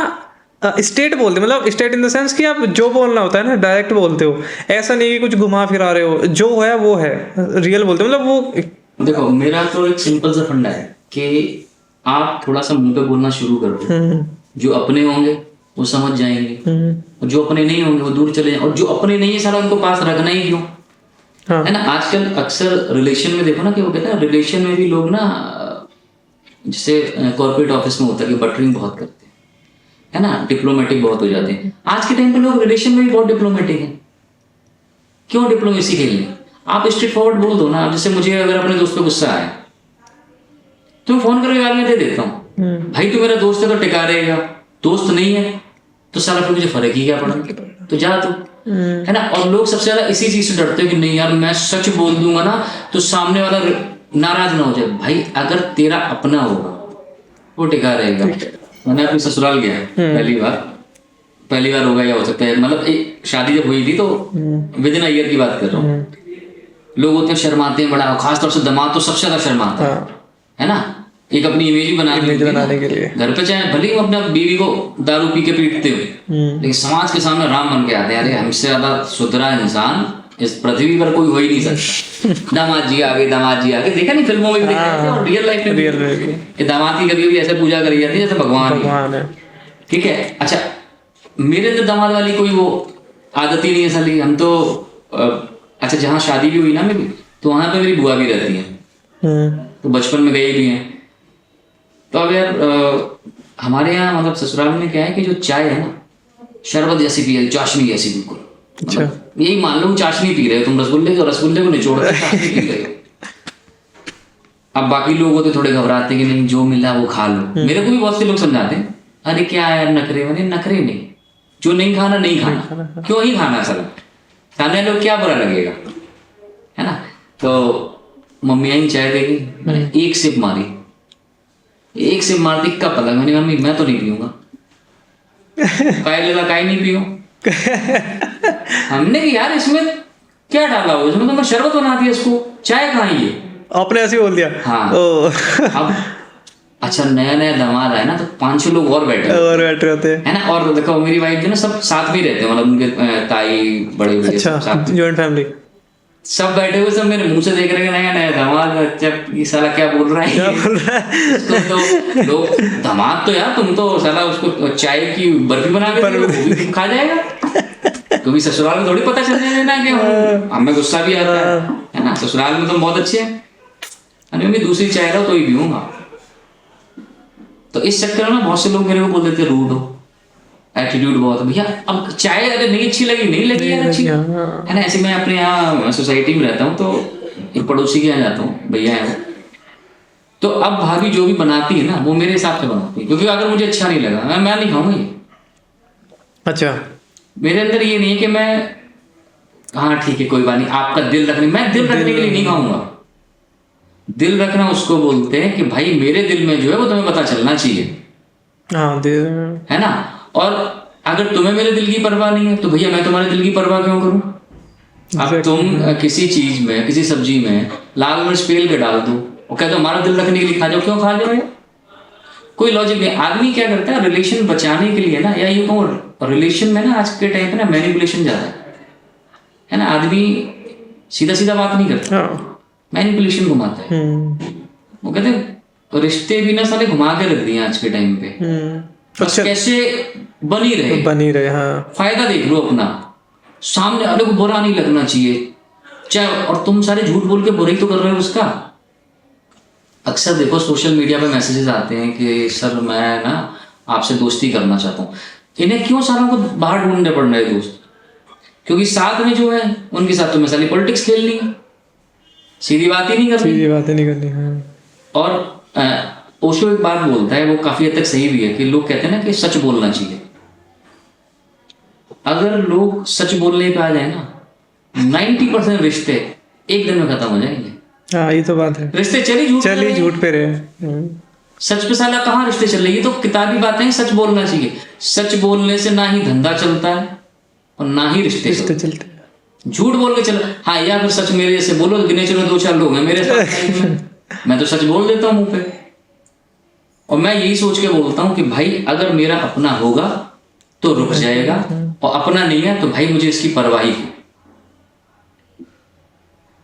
स्टेट बोलते, मतलब स्टेट इन द सेंस कि आप जो बोलना होता है ना डायरेक्ट बोलते हो, ऐसा नहीं कि कुछ घुमा फिरा रहे हो, जो है वो है, रियल बोलते हो। मतलब वो देखो मेरा तो एक सिंपल सा फंडा है कि आप थोड़ा सा मुंह पे बोलना शुरू कर दो, जो अपने होंगे वो समझ जाएंगे, और जो अपने नहीं होंगे वो दूर चले जाएंगे, और जो अपने नहीं है साला उनको पास रखना ही क्यों? हाँ। है ना। आजकल अक्सर रिलेशन में देखो ना कि वो कहते हैं रिलेशन में भी लोग ना, जैसे कॉर्पोरेट ऑफिस में होता है कि बटरिंग बहुत करते हैं, है ना, डिप्लोमेटिक बहुत हो जाते हैं। आज के टाइम पे लोग रिलेशन में भी बहुत डिप्लोमेटिक हैं। क्यों डिप्लोमेसी खेलनी? आप स्ट्रेट फॉरवर्ड बोल दो ना। जैसे मुझे अगर अपने दोस्त पे गुस्सा आए तो मैं फोन करके गाल में दे देता हूँ, भाई तू मेरा दोस्त है तो टिका रहेगा, दोस्त नहीं है तो साला फिर मुझे फर्क ही क्या पड़ा, तो जा तू, है ना। और लोग सबसे ज्यादा इसी चीज से डरते हैं कि नहीं यार मैं सच बोल दूंगा ना तो सामने वाला नाराज ना हो जाए। भाई अगर तेरा अपना होगा वो टिका रहेगा। मैंने अपनी ससुराल गया पहली बार, पहली बार होगा या हो सकता है, मतलब एक शादी जब हुई थी तो विद इन ईयर की बात कर रहा हूँ, लोग होते हैं शर्माते हैं बड़ा, खासतौर से दामाद तो सबसे ज्यादा शर्माता है ना, एक अपनी इमेज ही बनाने के लिए घर पे, चाहे भले ही वो अपने बीवी को दारू पी के पीटते हो, लेकिन समाज के सामने राम बन के आते हैं, अरे हमसे ज्यादा सुधरा इंसान इस पृथ्वी पर कोई हो ही नहीं सकता। दामाद जी आगे, दामाद जी आगे, देखा नहीं फिल्मों में भी देखा है और रियल लाइफ में भी कि दामाद की कभी भी ऐसे पूजा करी जाती है जैसे भगवान है। ठीक है, अच्छा मेरे अंदर दामाद वाली कोई वो आदत ही नहीं है साली। हम तो अच्छा जहाँ शादी भी हुई ना मेरी, तो वहां पे मेरी बुआ भी रहती है, तो बचपन में गए भी हैं। तो अब यार हमारे यहाँ मतलब ससुराल में क्या है कि जो चाय है ना, शरबत जैसी पी है, चाशनी जैसी बिल्कुल। अच्छा, यही मान लो चाशनी पी रहे हो तुम, रसगुल्ले को निचोड़ कर चाशनी पी रहे हो। अब बाकी लोग होते थोड़े घबराते हैं कि नहीं जो मिला वो खा लो। मेरे को भी बहुत से लोग समझाते हैं, अरे क्या यार नखरे, मैंने नखरे नहीं, जो नहीं खाना नहीं खाना, क्यों ही खाना सर, खाने लोग क्या बुरा लगेगा, है ना। तो मम्मी आई चाय देगी, मैंने एक सिप मारी, एक सिप मारती कब पता, मैंने मम्मी मैं तो नहीं पीऊंगा, काय नहीं पीऊं। हमने कि यार इसमें क्या डाला हो, इसमें तो मैं शरबत बना दिया, इसको चाय कहाँ ये, आपने ऐसे बोल दिया। हाँ अब अच्छा नया नया दामाद आया ना, तो 5-6 लोग और बैठे होते हैं, है ना। और देखो मेरी वाइफ जो ना सब साथ में ही रहते हैं, मतलब उनके ताई बड़े बड़े अच्छा जॉइंट फैमिली, सब बैठे हुए, सब मेरे मुंह से देख रहे हैं नया नया दामाद, अच्छा ये साला क्या बोल रहा है, तो लोग दामाद तो यार तुम तो साला उसको चाय की बर्फी बना के खा जाएगा, तुम्हें ससुराल में थोड़ी पता चल जाएगा ना कि हमें गुस्सा भी आता है ना। ससुराल में तो बहुत अच्छे हैं, मैं दूसरी चाय रहा तो ही पीऊंगा। तो इस चक्कर में बहुत से लोग मेरे को बोल देते रूड हो, एटीट्यूड बहुत, भैया अब चाय अगर नहीं अच्छी लगी नहीं लगी यार अच्छी, है ना। ऐसे मैं अपने यहाँ सोसाइटी में रहता हूँ, तो एक पड़ोसी के यहाँ जाता हूँ, भैया है वो, तो अब भाभी जो भी बनाती है ना वो मेरे हिसाब से बनाती है, क्योंकि अगर मुझे अच्छा नहीं लगा मैं नहीं खाऊंगा ये। अच्छा, मेरे अंदर ये नहीं है कि मैं हाँ ठीक है कोई बात नहीं, आपका दिल रखने, मैं दिल रखने के लिए नहीं खाऊंगा। दिल रखना उसको बोलते हैं कि भाई मेरे दिल में जो है वो तुम्हें पता चलना चाहिए, हाँ है ना। और अगर तुम्हें मेरे दिल की परवाह नहीं है तो भैया मैं तुम्हारे दिल की परवाह क्यों करूं। अब तुम किसी चीज में, किसी सब्जी में लाल मिर्च पेल के डाल दो और कहते हो हमारा दिल रखने के लिए खा जाओ, क्यों खा जाओ, कोई लॉजिक नहीं। आदमी क्या करता है रिलेशन बचाने के लिए ना, या ये कहूँ रिलेशन में ना आज के टाइम पे ना मैनिपुलेशन ज्यादा है ना। आदमी सीधा सीधा बात नहीं करता, मैनिपुलेशन घुमाता है। वो कहते हैं रिश्ते भी ना साले घुमा के रख दिए आज के टाइम पे, बस कैसे बनी रहे हाँ। फायदा देख लो अपना, सामने वाले को बुरा नहीं लगना चाहिए चाहे, और तुम सारे झूठ बोल के बुरा ही तो कर रहे हो उसका। अक्सर देखो सोशल मीडिया पे मैसेजेस आते हैं कि सर मैं ना आपसे दोस्ती करना चाहता हूँ। इन्हें क्यों सारों को बाहर ढूंढने पड़ रहे दोस्त, क्योंकि साथ में जो है उनके साथ तो सारी पॉलिटिक्स खेलनी है, सीधी बात ही नहीं करनी हाँ। और ओशो एक बात बोलता है, वो काफी हद तक सही भी है, कि लोग कहते हैं ना कि सच बोलना चाहिए। अगर लोग सच बोलने पे आ जाए ना 90% रिश्ते एक दिन में खत्म हो जाएंगे। हाँ ये तो बात है, रिश्ते चली झूठ पे रहे, सच पे साला कहाँ रिश्ते चल रही। तो किताबी बातें हैं, सच बोलना चाहिए। सच बोलने से ना ही धंधा चलता है और ना ही रिश्ते चलते हैं। झूठ बोल के चल हाँ, या फिर सच मेरे से बोलो, गिने चुने 2-4 लोग हैं मेरे साथ मैं तो सच बोल देता हूँ मुंह पे, और मैं यही सोच के बोलता हूँ कि भाई अगर मेरा अपना होगा तो रुक जाएगा, और अपना नहीं है तो भाई मुझे इसकी परवाह ही है।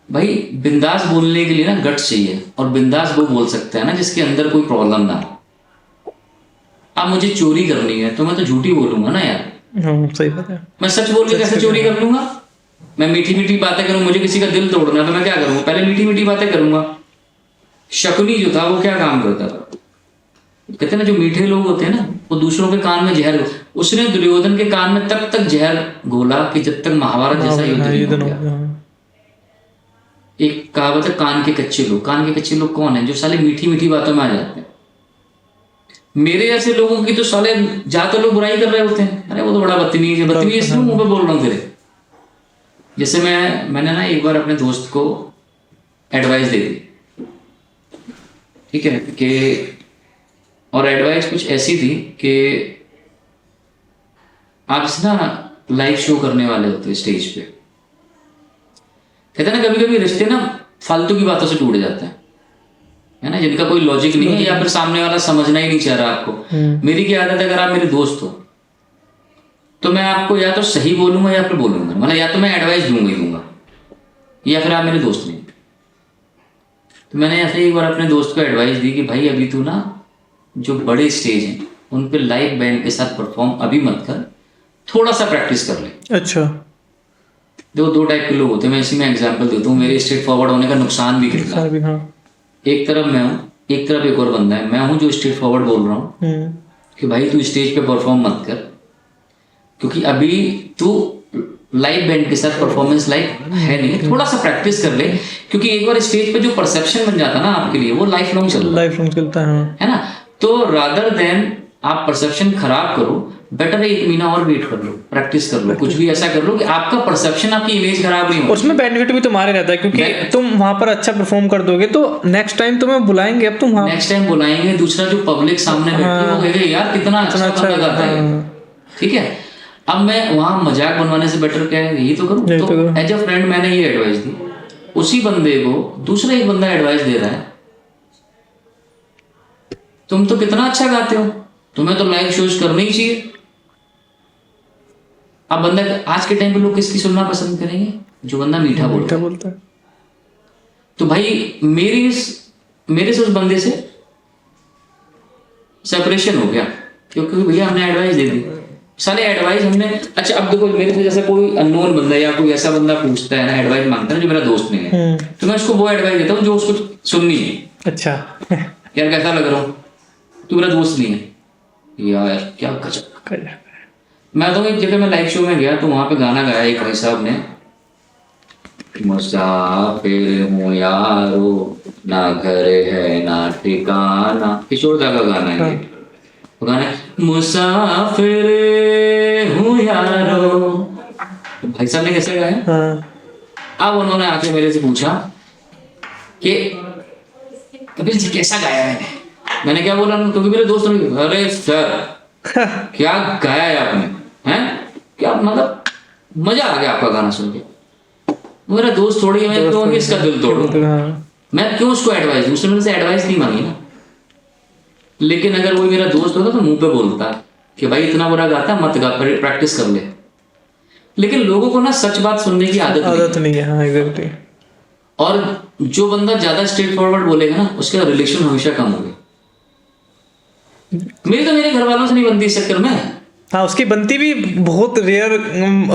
भाई बिंदास बोलने के लिए ना गट्स चाहिए, और बिंदास वो बोल सकता है ना जिसके अंदर कोई प्रॉब्लम ना हो। अब मुझे चोरी करनी है तो मैं तो झूठी बोलूंगा ना यार, सही बात है। मैं सच बोल के कैसे चोरी कर लूंगा। मैं मीठी मीठी बातें करूं, मुझे किसी का दिल तोड़ना है तो मैं क्या करूंगा, पहले मीठी मीठी बातें करूंगा। शकुनी जो था वो क्या काम करता था, कहते ना जो मीठे लोग होते हैं ना वो दूसरों के कान में जहर, उसने दुर्योधन के कान में तब तक जहर घोला कि जब तक महाभारत जैसा युद्ध नहीं हो गया। एक कहावत है कान के कच्चे लोग। कान के कच्चे लोग कौन है, जो साले मीठी मीठी बातों में आ जाते हैं। मेरे जैसे लोगों की तो साले ज्यादा लोग बुराई कर रहे होते हैं, अरे वो तो बड़ा बदतमीज है, बदतमीज इसलिए मुंह पे बोल रहा हूँ तेरे। जैसे मैंने ना एक बार अपने दोस्त को एडवाइस दे दी, ठीक है, कि और एडवाइस कुछ ऐसी थी कि आप जैसे ना लाइव शो करने वाले होते हैं स्टेज पे, कहते हैं ना कभी कभी रिश्ते ना फालतू की बातों से टूट जाते हैं, है ना, जिनका कोई लॉजिक नहीं है या फिर सामने वाला समझना ही नहीं चाह रहा आपको। मेरी क्या आदत है, अगर आप मेरे दोस्त हो तो मैं आपको या तो सही बोलूंगा या फिर बोलूंगा, मतलब या तो मैं एडवाइस दूंगा ही दूंगा, या फिर आप मेरे दोस्त नहीं। तो मैंने ऐसे एक बार अपने दोस्त को एडवाइस दी कि भाई अभी तू ना जो बड़े स्टेज हैं उन पे लाइव बैंड के साथ परफॉर्म अभी मत कर, थोड़ा सा प्रैक्टिस कर ले। अच्छा। देखो दो टाइप के लोग होते हैं, मैं इसी में एग्जांपल देता हूँ। मेरे स्ट्रेट फॉरवर्ड होने का नुकसान भी कितना है। हाँ। एक तरफ मैं हूँ, एक तरफ एक और बंदा है। मैं हूँ जो स्ट्रेट फॉरवर्ड बोल रहा हूँ कि भाई तू स्टेज पे परफॉर्म मत कर, क्योंकि अभी तू लाइव बैंड के साथ परफॉर्मेंस लाइक है नहीं, थोड़ा सा प्रैक्टिस कर ले, क्योंकि एक बार स्टेज पे जो परसेप्शन बन जाता है ना आपके लिए वो लाइफ लॉन्ग चलता है ना। तो रादर देन आप परसेप्शन खराब करो, बेटर है 1 महीना और वेट कर लो, प्रैक्टिस कर लो, कुछ भी ऐसा कर लो कि आपका परसेप्शन, आपकी इमेज खराब नहीं हो। उसमें बेनिफिट भी तुम्हारे रहता है, क्योंकि तुम वहां पर अच्छा परफॉर्म कर दोगे तो नेक्स्ट टाइम तुम्हें बुलाएंगे। अब तुम नेक्स्ट टाइम बुलाएंगे, दूसरा जो पब्लिक सामने बैठी है वो कहेगा यार कितना अच्छा बंदा गाता है, ठीक है। अब मैं वहां मजाक बनवाने से बेटर क्या है, यही तो करूं। तो एज अ फ्रेंड मैंने ये एडवाइस दी, उसी बंदे को दूसरा एक बंदा एडवाइस दे रहा है, तुम तो कितना अच्छा गाते हो, तुम्हें तो लाइव शोज करने ही चाहिए। अब बंदा, आज के टाइम पे लोग किसकी सुनना पसंद करेंगे, जो बंदा मीठा बोलता है। तो भाई मेरे से उस बंदे से सेपरेशन हो गया, क्योंकि भैया हमने एडवाइस दे दी, सारे एडवाइस हमने। अच्छा अब देखो मेरे से जैसे कोई अननोन बंदा या कोई ऐसा बंदा पूछता है ना, एडवाइस मांगता है जो मेरा दोस्त नहीं है, तो मैं उसको वो एडवाइस देता हूँ जो उसको सुननी है। अच्छा यार कैसा लग रहा हूँ, तू मेरा दोस्त नहीं है यार, क्या गजब। मैं तो एक जगह में लाइव शो में गया तो वहां पे गाना गाया एक भाई साहब ने, मुसाफिर हूँ यारो ना घर है ना ठिकाना, किशोर दा का गाना है ये। वो गाना है, मुसाफिर हूँ यारो, भाई साहब ने कैसे गाया। अब उन्होंने आके मेरे से पूछा कि कपिल जी कैसा गाया है। मैंने क्या बोला, क्योंकि मेरे दोस्त ने, अरे सर क्या गाया है आपने, हैं क्या, मतलब मजा आ गया आपका गाना सुन के। मेरा दोस्त थोड़ी, मैं क्यों इसका दिल तोड़ूं, मैं क्यों उसको एडवाइस दूं, उसने मेरे से एडवाइस नहीं मांगी ना। लेकिन अगर वो मेरा दोस्त होता तो मुंह पे बोलता कि भाई इतना बुरा गाता मत गा, प्रैक्टिस कर ले। लेकिन लोगों को ना सच बात सुनने की आदत नहीं है। हाँ, एग्जैक्टली। और जो बंदा ज्यादा स्ट्रेट फॉरवर्ड बोलेगा ना उसका रिलेशन हमेशा कम होगा। मेरी तो मेरे घर वालों से नहीं बनती इस चक्कर में। हाँ, उसकी बनती भी बहुत रेयर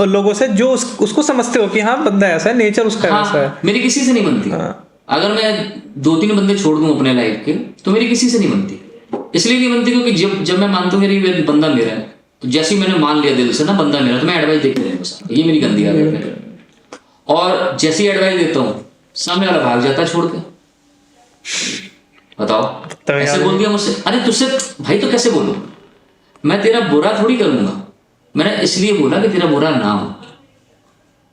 लोगों से जो उसको समझते हो कि हाँ बंदा ऐसा है, नेचर उसका ऐसा है। मेरी किसी से नहीं बनती। अगर मैं 2-3 बंदे छोड़ दूं अपने लाइफ के तो मेरी किसी से नहीं बनती। इसलिए नहीं बनती क्योंकि जब मैं मानता हूँ मेरी बंदा मेरा है, तो जैसे ही मैंने मान लिया दिल से ना बंदा मेरा, तो मैं एडवाइस देते रहूंगा। ये मेरी गंदी आदत है। और जैसी एडवाइस देता हूँ सामने वाला भाग जाता है छोड़ के। बताओ ऐसे बोल दिया मुझसे, अरे तुझसे भाई तो कैसे बोलूं, मैं तेरा बुरा थोड़ी करूंगा, मैंने इसलिए बोला कि तेरा बुरा ना हो।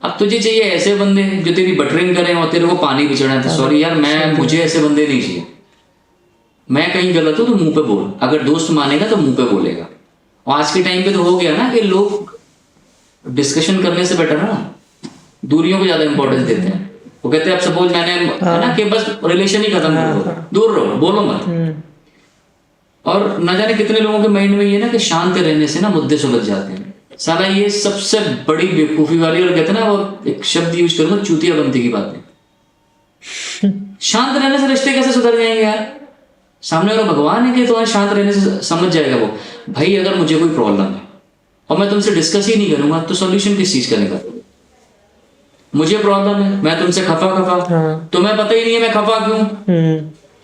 अब तुझे चाहिए ऐसे बंदे जो तेरी बटरिंग करें और तेरे को पानी पिछड़ाएं, तो सॉरी यार, मुझे ऐसे बंदे नहीं चाहिए। मैं कहीं गलत हूं तो मुंह पे बोल, अगर दोस्त मानेगा तो मुंह पे बोलेगा। और आज के टाइम पे तो हो गया ना कि लोग डिस्कशन करने से बेटर ना दूरियों को ज्यादा इंपॉर्टेंस देते हैं। वो कहते हैं अब सपोज मैंने है ना कि बस रिलेशन ही खत्म कर दो, दूर रहो, बोलो मत। और न जाने कितने लोगों के माइंड में ये ना कि शांत रहने से ना मुद्दे सुलझ जाते हैं। साला ये सबसे बड़ी बेवकूफी वाली, और कहते हैं ना वो एक शब्द यूज करूंगा, चूतियाबंती की बातें। शांत रहने से रिश्ते कैसे सुधर जाएंगे यार? सामने वाला भगवान है कि तुम्हारे शांत रहने से समझ जाएगा वो। भाई अगर मुझे कोई प्रॉब्लम है और मैं तुमसे डिस्कस ही नहीं करूंगा तो सॉल्यूशन किस चीज का निकालूं? मुझे प्रॉब्लम है, मैं तुमसे खफा तुम्हें पता ही नहीं है मैं खफा क्यों,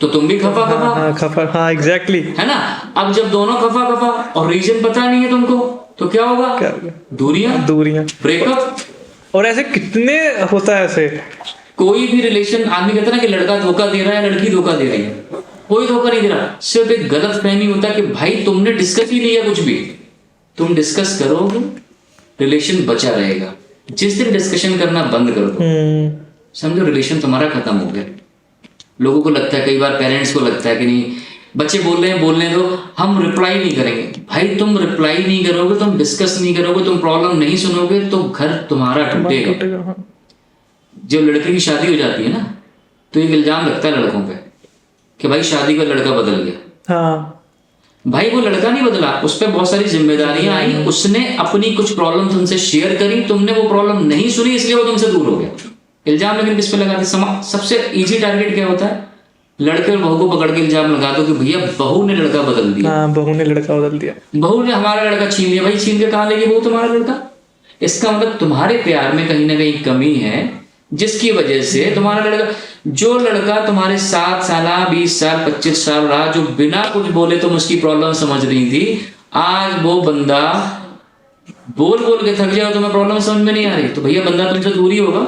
तो तुम भी खफा एग्जैक्टली है ना। अब जब दोनों खफा और रीजन पता नहीं है तुमको तो क्या होगा? दूरियां ब्रेकअप। और ऐसे कितने होता है ऐसे। कोई भी रिलेशन, आदमी कहता है ना कि लड़का धोखा दे रहा है, लड़की धोखा दे रही है, कोई धोखा नहीं दे रहा। सिर्फ एक गलत फहमी होता है कि भाई तुमने डिस्कस ही नहीं किया कुछ भी। तुम डिस्कस करोगे रिलेशन बचा रहेगा। जिस दिन डिस्कशन करना बंद कर दो समझो रिलेशन तुम्हारा खत्म हो गया। लोगों को लगता है, कई बार पेरेंट्स को लगता है कि नहीं बच्चे बोल रहे हैं, बोलने दो, हम रिप्लाई नहीं करेंगे। भाई तुम रिप्लाई नहीं करोगे, तुम डिस्कस नहीं करोगे, तुम प्रॉब्लम नहीं सुनोगे, तो घर तुम्हारा टूटेगा। हाँ। जब लड़के की शादी हो जाती है ना, तो एक इल्जाम लगता है लड़कों पे कि भाई शादी का लड़का बदल गया। हाँ भाई वो लड़का नहीं बदला, उस पर बहुत सारी जिम्मेदारियां आई, उसने अपनी कुछ प्रॉब्लम तुमसे शेयर करी, तुमने वो प्रॉब्लम नहीं सुनी, इसलिए वो तुमसे दूर हो गया। इल्जाम लेकिन किस पे लगाते? सबसे इजी टारगेट क्या होता है? लड़के और बहू को पकड़ के इल्जाम लगा दो कि भैया बहू ने लड़का बदल दिया। हाँ, बहू ने लड़का बदल दिया, बहू ने हमारा लड़का छीन लिया। भाई छीन के कहाँ लेगी बहू तुम्हारा लड़का? इसका मतलब तुम्हारे प्यार में कहीं ना कहीं कमी है, जिसकी वजह से तुम्हारा लड़का, जो लड़का तुम्हारे 7 साल 20 साल 25 साल रहा, जो बिना कुछ बोले तुम उसकी प्रॉब्लम समझ रही थी, आज वो बंदा बोल बोल के थक जाओ, तुम्हें प्रॉब्लम समझ में नहीं आ रही, तो भैया बंदा तुमसे दूर ही होगा।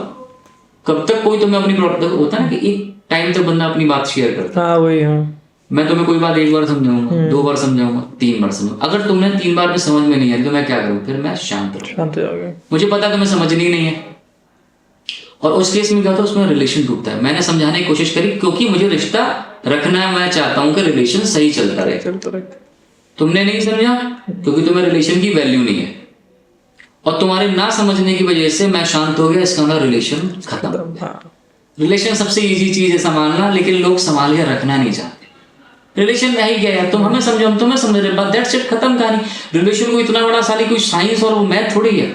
कब तक कोई तुम्हें अपनी प्रॉब्लम, होता है ना कि एक टाइम तक बंदा अपनी बात शेयर करता है। हाँ वही, हाँ मैं तुम्हें कोई बात 1 बार समझाऊंगा, 2 बार समझाऊंगा, 3 बार समझाऊंगा, अगर तुमने 3 बार में समझ में नहीं आई तो मैं क्या करूँ? फिर मैं शांत रहूँ। शांत हो जाओगे। मुझे पता है तुम्हें समझनी नहीं है, और उस केस में क्या होता है, उसमें रिलेशन टूटता है। मैंने समझाने की कोशिश करी क्योंकि मुझे रिश्ता रखना है, मैं चाहता हूं कि रिलेशन सही चलता रहे। तुमने नहीं समझा क्योंकि तुम्हें रिलेशन की वैल्यू नहीं है, और तुम्हारे ना समझने की वजह से मैं शांत हो गया, इसका मतलब रिलेशन खत्म। रिलेशन सबसे इजी चीज है संभालना, लेकिन लोग संभाल के रखना नहीं चाहते। रिलेशन यही क्या है, तुम हमें समझो, हम तुम्हें समझ रहे, बस दैट्स इट, खत्म कहानी। रिलेशन को इतना बड़ा साली कोई साइंस और वो मैथ थोड़ी है,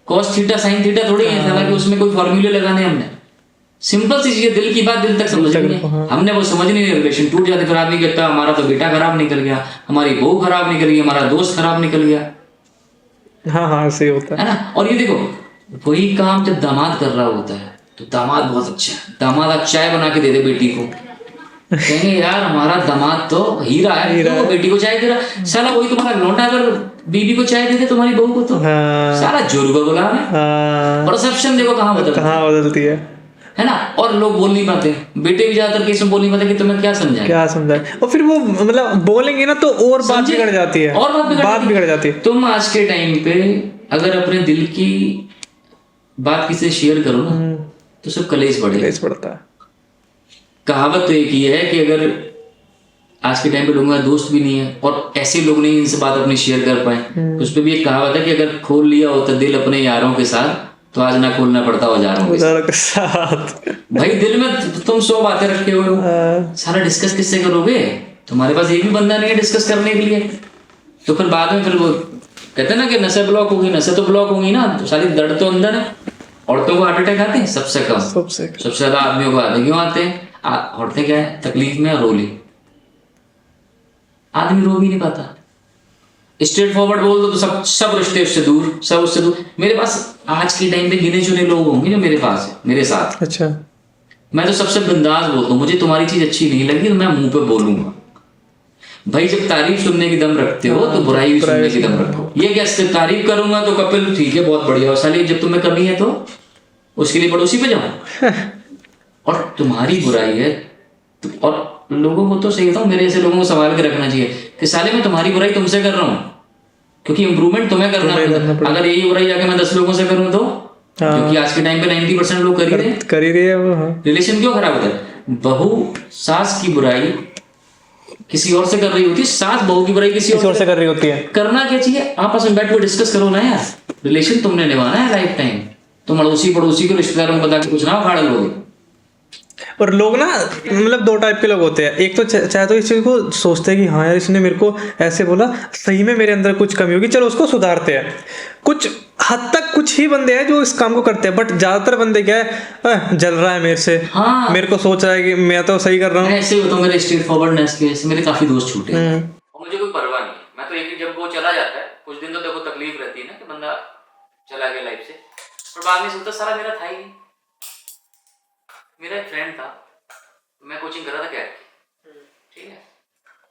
कॉस थीटा साइन थीटा थोड़ी है, हालांकि उसमें कोई फॉर्मूले लगाने हमने। सिंपल सी चीज, दिल की बात दिल तक समझनी है, हमने वो समझनी नहीं, रिलेशन टूट जाते। फिर आदमी कहता है हमारा तो बेटा खराब निकल गया, हमारी बहू खराब निकल गई, हमारा दोस्त खराब निकल गया। हाँ हाँ, ऐसे होता है ना। और ये देखो, वही काम जब दामाद कर रहा होता है तो दामाद बहुत अच्छा है, दामाद आप चाय बना के दे दे बेटी को, कहेंगे यार हमारा दामाद तो हीरा है, तो बेटी को चाय दे रहा। साला वही तुम्हारा लौंडा अगर बीबी को चाय दे दे तुम्हारी बहू को, तो सारा जोरुआ गुलाम है। परसेप्शन देखो कहाँ बदलती है ना। और लोग बोल नहीं पाते, बेटे भी ज्यादातर केस में बोल नहीं पाते कि तुम्हें क्या समझाए, और फिर वो मतलब बोलेंगे ना तो और बात बिगड़ जाती है, और बात बिगड़ जाती है। तुम आज के टाइम पे अगर अपने दिल की बात किसी से शेयर करो ना, तो सब कलेश बढ़ता है। कहावत तो एक ही है कि अगर आज के टाइम पे लोगों का दोस्त भी नहीं है और ऐसे लोग नहीं इनसे बात अपनी शेयर कर पाए, तो उस पर भी एक कहावत है कि अगर खोल लिया होता दिल अपने यारों के साथ, तो आज ना खोलना पड़ता औजारों के साथ। भाई दिल में तुम 100 बातें रखे हुए हो, सारा डिस्कस किससे करोगे? तुम्हारे पास एक भी बंदा नहीं है डिस्कस करने के लिए, तो फिर बाद में फिर वो कहते हैं ना कि नसें ब्लॉक होगी, नसें तो ब्लॉक होंगी ना, तो सारी दर्द तो अंदर है। औरतों को हार्ट अटैक आते हैं सबसे कम, सबसे ज्यादा आदमियों को आते। क्यों आते हैं? औरतें क्या है, तकलीफ में रोली, आदमी रो भी नहीं पाता। स्ट्रेट फॉरवर्ड बोल दो तो सब रिश्ते उससे दूर, सब उससे दूर। मेरे पास आज के टाइम पे गिने चुने लोग होंगे जो मेरे पास है, मेरे साथ। अच्छा, मैं तो सबसे बिंदास बोलता हूँ, मुझे तुम्हारी चीज अच्छी नहीं लगी तो मैं मुंह पे बोलूंगा। भाई जब तारीफ सुनने की दम रखते हो तो बुराई भी सुनने की दम रखो। ये क्या सिर्फ तारीफ करूंगा तो कपिल ठीक है बहुत बढ़िया, और साली जब तुम्हें कमी है तो उसके लिए पड़ोसी पे जाओ। और तुम्हारी बुराई है और लोगों को तो सही बताऊं, मेरे ऐसे लोगों को संभाल के रखना चाहिए कि साले मैं तुम्हारी बुराई तुमसे कर रहा हूँ, क्योंकि इंप्रूवमेंट तुम्हें करना है। अगर यही बुराई जाके मैं 10 लोगों से करूँ तो, क्योंकि आज के टाइम पे 90% लोग कर ही रहे हैं। रिलेशन क्यों खराब होता है? बहू सास की बुराई किसी और से कर रही होती है, सास बहू की बुराई किसी और से कर रही होती है। करना क्या चाहिए? आपस में बैठ के डिस्कस करो ना यार, रिलेशन तुमने निभाना है लाइफ टाइम। तुम अड़ोसी पड़ोसी को रिश्तेदारों को बता के कुछ ना उखाड़ लोगे। और लोग ना मतलब 2 टाइप के लोग होते हैं, एक तो चाहे तो इस चीज को सोचते हैं कि हाँ यार इसने मेरे को ऐसे बोला, सही में मेरे अंदर कुछ कमी होगी, चलो उसको सुधारते हैं। कुछ हद तक कुछ ही बंदे हैं जो इस काम को करते हैं, बट ज्यादातर बंदे क्या है, जल रहा है मेरे से, हाँ। मेरे को सोच रहा है कि मैं तो सही कर रहा हूँ। ऐसे होता मेरे स्ट्रेट फॉरवर्डनेस की वजह से मेरे काफी दोस्त छूटे और मुझे कोई परवाह नहीं। मैं तो एक जब वो चला जाता है कुछ दिन तो देखो तकलीफ रहती है ना कि बंदा चला गया लाइफ से, पर बाद में सोचता सारा मेरा था ही नहीं। मेरा एक फ्रेंड था, मैं कोचिंग कर रहा था कैट की, ठीक है,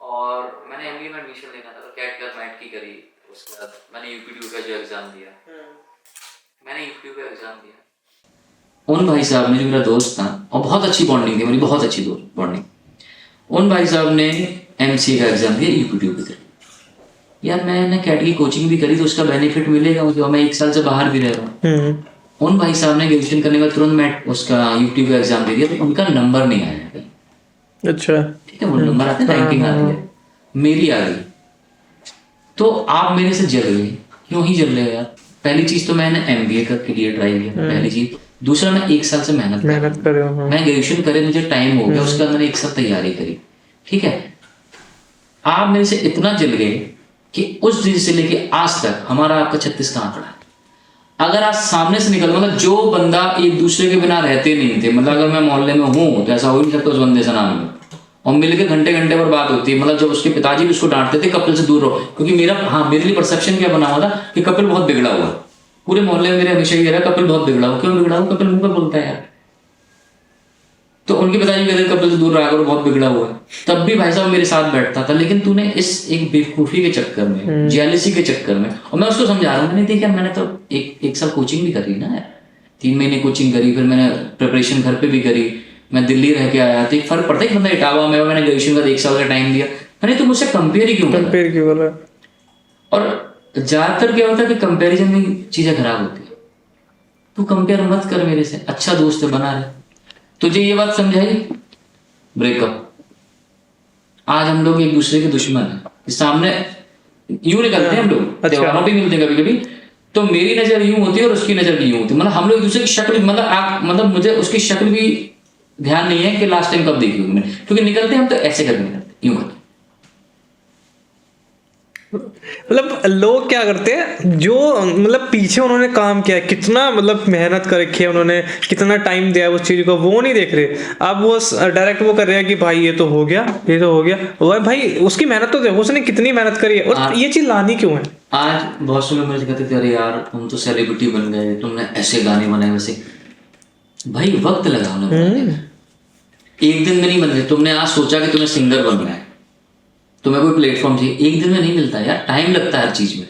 और मैंने एमबीए में एडमिशन लेना था, तो कैट का मैट की करी, उसके बाद मैंने यूपीट्यू का जो एग्जाम दिया, मैंने यूपीट्यू का एग्जाम दिया। उन भाई साहब ने, जो मेरा दोस्त था, और बहुत अच्छी बॉन्डिंग थी मेरी, बहुत अच्छी दोस्त बॉन्डिंग, उन भाई साहब ने एमसीए का एग्जाम दिया, यूपीट्यू की करी। यार मैंने कैट की कोचिंग भी करी तो उसका बेनिफिट मिलेगा मुझे, और मैं 1 साल से बाहर भी रह रहा हूँ। उन भाई साहब ने ग्रेजुएशन करने के बाद तुरंत मैं उसका यूट्यूब का एग्जाम दे दिया, तो उनका नंबर नहीं आया। अच्छा, ठीक है, वो नंबर आते हैं, रैंकिंग आ रही है, मेरी आ गई, तो आप मेरे से जल गए, क्यों ही जल रहे हो यार? पहली चीज तो मैंने MBA के लिए ट्राई किया, पहली चीज। दूसरा, मैं 1 साल से मेहनत कर रहे हो। मैं ग्रेजुएशन करे, मुझे टाइम हो गया, उसके बाद मैंने 1 साल तैयारी करी, ठीक है। आप मेरे से इतना जल गए कि उस दिन से लेके आज तक हमारा आपका 36 का आंकड़ा है। अगर आज सामने से निकल, मतलब जो बंदा एक दूसरे के बिना रहते नहीं थे, मतलब अगर मैं मोहल्ले में हूँ तो ऐसा हो ही नहीं सकता उस बंदे से नाम में, और मिलके घंटे घंटे पर बात होती है। मतलब जब उसके पिताजी भी उसको डांटते थे कपिल से दूर रहो, क्योंकि मेरे लिए परसेप्शन क्या बना हुआ था कि कपिल बहुत बिगड़ा हुआ, पूरे मोहल्ले में मेरे हमेशा ये रहा कपिल बहुत बिगड़ा हुआ। क्यों बिगड़ा हुआ? कपिल मुंह पर बोलता है यार। तो उनके पिताजी कहते कपिल से दूर रहा करो, बहुत बिगड़ा हुआ है। तब भी भाई साहब मेरे साथ बैठता था, लेकिन तूने इस एक बेवकूफी के चक्कर में, जेलसी के चक्कर में, और मैं उसको समझा रहा हूँ, मैंने देखा मैंने तो एक साल कोचिंग भी करी ना यार, 3 महीने कोचिंग करी, फिर मैंने प्रिपरेशन घर पे भी करी, मैं दिल्ली रह के आया, तो एक फर्क पड़ता है। बंदा इटावा में, मैंने ग्रेजुएशन का 1 साल का टाइम दिया, मैंने तो मुझसे कंपेयर ही क्यों कर रहा? और ज्यादातर क्या होता है कि कंपैरिजन में चीजें खराब होती है। तू कंपेयर मत कर मेरे से, अच्छा दोस्त बना रहे। तुझे ये बात समझाई, ब्रेकअप। आज हम लोग एक दूसरे के दुश्मन है, सामने यूं निकलते हैं हम लोग, त्योहारों पे मिलते हैं कभी कभी, तो मेरी नजर यूं होती है और उसकी नजर भी यूं होती है। मतलब हम लोग एक दूसरे की शक्ल, मतलब मुझे उसकी शक्ल भी ध्यान नहीं है कि लास्ट टाइम कब देखी होगी मैंने, क्योंकि निकलते हम तो ऐसे करके निकलते, यूं करके। मतलब लोग क्या करते हैं, जो मतलब पीछे उन्होंने काम किया है, कितना मतलब मेहनत कर रखी है उन्होंने, कितना टाइम दिया है उस चीज को, वो नहीं देख रहे। अब वो डायरेक्ट वो कर रहे हैं कि भाई ये तो हो गया, ये तो हो गया। वो भाई उसकी मेहनत तो देखो, उसने कितनी मेहनत करी है, और ये चीज लानी क्यों है? आज बहुत से लोग मुझे कहते थे अरे यार तुम तो सेलिब्रिटी बन गए, तुमने ऐसे गाने बनाए वैसे। भाई वक्त लगा उन्हें, एक दिन में नहीं बन गए। तुमने आज सोचा कि तुम्हें सिंगर बनना है, तुम्हें कोई प्लेटफॉर्म चाहिए, एक दिन में नहीं मिलता यार, टाइम लगता है हर चीज में।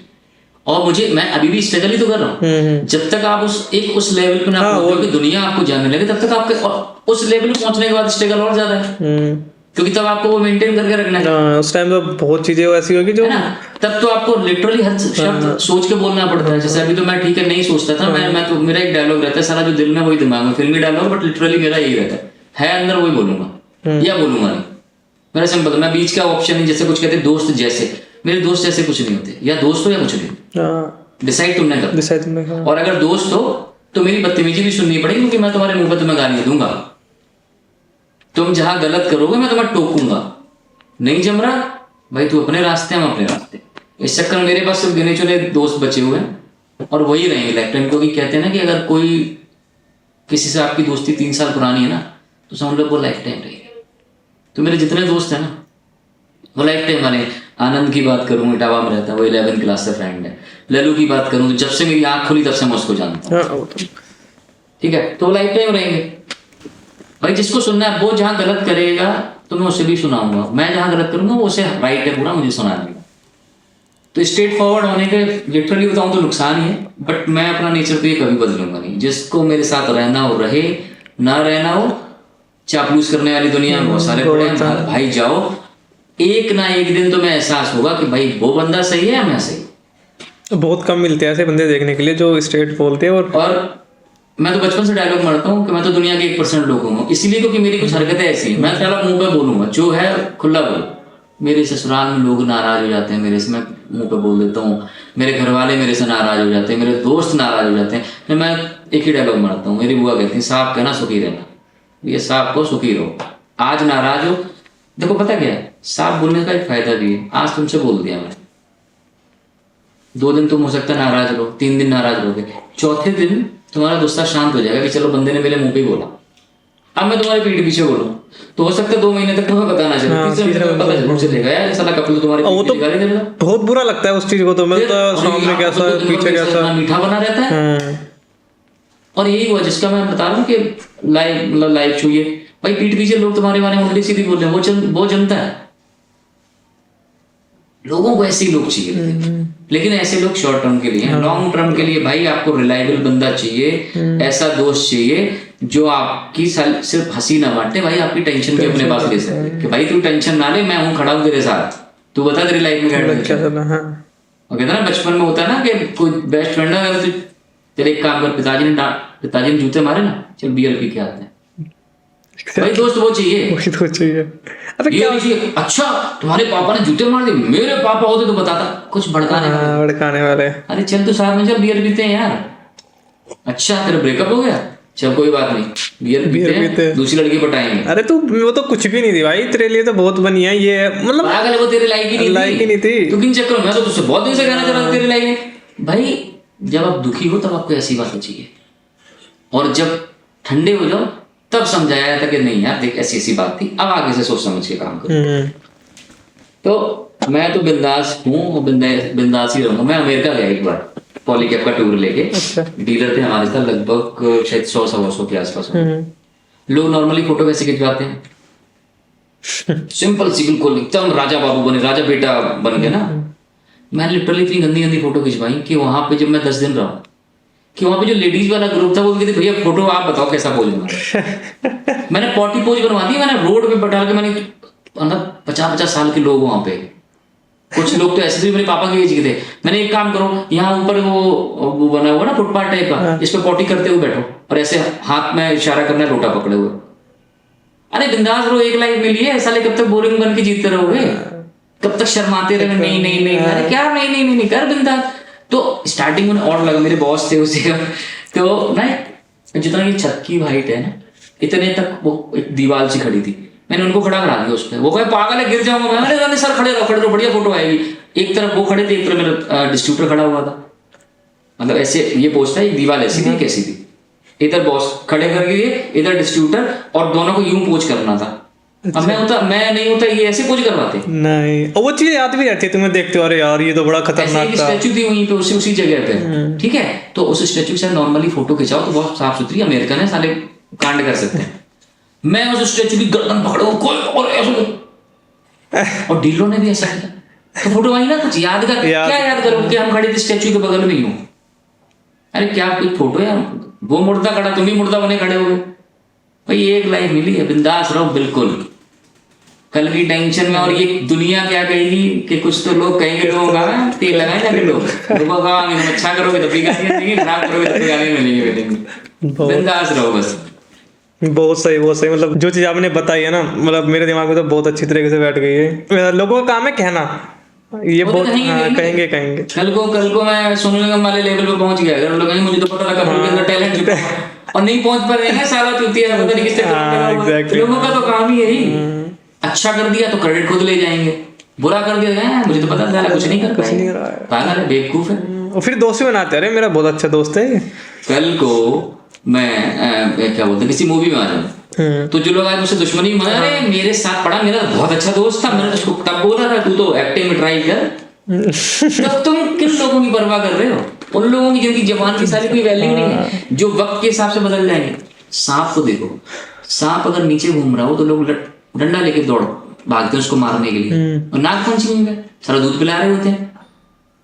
और मैं अभी भी स्ट्रगल ही तो कर रहा हूँ। जब तक आप उस लेवल पे ना पहुंचो कि दुनिया आपको जानने लगे, तब तक आपके उस लेवल पे पहुंचने के बाद स्ट्रगल और ज्यादा है, क्योंकि तब आपको वो मेंटेन करके रखना है। उस टाइम तो बहुत चीजें ऐसी होगी जो, तब तो आपको लिटरली हर शब्द सोच के बोलना पड़ता है। जैसे अभी तो मैं ठीक है नहीं सोचता था, मैं तो मेरा एक डायलॉग रहता है, सारा जो दिल में वही दिमाग में, फिल्मी डायलॉग, बट लिटरली मेरा यही रहता है अंदर वही बोलूंगा या बोलूंगा नहीं। मेरा सिंपल, मैं बीच का ऑप्शन नहीं। जैसे कुछ कहते हैं दोस्त जैसे, मेरे दोस्त जैसे कुछ नहीं होते, या दोस्त हो या कुछ नहीं, डिसाइड तुमने कर। और अगर दोस्त हो तो मेरी बदतमीजी भी सुननी पड़ेगी, क्योंकि मैं तुम्हारे मुंह पर तुम्हें गाली दूंगा। तुम जहां गलत करोगे मैं तुम्हें टोकूंगा। नहीं जम रहा भाई, तू अपने रास्ते, हम अपने रास्ते। इस चक्कर में मेरे पास सिर्फ गिने चुने दोस्त बचे हुए हैं, और वही रहेंगे लाइफ टाइम। क्योंकि कहते हैं ना कि अगर कोई किसी से आपकी दोस्ती 3 साल पुरानी है ना, तो समझ लो वो लाइफ टाइम रहेगी। तो मेरे जितने दोस्त हैं ना वो लाइफ टाइम वाले। आनंद की बात करूं, इटावा में रहता है, वो 11th क्लास से फ्रेंड है। लल्लू की बात करूं तो जब से मेरी आंख खुली तब से मैं उसको जानता हूँ, ठीक है। तो लाइफ टाइम रहेंगे भाई। जिसको सुनना है वो जहां गलत करेगा तो मैं उसे भी सुनाऊंगा, मैं जहां गलत करूंगा वो उसे राइट है पूरा मुझे सुनाने का। तो स्ट्रेट फॉरवर्ड होने के लिटरली बताऊं तो नुकसान ही है, बट मैं अपना नेचर तो ये कभी बदलूंगा नहीं। जिसको मेरे साथ रहना हो रहे, ना रहना हो, चापलूस करने वाली दुनिया में बहुत सारे पड़े हैं भाई। जाओ, एक ना एक दिन तो मैं एहसास होगा कि भाई वो बंदा सही है या मैं सही। बहुत कम मिलते हैं ऐसे बंदे देखने के लिए जो स्ट्रेट बोलते हैं। और मैं तो बचपन से डायलॉग मारता हूँ कि मैं तो दुनिया के 1% लोग हूँ, इसलिए क्योंकि मेरी कुछ हरकतें ऐसी, मैं पहला मुंह पे बोलूंगा, जो है खुला बोल। मेरे ससुराल में लोग नाराज हो जाते हैं मेरे से, मैं मुंह पे बोल देता हूँ। मेरे घर वाले मेरे से नाराज हो जाते हैं, मेरे दोस्त नाराज हो जाते हैं, फिर मैं एक ही डायलॉग मारता हूँ। मेरी बुआ कहती है सांप कहना सुखी रहना, ये सांप को सुखी रहो। आज नाराज हो, देखो पता क्या है, सांप बोलने का एक फायदा भी है। आज तुमसे बोल दिया मैंने, 2 दिन तुम हो सकता है नाराज रहो, 3 दिन नाराज रहोगे, चौथे दिन तुम्हारा गुस्सा शांत हो जाएगा कि चलो बंदे ने मेरे मुंह पे ही बोला, अब मैं तुम्हारे पीठ पीछे बोलूं तो हो सकता है 2 महीने तक तुम्हें पता ना चले, पता जरूर चलेगा यार साला कपिल तो तुम्हारे वो तो बहुत बुरा लगता है उस चीज को। तो मैं तो सामने कैसा पीछे कैसा मीठा बना रहता है। और यही हुआ जिसका मैं बता रहा हूँ कि लाइव छुइए भाई, पीठ पीछे लोग तुम्हारे बारे में उल्टी सीधी बोल रहे हैं, वो जनता है। लोगों को ऐसे ही लोग चाहिए, लेकिन ऐसे लोग शॉर्ट टर्म के लिए, लॉन्ग टर्म के लिए भाई आपको रिलायबल बंदा चाहिए, ऐसा दोस्त चाहिए जो आपकी सिर्फ हंसी ना बांटे भाई, आपकी टेंशन भी अपने पास ले सके कि भाई तू टेंशन ना ले, मैं हूँ खड़ा हूँ तेरे साथ, तू बता तेरी लाइफ में क्या चल रहा है। और कहते ना बचपन में होता है ना कि कोई बेस्ट फ्रेंड है, तेरे एक काम कर, पिताजी ने जूते मारे ना, चल बियर पी के आते हैं, भाई दोस्त वो चाहिए। वही तो चाहिए। अबे ये क्या नहीं चाहिए अच्छा तुम्हारे पापा ने जूते मार दिए, मेरे पापा होते तो बताता कुछ भड़काने वाले। भड़काने वाले। अरे चल तू साथ में चल, बियर पीते हैं यार। अच्छा तेरा ब्रेकअप हो गया, चल कोई बात नहीं, बियर बियर पीते पीते हैं, दूसरी लड़की पटाएंगे। अरे तू वो तो कुछ भी नहीं थी भाई, तेरे लिए तो बहुत बनी है ये, मतलब पागल है वो, तेरे लायक ही नहीं थी। लायक ही नहीं थी। तू किन चक्करों में, मैं तो तुझसे बहुत दिन से कहना चाह रहा था तेरे लायक नहीं। भाई जब आप दुखी हो तब आपको ऐसी बातें चाहिए, और जब ठंडे हो जाओ तब समझाया था कि नहीं यार देख ऐसी ऐसी बात थी, अब आगे से सोच समझ के काम करो। तो मैं तो बिंदास हूँ और बिंदास ही रहूंगा। मैं अमेरिका गया एक बार पॉलीकैप का टूर लेके। अच्छा। डीलर थे हमारे साथ लगभग शायद 100-125 के आसपास। लोग नॉर्मली फोटो कैसे खिंचवाते हैं, सिंपल सी बिल्कुल एकदम राजा बाबू बने, राजा बेटा बन गए ना। मैंने लिटरली इतनी गंदी गंदी फोटो खिंचवाई कि वहां पे जब मैं 10 दिन रहा कि वहां पे जो लेडीज वाला ग्रुप था वो कहते भैया फोटो आप बताओ कैसा पोज बना। मैंने पॉटी पोज बनवा दी, मैंने रोड पे बैठा के, मैंने मतलब 50-50 साल के लोग वहां पे, कुछ लोग तो ऐसे थे मेरे पापा के एज के थे। मैंने एक काम करो, यहाँ ऊपर वो बना हुआ ना फुटपाथ टाइप का, इस पे पॉटी करते हुए बैठो और ऐसे हाथ में इशारा करना है लोटा पकड़े हुए। अरे बिंदास रहो, एक लाइफ मिली है साले, कब तक बोरिंग बन के जीतते रहोगे, कब तक शर्माते रहे नहीं नहीं नहीं, अरे क्या नहीं नहीं नहीं, नहीं कर बिंदास। तो स्टार्टिंग में और लगा, मेरे बॉस थे उसी का, तो ना जितना ये छत की हाइट है ना इतने तक वो एक दीवार सी खड़ी थी, मैंने उनको खड़ा करा दिया उस पर। वो कहे पागल है गिर जाऊंगा मैं, अरे सर खड़े रहो बढ़िया फोटो आएगी। एक तरफ वो खड़े थे, एक तरफ मेरा डिस्ट्रीब्यूटर खड़ा हुआ था, मतलब ऐसे ये पोस्ट था, एक दीवार ऐसी थी कैसी थी, इधर बॉस खड़े कर दिए, इधर डिस्ट्रीब्यूटर, और दोनों को यूं पोज करना था। अब मैं नहीं होता ये ऐसे पोज करवाते नहीं, और वो चीज याद भी रहती है तुम्हें देखते हो, अरे यार ये तो बड़ा खतरनाक था। स्टैचू थी वहीं पे उसी जगह पे, ठीक है। तो उस स्टैचू से नॉर्मली फोटो खिंचाओ तो बहुत साफ सुथरी, अमेरिकन है साले कांड कर सकते हैं। मैं उस स्टैचू की गर्दन पकड़ो कोई और ऐसे, और डीलरों ने भी ऐसा किया, तो फोटो वहीं ना कुछ याद कर, क्या याद करो कि हम खड़े थे स्टैचू के बगल में ही हूँ। अरे क्या कोई फोटो यार, वो मुर्दा खड़ा तुम भी मुर्दा बने खड़े हो गए। भाई एक लाइफ मिली है, बिंदास रहो बिल्कुल, कल की टेंशन में। और ये दुनिया क्या कहेगी कि कुछ तो लोग कहेंगे, लोग तेल लगाए जाके लोग अच्छा करोगे तो भी गालियां देंगे, खराब करोगे तो गालियां मिलेंगे। बिंदास रहो बस। बहुत सही बहुत सही, मतलब जो चीज आपने बताई है ना, मतलब मेरे दिमाग में तो बहुत अच्छी तरीके से बैठ गई है। लोगों का काम है कहना, ये बहुत कहेंगे कहेंगे। कल को मैं सुनने वाले लेवल पे पहुंच गया, अगर लोग कहेंगे मुझे तो पता लगा के अंदर टैलेंट छुपा है, और नहीं पहुंच पा रहे हैं साला चूतिया है, पता नहीं किससे। लोगों का तो काम ही यही, अच्छा कर दिया तो क्रेडिट खुद ले जाएंगे, बुरा कर दिया मुझे तो पता था कुछ नहीं कर पाएगा, पागल है बेवकूफ है। और फिर दोस्त भी बनाते हैं, अरे मेरा बहुत अच्छा दोस्त है। कल को मैं क्या बोलते किसी मूवी में आ जाऊं तो जो लोग आज मुझसे दुश्मनी में, अरे मेरे साथ पढ़ा मेरा बहुत अच्छा दोस्त था, मैंने उसको तब बोला था तू तो एक्टिंग में ट्राई कर। तब तुम किन लोगों की परवाह कर रहे हो, उन लोगों की जिनकी जबान की सारी कोई वैल्यू नहीं है, जो वक्त के हिसाब से बदल जाएंगे। सांप को देखो, सांप अगर नीचे घूम रहा हो तो लोग डंडा लेके दौड़ भागते हैं उसको मारने के लिए, और नागपंचमी में सारा दूध पिला रहे होते हैं।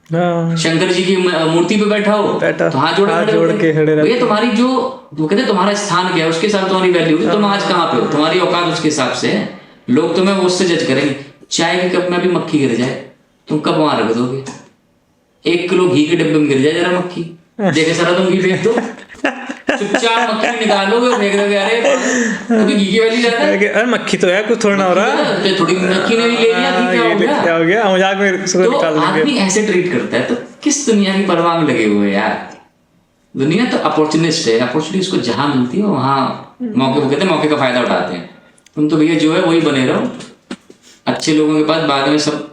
शंकर जी की मूर्ति पे बैठा हो तो हाथ जोड़ के खड़े रहे। भैया तुम्हारी जो वो कहते हैं तुम्हारा स्थान क्या है उसके हिसाब से तुम्हारी वैल्यू है, तुम आज कहाँ पे हो, तुम्हारी औकात उसके हिसाब से है। लोग तुम्हें उससे जज करेंगे। चाय के कप में भी मक्खी गिर जाए तुम कब वहां रख दोगे, 1 किलो घी के डब्बे में गिर जाए जरा मक्खी, देखे सारा तुम घी फेंक दो, चुपचाप मक्खी निकालोगे और फेंक दोगे। अरे अभी घी की वैल्यू ज्यादा है, अरे मक्खी तो है कुछ थोड़ा ना हो रहा है, थोड़ी मक्खी ने भी ले लिया, क्या हो गया मजाक में तो निकाल देंगे। आदमी ऐसे ट्रीट करता है तो किस दुनिया की परवाह में लगे हुए यार। दुनिया तो अपॉर्चुनिस्ट है, अपॉर्चुनिटी उसको जहां मिलती है वहां मौके को कहते हैं मौके का फायदा उठाते हैं। तुम तो भैया जो है वही बने रहो, अच्छे लोगों के पास बाद में सब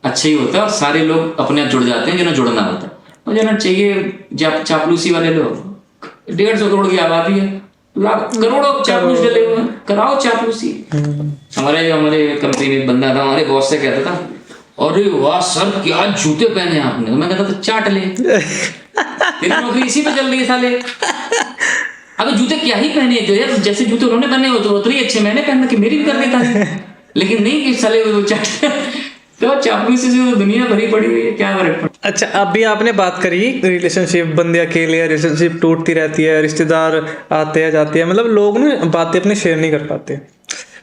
अच्छा ही होता है, और सारे लोग अपने आप जुड़ जाते हैं जिन्हें जुड़ना होता है। और जो ना चाहिए चापलूसी वाले लोग, 150 करोड़ की आबादी है, करोड़ों चापलूस डले हुए हैं, कराओ चापलूसी। हमारे कंपनी में बंदा था, हमारे बॉस से कहता था अरे वाह सर क्या जूते पहने आपने, तो मैं कहता था चाट ले, तेरी नौकरी इसी पे चल रही है साले। अबे जूते क्या ही पहने जो यार, जैसे जूते उन्होंने पहने हो तो उतने ही अच्छे मैंने पहनना कि मेरी भी कर देता है, लेकिन नहीं कि साले वो चाट। तो चापलूसी से तो दुनिया भरी पड़ी हुई है, क्या फर्क पड़ता। अच्छा अभी आपने बात करी रिलेशनशिप, बंदे अकेले, रिलेशनशिप टूटती रहती है, रिश्तेदार आते हैं जाते हैं, मतलब लोग ना बातें अपने शेयर नहीं कर पाते।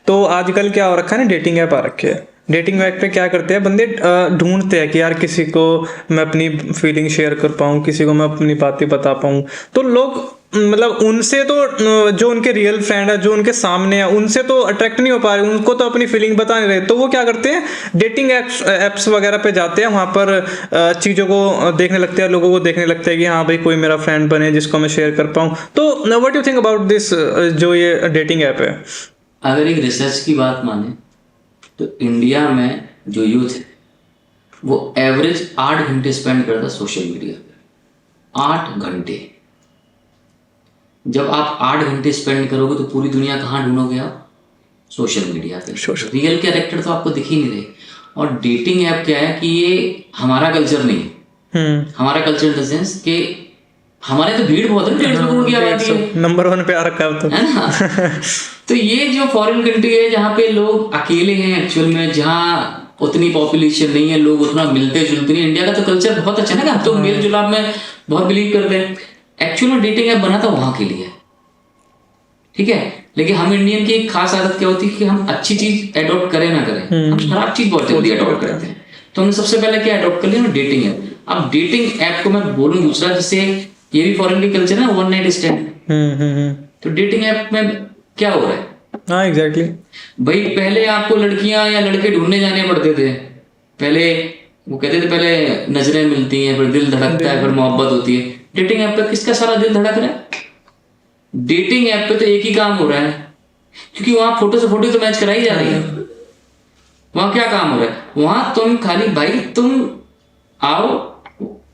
तो आजकल क्या हो रखा है ना, डेटिंग ऐप आ रखे हैं। डेटिंग ऐप पे क्या करते हैं बंदे, ढूंढते हैं कि यार किसी को मैं अपनी फीलिंग शेयर कर पाऊँ, किसी को मैं अपनी बातें बता पाऊँ। तो लोग मतलब उनसे तो जो उनके रियल फ्रेंड है, जो उनके सामने है, उनसे तो अट्रैक्ट नहीं हो पा रहे, उनको तो अपनी फीलिंग बता नहीं रहे, तो वो क्या करते हैं, डेटिंग एप्स वगैरह पे जाते हैं, वहाँ पर चीज़ों को देखने लगते हैं, लोगों को देखने लगते हैं कि हाँ भाई कोई मेरा फ्रेंड बने जिसको मैं शेयर कर पाऊँ। तो what you think about this जो ये डेटिंग ऐप है? अगर एक रिसर्च की बात माने तो इंडिया में जो यूथ है वो एवरेज 8 घंटे स्पेंड करता है सोशल मीडिया पे। 8 घंटे। जब आप 8 घंटे स्पेंड करोगे तो पूरी दुनिया कहाँ ढूंढोगे आप? सोशल मीडिया पे। रियल कैरेक्टर तो आपको दिख ही नहीं रहे। और डेटिंग ऐप क्या है कि ये हमारा कल्चर नहीं है। हमारा कल्चर इन द सेंस कि हमारे तो भीड़ बहुत है, 150 करोड़ की आबादी है, नंबर 1 पे आ रखा है तो, है ना। तो ये जो फॉरेन कंट्री है जहाँ पे लोग अकेले हैं एक्चुअल में, जहाँ उतनी पॉपुलेशन नहीं है, लोग उतना मिलते जुलते नहीं। इंडिया का तो कल्चर बहुत अच्छा है ना, तो मेल जुलाप में बहुत बिलीव करते हैं। एक्चुअल में डेटिंग ऐप बना था वहां के लिए, ठीक है। लेकिन हम इंडियन की एक खास आदत क्या होती है कि हम अच्छी चीज एडॉप्ट करें ना करें, हम खराब चीज बहुत जल्दी एडॉप्ट करते हैं। तो हमने सबसे पहले क्या एडॉप्ट कर लिया? Dating app. अब डेटिंग ऐप को मैं बोलूँ दूसरा, जैसे ये भी फॉरेन की कल्चर है, 1 नाइट स्टैंड। तो डेटिंग ऐप में क्या हो रहा है? हाँ एग्जैक्टली भाई पहले आपको लड़कियां या लड़के ढूंढने जाने पड़ते थे। पहले वो कहते थे पहले नजरें मिलती हैं, फिर दिल धड़कता है, फिर मोहब्बत होती है। डेटिंग ऐप पे किसका सारा दिल धड़क रहा है? डेटिंग ऐप पे तो एक ही काम हो रहा है, क्योंकि वहां फोटो से फोटो तो मैच कराई जा रही है। वहां क्या काम हो रहा है? वहां तुम खाली भाई तुम आओ,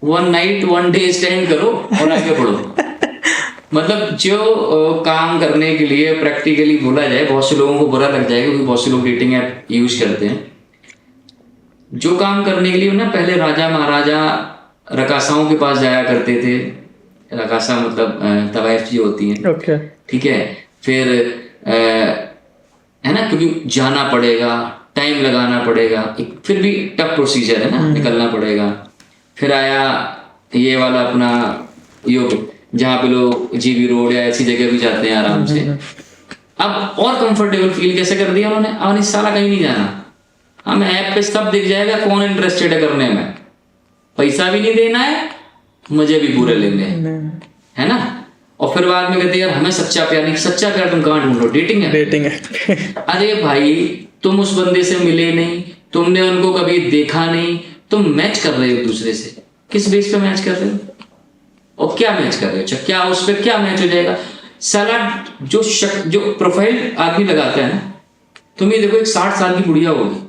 1 नाइट 1 डे स्टैंड करो और आगे बढ़ो। मतलब जो काम करने के लिए प्रैक्टिकली बोला जाए, बहुत से लोगों को बुरा लग जाएगा क्योंकि बहुत से लोग डेटिंग ऐप यूज करते हैं। जो काम करने के लिए ना पहले राजा महाराजा रकासाओं के पास जाया करते थे। रकासा मतलब तवाइफ जो होती हैं, ओके ठीक है। फिर है ना, क्योंकि जाना पड़ेगा, टाइम लगाना पड़ेगा, एक फिर भी टफ प्रोसीजर है ना, निकलना पड़ेगा। फिर आया ये वाला अपना योग, जहाँ पे लोग जीबी रोड या ऐसी जगह भी जाते हैं आराम से। अब और कंफर्टेबल फील कैसे कर दिया उन्होंने? अब नहीं साला कहीं नहीं जाना, हमें ऐप पे सब दिख जाएगा कौन इंटरेस्टेड है करने में, पैसा भी नहीं देना है, मजे भी पूरे लेने हैं, है ना। और फिर बाद में कहते हैं यार हमें सच्चा प्यार नहीं। सच्चा प्यार तुम कहाँ ढूंढ लो? डेटिंग है। अरे भाई तुम उस बंदे से मिले नहीं, तुमने उनको कभी देखा नहीं, तुम मैच कर रहे हो एक दूसरे से। किस बेस पे मैच कर रहे हो और क्या मैच कर रहे हो? क्या उस पर क्या मैच हो जाएगा? साला जो प्रोफाइल आदमी लगाता है ना, तुम ये देखो एक 60 साल की बुढ़िया होगी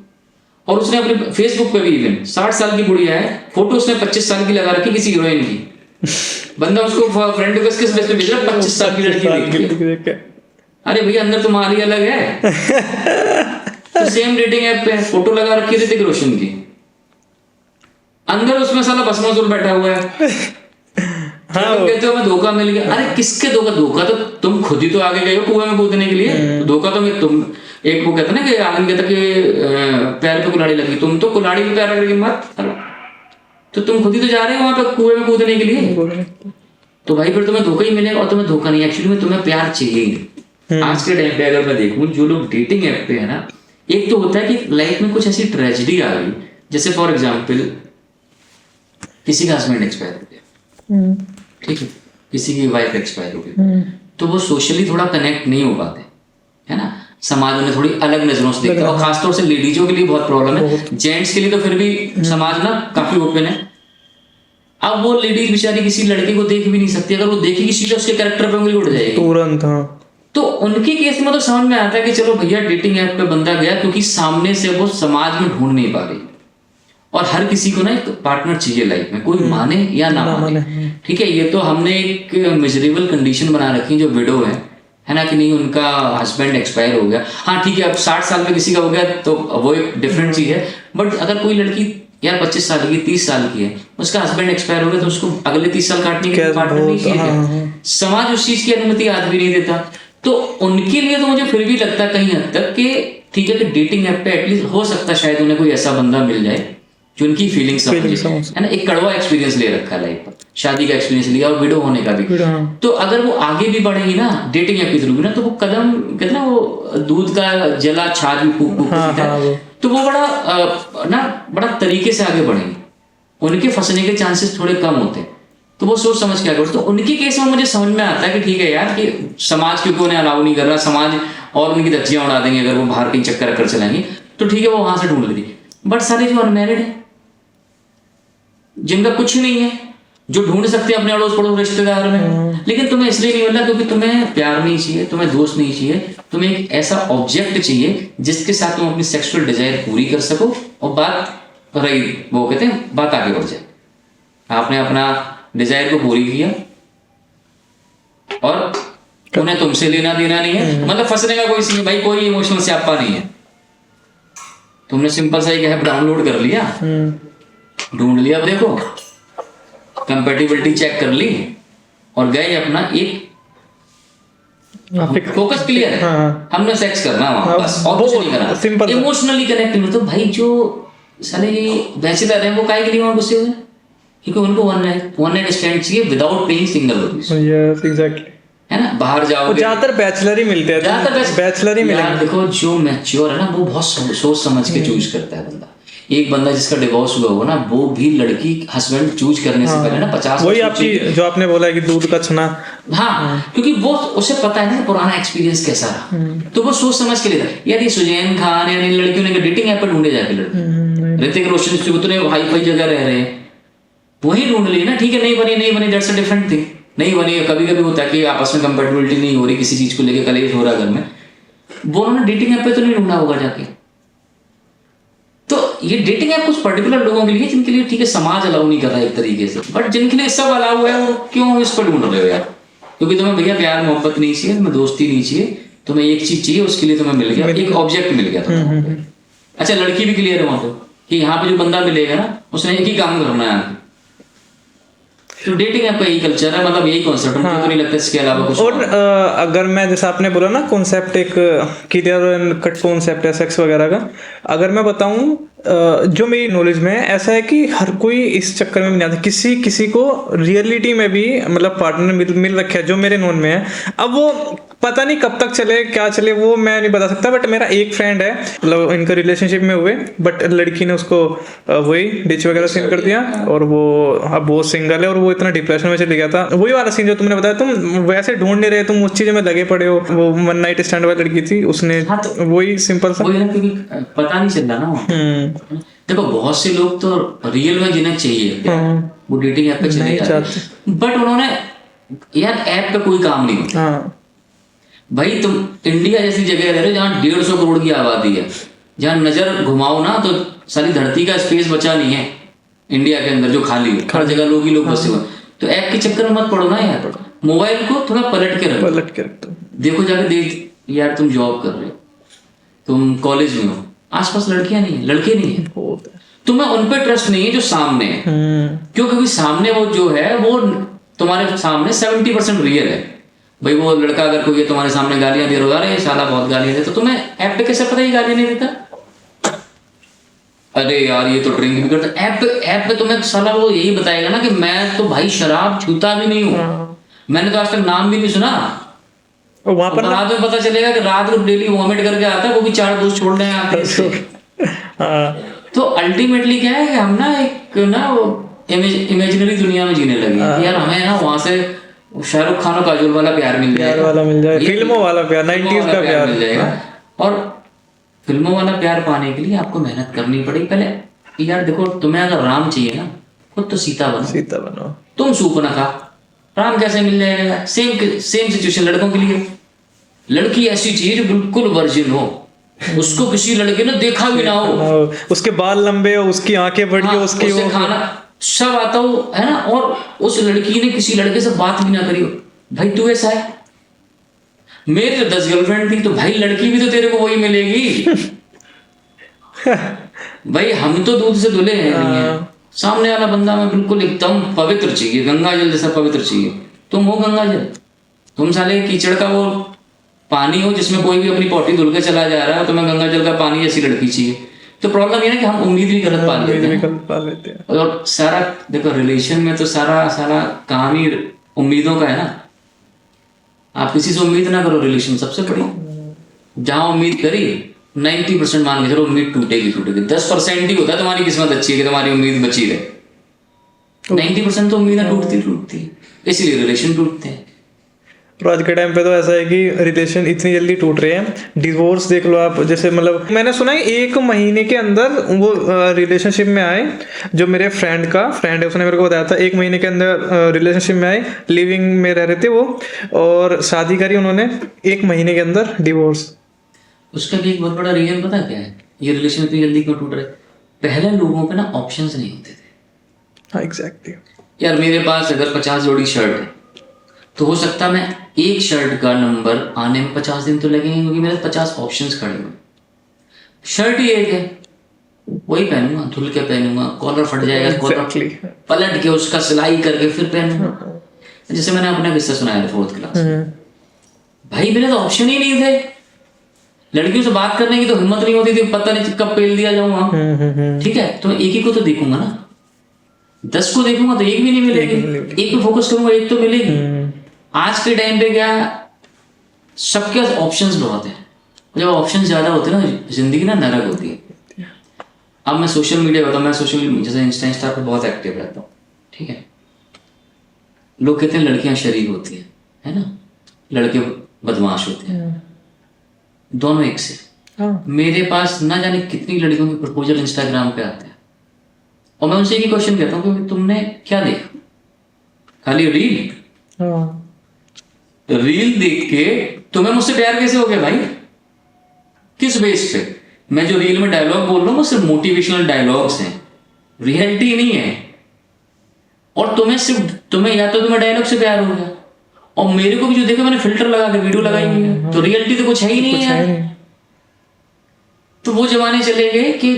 और उसने अपने फेसबुक पे भी इवन 60 साल की बुढ़िया है, फोटो उसने 25 साल की लगा रखी किसी हीरोइन की। बंदा उसको फ्रेंड रिक्वेस्ट किस बेस पे भेज रहा है? 25 साल की लड़की देख के। अरे भैया अंदर तुम्हारी अलग है। तो सेम डेटिंग ऐप पे फोटो लगा रखी ऋतिक रोशन की, अंदर उसमें साला भस्मासुर बैठा हुआ है। हाँ, तुम कहते हो मैं धोखा मिल गया। अरे किसके धोखा? धोखा तो तुम खुद ही तो आगे गए हो कुएं में कूदने के लिए। तो धोखा तो तुम एक वो कहते ना कि आदमी कहता कि पैर पे कुल्हाड़ी लगी, तुम तो कुल्हाड़ी पे पैर रख मत, तो तुम खुद ही तो जा रहे हो वहां पे कुएं में कूदने के लिए। तो भाई फिर तुम्हें धोखा ही मिलेगा और तुम्हें धोखा नहीं, एक्चुअली में तुम्हें प्यार चाहिए ही। आज के टाइम पे अगर मैं देखूं जो लोग डेटिंग ऐप पे है ना, एक तो होता है कि लाइफ में कुछ ऐसी ट्रेजेडी आ गई, जैसे फॉर एग्जाम्पल किसी का हस्बैंड एक्सपायर हो गया, ठीक है, किसी की वाइफ एक्सपायर हो गई, तो वो सोशली थोड़ा कनेक्ट नहीं हो पाते, है ना। समाज में थोड़ी अलग नजरों से देखता है, और खासतौर से लेडीजों के लिए बहुत प्रॉब्लम है। जेंट्स के लिए तो फिर भी समाज ना काफी ओपन है। अब वो लेडीज बेचारी किसी लड़के को देख भी नहीं सकती, अगर वो देखेगी सीधे उसके कैरेक्टर पे उंगली उठ जाएगी तुरंत। हाँ, तो उनके केस में तो समझ में आता है कि चलो भैया डेटिंग ऐप पे बंदा गया क्योंकि सामने से वो समाज में ढूंढ नहीं पा रही। और हर किसी को ना एक पार्टनर चाहिए लाइफ में, कोई माने या ना माने, ठीक है। ये तो हमने एक मिजरेबल कंडीशन बना रखी जो विडो है ना, कि नहीं उनका हस्बैंड एक्सपायर हो गया। हाँ ठीक है, अब 60 साल में किसी का हो गया तो वो एक डिफरेंट चीज है। बट अगर कोई लड़की यार 25 साल की 30 साल की है, उसका हस्बैंड एक्सपायर हो गया, तो उसको अगले 30 साल काटने के लिए पार्टनर नहीं चाहिए। समाज उस चीज की अनुमति आज भी नहीं देता। तो उनके लिए तो मुझे फिर भी लगता है कहीं हद तक कि ठीक है कि डेटिंग ऐप पे एटलीस्ट हो सकता है शायद उन्हें कोई ऐसा बंदा मिल जाए जो उनकी फीलिंग समझे, है ना। एक कड़वा एक्सपीरियंस ले रखा है लाइफ पर, शादी का एक्सपीरियंस लिया और विडो होने का भी। तो अगर वो आगे भी बढ़ेंगी ना डेटिंग ऐप के थ्रू ना, तो वो कदम कहते ना वो दूध का जला छाछ भी फूक तो वो बड़ा तरीके से आगे बढ़ेंगे, उनके फंसने के चांसेस थोड़े कम होते हैं। तो वो सोच समझ क्या करो। तो उनके केस में मुझे समझ में आता है कि ठीक है यार, कि समाज क्योंकि उन्हें अलाउ नहीं कर रहा, समाज और उनकी धज्जियां उड़ा देंगे अगर वो बाहर कहीं चक्कर रखकर चलाएंगे, तो ठीक है वो वहां से ढूंढ लेती। बट सारे जो अनमैरिड है, जिनका कुछ नहीं है, जो ढूंढ सकते हैं अपने अड़ोस पड़ोस रिश्तेदार में, लेकिन तुम्हें इसलिए नहीं मिल रहा क्योंकि तुम्हें प्यार नहीं चाहिए, तुम्हें दोस्त नहीं चाहिए, तुम्हें एक ऐसा ऑब्जेक्ट चाहिए जिसके साथ तुम अपनी सेक्सुअल डिजायर पूरी कर सको और बात रही, वो कहते हैं बात आगे बढ़ जाए। आपने अपना डिजायर को पूरी किया और उन्हें तुमसे लेना देना नहीं है, मतलब फंसने का कोई सीन भाई, कोई इमोशनल स्यापा नहीं है। तुमने सिंपल सा एक ऐप डाउनलोड कर लिया, ढूंढ लिया, अब देखो कंपैटिबिलिटी चेक कर ली और गए अपना एक फोकस क्लियर है। हमने सेक्स करना वहां, बस और कुछ नहीं करना। सिंपल इमोशनली कनेक्ट नहीं। तो भाई जो साले बैचलर हैं वो काहे के लिए वहां घुसे हुए हैं? क्योंकि उनको वन नाइट स्टैंड चाहिए without paying single rupees. Yes exactly, है ना, बाहर जाओगे ज्यादातर बैचलर ही मिलते हैं, बैचलर ही मिलेंगे। देखो जो मैच्योर है ना वो बहुत सोच समझ के चूज करता है बंदा। एक बंदा जिसका डिवोर्स हुआ होगा ना, वो भी लड़की हस्बैंड चूज करने से पहले ना 50 वही आपकी जो आपने बोला है कि दूध का छना, हाँ, क्योंकि वो उसे पता है ना पुराना एक्सपीरियंस कैसा रहा, तो वो सोच समझ के लेता। यार ये सुजैन खान या इन लड़कियों ने डेटिंग ऐप पर ढूंढे जाके लड़के, ऋतिक रोशन से उतने हाई फाई जगह रह रहे हैं, वही ढूंढ लिए ना। ठीक है नहीं बनी दैट्स अ डिफरेंट थिंग, नहीं बनी। कभी कभी होता है कि आपस में कंपैटिबिलिटी नहीं हो रही, किसी चीज को लेकर कलेश हो रहा घर में, वो उन्होंने डेटिंग ऐप पे तो नहीं ढूंढा होगा जाके। तो ये डेटिंग ऐप कुछ पर्टिकुलर लोगों के लिए, जिनके लिए ठीक है समाज अलाउ नहीं कर रहा है एक तरीके से, बट जिनके लिए सब अलाउ है वो क्यों इस पर ढूंढ रहे हो यार? क्योंकि तुम्हें भैया प्यार मोहब्बत नहीं चाहिए, तुम्हें दोस्ती नहीं चाहिए, तुम्हें एक चीज चाहिए, उसके लिए तुम्हें मिल गया, एक ऑब्जेक्ट मिल गया तुम्हें। अच्छा लड़की भी क्लियर है वहां पे कि यहाँ पे जो बंदा मिलेगा ना उसने एक ही काम करना है। तो डेटिंग ऐप का यही कल्चर है, मतलब यही कॉन्सेप्ट। मुझे तो नहीं लगता इसके अलावा कुछ। और अगर मैं जैसे आपने बोला ना कॉन्सेप्ट एक क्लियर एंड कट कॉन्सेप्ट है सेक्स वगैरह का, अगर मैं बताऊं जो मेरी नॉलेज में है, ऐसा है कि हर कोई इस चक्कर में नहीं आता। किसी को रियलिटी में भी मतलब पार्टनर मिल रखे हैं जो मेरे नोन में है। अब वो पता नहीं कब तक चले क्या चले वो मैं नहीं बता सकता, बट मेरा एक फ्रेंड है, मतलब इनका रिलेशनशिप में हुए, बट लड़की ने उसको वही डिच वगैरह सेंड कर दिया और वो अब वो सिंगल है और वो इतना डिप्रेशन में चले गया था। वही वाला सीन जो तुमने बताया, तुम वैसे ढूंढ नहीं रहे, तुम उस चीज में लगे पड़े हो। वो वन नाइट स्टैंड वाली लड़की थी, उसने वही सिंपल सा पता नहीं चल रहा ना। देखो बहुत से लोग तो रियल में जिन्हें चाहिए वो डेटिंग ऐप पे चले जाते हैं, बट उन्होंने यार ऐप पे कोई काम नहीं होता। भाई तुम इंडिया जैसी जगह रह रहे हो जहाँ 150 करोड़ की आबादी है, जहाँ नजर घुमाओ ना तो सारी धरती का स्पेस बचा नहीं है इंडिया के अंदर जो खाली है, हर जगह लोग ही लोग बसे हुए। तो ऐप के चक्कर में मत पड़ो ना यार, मोबाइल को थोड़ा पलट के रखो, देखो जाके देख यार तुम जॉब कर रहे हो, तुम कॉलेज में हो, आसपास लड़कियां नहीं है, लड़के नहीं है, तुम्हें उन पे ट्रस्ट नहीं है जो सामने है। क्यों? क्योंकि सामने वो जो है वो तुम्हारे सामने 70% रियल है। भाई वो लड़का अगर कोई तुम्हारे सामने गालियां दे रहा है, साला बहुत गालियां दे, तो तुम्हें ऐप पे कैसे पता ये गालियां नहीं देता? अरे यार ये तो ड्रिंक भी करता। ऐप पे तुम्हें साला वो यही बताएगा ना कि मैं तो भाई शराब छूता भी नहीं हूँ, मैंने तो आज तक नाम भी नहीं सुना। वहां पर रात में पता चलेगा कि रात को डेली वॉमिट करके आता है, वो भी 4 दोस्त छोड़ने आते हैं। तो अल्टीमेटली क्या है कि हम ना एक ना वो इमेजिनरी दुनिया में जीने लगे यार। हमें ना वहां से शाहरुख खान और काजोल वाला प्यार मिल जाएगा, फिल्मों वाला प्यार, 90s का प्यार मिल जाएगा। और फिल्मों वाला प्यार पाने के लिए आपको मेहनत करनी पड़ेगी पहले। यार देखो तुम्हें अगर राम चाहिए ना, खुद तो सीता बनो। तुम सूपनखा, राम कैसे मिल जाएगा? सेम सिचुएशन लड़कों के लिए। लड़की ऐसी चाहिए जो बिल्कुल वर्जिन हो, उसको किसी लड़के ने देखा भी ना हो, उसके बाल लंबे हो, उसकी आंखें बड़ी हो, उसकी वो खाना सब आता हो, है ना, और उस लड़की ने किसी लड़के से बात भी ना करी हो। भाई तू ऐसा है? मेरी तो 10 गर्लफ्रेंड थी, तो भाई लड़की भी तो तेरे को वही मिलेगी। भाई हम तो दूध से धुले हैं, सामने वाला बंदा में बिल्कुल एकदम पवित्र चाहिए, गंगा जल जैसा पवित्र चाहिए। तुम हो गंगा जल, तुम साले कीचड़ का वो पानी हो जिसमें कोई भी अपनी पोटी धुल के चला जा रहा है, तुम्हें गंगा जल का पानी जैसी लड़की चाहिए। तो प्रॉब्लम ये है कि हम उम्मीद भी गलत पाल लेते हैं। और सारा देखो रिलेशन में तो सारा काम ही उम्मीदों का है ना। आप किसी से उम्मीद ना करो, रिलेशन सबसे बड़ी। जहां उम्मीद करी 90% मान के चलो उम्मीद टूटेगी। 10% ही होता है तुम्हारी किस्मत अच्छी है कि तुम्हारी उम्मीद बची रहे। 90% तो उम्मीदें टूटती है, इसीलिए रिलेशन टूटते हैं। और आज के टाइम पे तो ऐसा है कि रिलेशन इतनी जल्दी टूट रहे हैं, डिवोर्स देख लो आप। जैसे मतलब मैंने सुना है 1 महीने के अंदर वो रिलेशनशिप में आए, जो मेरे फ्रेंड है उसने मेरे को बताया था, 1 महीने के अंदर रिलेशनशिप में आए, लिविंग में रह रहे थे वो, और शादी करी उन्होंने, 1 महीने के अंदर डिवोर्स। उसका भी एक बहुत बड़ा रीजन पता क्या है ये रिलेशन इतनी जल्दी क्यों टूट रहे? पहले लोगों पे ना ऑप्शंस नहीं होते थे। हाँ एग्जैक्टली। यार मेरे पास अगर 50 जोड़ी शर्ट है तो हो सकता है मैं एक शर्ट का नंबर आने में 50 दिन तो लगेंगे, क्योंकि मेरे 50 ऑप्शंस खड़े हुए। शर्ट ही एक है, वही पहनूंगा, धुल के पहनूंगा, कॉलर फट जाएगा, Exactly. कॉलर पलट के उसका सिलाई करके फिर पहनूंगा। जैसे मैंने अपना किस्सा सुनाया था 4th क्लास में, भाई मेरे तो ऑप्शन ही नहीं थे। लड़कियों से बात करने की तो हिम्मत नहीं होती थी, पता नहीं कब पेल दिया जाऊंगा। ठीक है, तो मैं एक ही को तो देखूंगा ना, 10 को देखूंगा तो एक भी नहीं मिलेगी, एक पे फोकस करूंगा एक तो मिलेगी। आज के टाइम पे क्या, सबके पास ऑप्शंस बहुत हैं। जब ऑप्शंस ज्यादा होते हैं ना, जिंदगी ना नरक होती है। अब मैं सोशल मीडिया बताऊँ, मैं सोशल जैसे इंस्टा पर बहुत एक्टिव रहता हूँ, ठीक है। लोग कहते हैं लड़कियां शरीफ होती हैं, है ना, लड़के बदमाश होते हैं, दोनों एक से। मेरे पास ना जाने कितनी लड़कियों के प्रपोजल इंस्टाग्राम पे आते हैं, और मैं उनसे एक ही क्वेश्चन कहता हूँ कि तुमने क्या देखा? खाली रील देख के तुम्हें मुझसे प्यार कैसे हो गया भाई? किस बेस पे? मैं जो रील में डायलॉग बोल रहा हूँ वो सिर्फ मोटिवेशनल डायलॉग्स हैं, रियलिटी नहीं है। और तुम्हें या तो तुम्हें डायलॉग से प्यार हो गया, और मेरे को भी जो देखा मैंने फिल्टर लगा के वीडियो लगाई हुई है, तो रियलिटी तो कुछ है ही नहीं है यार। तो वो जमाने चले गए कि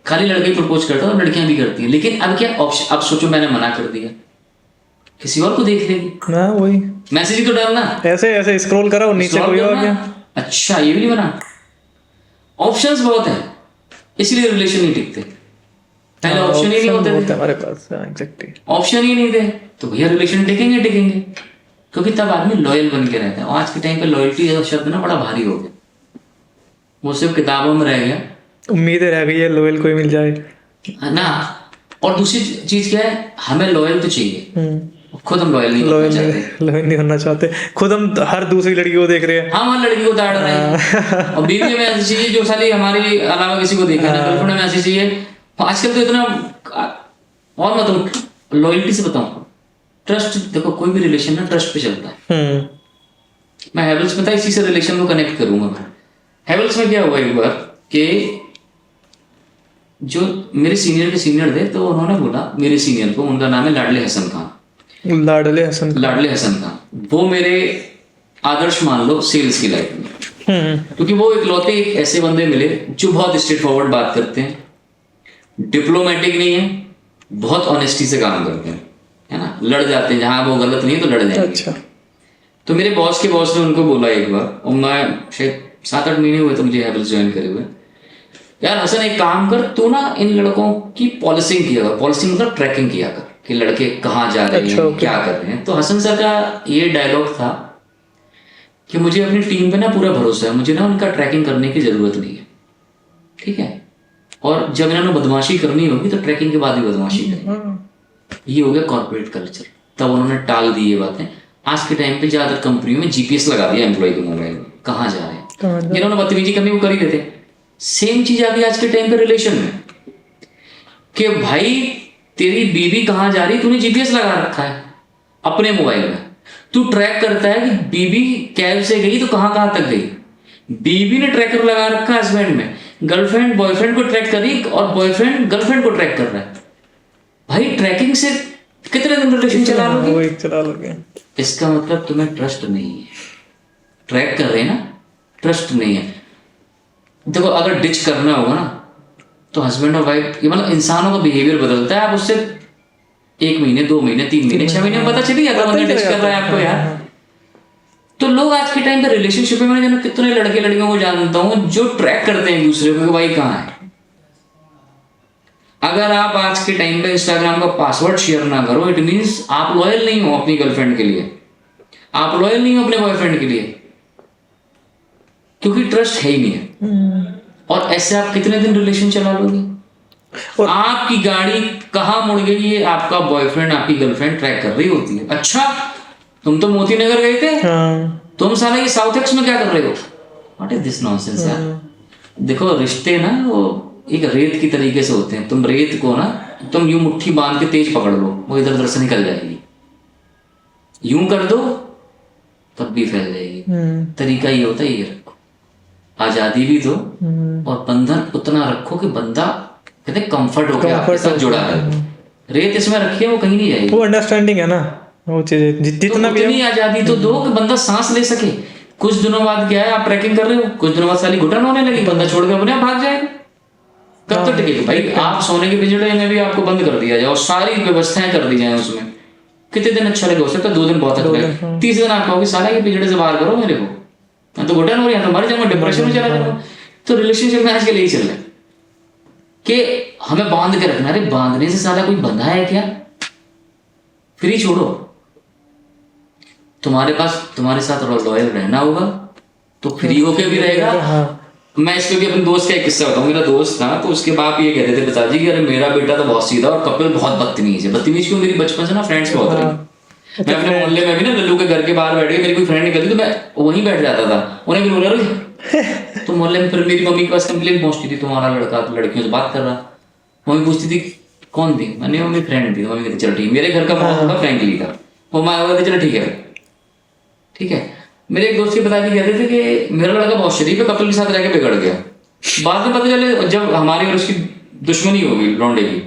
खाली लड़के प्रपोज करता है और लड़कियां भी करती हैं। लेकिन अब क्या ऑप्शन, अब सोचो मैंने मना कर दिया, किसी और को देख लेगी ना, वही मैसेज ही तो डालना, ऐसे स्क्रॉल करो नीचे कोई और गया। अच्छा ये भी नहीं बना। ऑप्शंस बहुत है, इसलिए रिलेशन नहीं टिकते। पहले ऑप्शन ही नहीं होते थे हमारे पास। एग्जैक्टली, ऑप्शन ही नहीं थे, तो भैया रिलेशन टिकेंगे, क्योंकि तब आदमी लॉयल बन के रहता है। और आज के टाइम पे लॉयल्टी का शब्द ना बड़ा भारी हो गया, वो सिर्फ किताबों में रह गया। उम्मीदें रह गई है लॉयल कोई मिल जाए, है ना। और दूसरी चीज क्या है, हमें लॉयल तो चाहिए, खुद हम लॉयल नहीं होना चाहते। खुद हम हर दूसरी लड़की को देख रहे हैं, हम हर लड़की को ताड़ रहे हैं, और बीवी में ऐसी चाहिए जो साली हमारे अलावा किसी को देखा ना, गर्लफ्रेंड में ऐसी चाहिए। आजकल तो इतना, और मैं तुम लॉयल्टी से बताऊं, ट्रस्ट, देखो कोई भी रिलेशन ना ट्रस्ट पे चलता है। मैं हैवेल्स पता है इसी से रिलेशन को कनेक्ट करूंगा। मैं हैवेल्स में क्या हुआ एक बार कि जो मेरे सीनियर के सीनियर थे, तो उन्होंने बोला मेरे सीनियर को, उनका नाम है लाडले हसन खान, लाडले हसन खान, वो मेरे आदर्श मान लो सेल्स की लाइफ में, क्योंकि वो इकलौते एक ऐसे बंदे मिले जो बहुत स्ट्रेट फॉरवर्ड बात करते हैं, डिप्लोमेटिक नहीं है, बहुत ऑनेस्टी से काम करते हैं, है ना, लड़ जाते हैं, जहां वो गलत नहीं है तो लड़ जाएंगे। अच्छा। तो मेरे बॉस के बॉस ने उनको बोला एक बार, और मैं शायद 7-8 महीने हुए तो मुझे हैवेल्स ज्वाइन करे हुए, यार हसन एक काम कर, तू ना इन लड़कों की पॉलिसिंग किया कर, पॉलिसिंग मतलब ट्रैकिंग किया कर कि लड़के कहाँ जा रहे हैं, क्या कर रहे हैं। तो हसन सर का ये डायलॉग था कि मुझे अपनी टीम पे ना पूरा भरोसा है, मुझे ना उनका ट्रैकिंग करने की जरूरत नहीं है, ठीक है, और जब इन्होंने बदमाशी करनी होगी तो ट्रैकिंग के बाद ही बदमाशी करेंगे। ये हो गया कॉर्पोरेट कल्चर। तब उन्होंने टाल दी ये बातें। आज के टाइम पे ज्यादातर कंपनियों में जीपीएस लगा दिया एम्प्लॉय के मोबाइल में, कहाँ जा रहे हैं, जिन्होंने बदतमीजी करनी वो कर ही देते। सेम चीज आ गई आज के टाइम पे रिलेशन में, कि भाई तेरी बीवी कहाँ जा रही, तूने जीपीएस लगा रखा है अपने मोबाइल में, तू ट्रैक करता है कि बीवी कैब से गई तो कहाँ कहाँ तक गई। बीवी ने ट्रैकर लगा रखा है हस्बैंड में, गर्लफ्रेंड बॉयफ्रेंड को ट्रैक कर रही, और बॉयफ्रेंड गर्लफ्रेंड को ट्रैक कर रहा है। भाई ट्रैकिंग से कितने दिन रिलेशन चला लोगे? इसका मतलब तुम्हें ट्रस्ट नहीं है। ट्रैक कर रहे हैं ना, ट्रस्ट नहीं है। देखो अगर डिच करना होगा ना तो हस्बैंड और वाइफ, ये मतलब इंसानों का बिहेवियर बदलता है। आप उससे 1 महीने 2 महीने 3 महीने 6 महीने में पता चल ही जाता है डिच कर रहा है आपको यार। तो लोग आज के टाइम पे रिलेशनशिप में, मैंने कितने लड़के लड़कियों को जानता हूँ जो ट्रैक करते हैं एक दूसरे को कि भाई कहाँ है। अगर आप आज के टाइम पे इंस्टाग्राम का पासवर्ड शेयर ना करो, इट मीन्स आप लॉयल नहीं हो अपनी गर्लफ्रेंड के लिए, आप लॉयल नहीं हो अपने बॉयफ्रेंड के लिए, क्योंकि ट्रस्ट है ही नहीं है। और ऐसे आप कितने दिन रिलेशन चला लोगे? आपकी गाड़ी कहाँ मुड़ गई है आपका बॉयफ्रेंड आपकी गर्लफ्रेंड ट्रैक कर रही होती है। अच्छा तुम तो मोती नगर गए थे, हाँ तुम साला ये साउथ एक्स में क्या कर रहे हो? व्हाट इज दिस नॉनसेंस यार। देखो रिश्ते ना वो एक रेत की तरीके से होते हैं। तुम रेत को ना तुम यूं मुट्ठी बांध के तेज पकड़ लो, वो इधर उधर से निकल जाएगी। यूं कर दो तब भी फैल जाएगी। तरीका ये होता है, ये रखो आजादी भी दो और बंधन उतना रखो कि बंदा कहते कंफर्ट होकर आपके साथ जुड़ा रहे। रेत इसमें रखिए वो कहीं नहीं जाएगी। वो अंडरस्टैंडिंग है ना, वो चीज जितना तो भी उतनी आजादी तो दो कि बंदा सांस ले सके। कुछ दिनों बाद क्या है, आप ट्रैकिंग कर रहे हो, कुछ दिनों बाद साली घुटन होने लगी, बंदा छोड़ के अपने आप भाग जाएगा। कब तक टिकेगा भाई? आप सोने के पिंजड़े में भी आपको बंद कर दिया जाए और सारी व्यवस्थाएं कर दी जाए उसमें, कितने दिन अच्छा लगे? हो सकता है 2 दिन बहुत अच्छा लगे, तीसरे दिन आप कहोगे साला ये पिंजड़े से बाहर करो मेरे को, मैं तो घुटन हो रही है, तो मर जाऊंगा, डिप्रेशन में चला जाऊंगा। तो रिलेशनशिप में आजकल यही चल रहा है कि हमें बांध के रखना। अरे बांधने से साला कोई बंधा है क्या? फ्री छोड़ो। तुम्हारे पास तुम्हारे साथ लॉयल रहना होगा तो फ्री होके भी रहेगा। मैं इस पे भी अपने दोस्त का एक किस्सा बताऊं। मेरा दोस्त था तो उसके बाप ये कहते थे पिताजी कि अरे मेरा बेटा तो बहुत सीधा और कपिल बहुत बदतमीज है। बदतमीज क्यों? मेरी बचपन से ना फ्रेंड्स बहुत रही। मैं अपने मोहल्ले में भी ना लल्लू के घर के बाहर बैठ के मेरी कोई फ्रेंड निकलती तो मैं वहीं बैठ जाता था। उन्हें भी बोला तो मोहल्ले में फिर मेरी मम्मी के पास कंप्लेन पहुंचती थी तुम्हारा लड़का तो लड़कियों से बात कर रहा। मम्मी पूछती थी कौन थी? मैंने मम्मी फ्रेंड थी। तो मम्मी कहती चलो ठीक। मेरे घर का माहौल थोड़ा फ्रेंकली था। वो माँ कहते चलो ठीक है ठीक है। मेरे एक दोस्त के पिताजी कहते थे कि मेरा लड़का बहुत शरीफ है, कपिल के साथ रह के बिगड़ गया। बाद में पता चले जब हमारी और उसकी दुश्मनी होगी लौंडे की,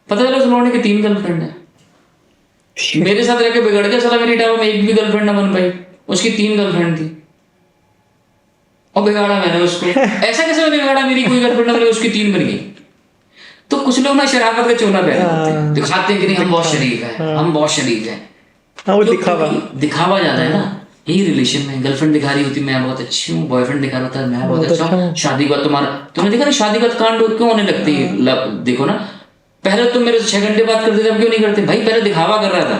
पता चला उस लौंडे की 3 गर्लफ्रेंड है। मेरे साथ रह के बिगड़ गया साला, मेरी टाइम में एक भी गर्लफ्रेंड ना बन पाई, उसकी 3 गर्लफ्रेंड थी और बिगाड़ा मैंने उसको। ऐसा कैसे मैंने बिगाड़ा? मेरी कोई गर्लफ्रेंड ना बनी, उसकी 3 बन गई। तो कुछ लोग ना शराफत का चोला पहन होते हैं, दिखाते हैं कि नहीं हम बहुत शरीफ हैं, हम बहुत शरीफ हैं। वो दिखावा ज्यादा है ना। यही रिलेशन में गर्लफ्रेंड दिखा रही होती मैं बहुत अच्छी हूँ, बॉयफ्रेंड दिखा रहा था मैं बहुत अच्छा हूँ। शादी का तुम्हारा तुमने देखा ना, शादी का कांड क्यों होने लगती है? देखो ना, पहले तुम मेरे से 6 घंटे बात करते थे, अब क्यों नहीं करते? भाई पहले दिखावा कर रहा था,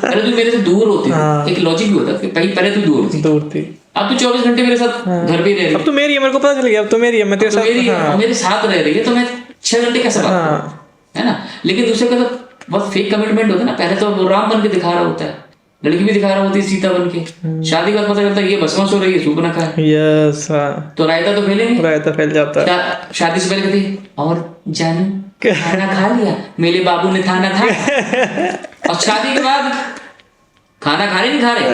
पहले तू मेरे से दूर होती थी। एक लॉजिक भी होता है भाई, पहले तू दूर थी, अब तू 24 घंटे मेरे साथ घर पे रह रही है। अब तो मेरी है, मेरे को पता चल गया अब तो मेरी है, मैं तेरे साथ मेरे साथ रह रही है तो मैं 6 घंटे कैसे बात करूं? है ना। लेकिन दूसरे का तो बहुत फेक कमिटमेंट होता है ना। पहले तो वो राम बन के दिखा रहा होता है, लड़की भी दिखा रहा होती है सीता बन के। शादी का पता चलता है ये भस्म हो रही है, सूप ना खाए। यस तो रायता तो फैलेंगे, रायता फैल जाता है। शादी से पहले कहते और जानू खाना खा लिया, मेरे बाबू ने खाना खा। और शादी के बाद खाना खा रहे नहीं खा रहे।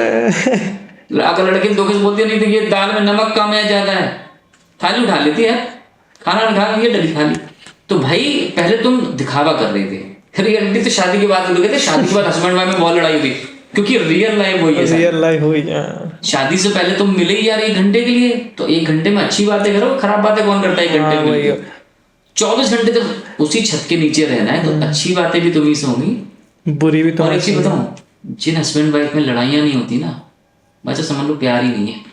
अगर लड़की धोखे से बोलती नहीं थी ये दाल में नमक कम है ज्यादा है, थाली उठा लेती है, खाना नहीं खा, ये डली थाली। तो भाई पहले तुम दिखावा कर रहे थे, रियलिटी तो शादी के बाद लोग कहते शादी के बाद हस्बैंड वाइफ में बहुत लड़ाई हुई, क्योंकि रियल लाइफ वही है। रियल लाइफ हुई। शादी से पहले तुम मिले ही यार 1 घंटे के लिए, तो 1 घंटे में अच्छी बातें करो, खराब बातें कौन करता है 1 घंटे में? 24 घंटे तक उसी छत के नीचे रहना है, तो अच्छी बातें भी तुम्ही से होंगी, बुरी भी। तो और एक चीज बताऊं, जिन हस्बैंड वाइफ में लड़ाइयां नहीं होती ना, बच्चा समझ लो प्यार ही नहीं है।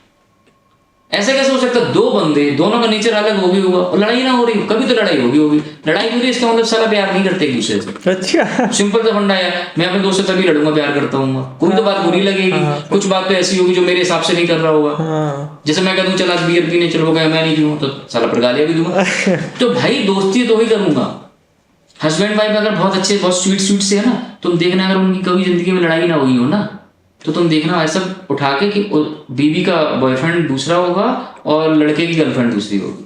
ऐसे कैसे हो सकता है? 2 बंदे, दोनों का नेचर अलग हो भी होगा और लड़ाई ना हो रही, कभी तो लड़ाई होगी लड़ाई हो रही, इसका मतलब सारा प्यार नहीं करते एक दूसरे से। अच्छा, सिंपल सा फंडा है। मैं अपने दोस्त से तभी लड़ूंगा प्यार करता हूँ। कोई तो बात बुरी लगेगी, कुछ बात तो ऐसी होगी जो मेरे हिसाब से नहीं कर रहा होगा। जैसे मैं कहूँ चल आज बियर पीने चलो गया, मैं नहीं पीऊँ तो साला पर गालियां भी दूंगा। तो भाई दोस्ती तो ही करूंगा। हस्बैंड वाइफ अगर बहुत अच्छे बहुत स्वीट से है ना, तुम देखना अगर उनकी कभी जिंदगी में लड़ाई ना हुई हो ना, तो तुम देखना ऐसा उठा के कि बीवी का बॉयफ्रेंड दूसरा होगा और लड़के की गर्लफ्रेंड दूसरी होगी।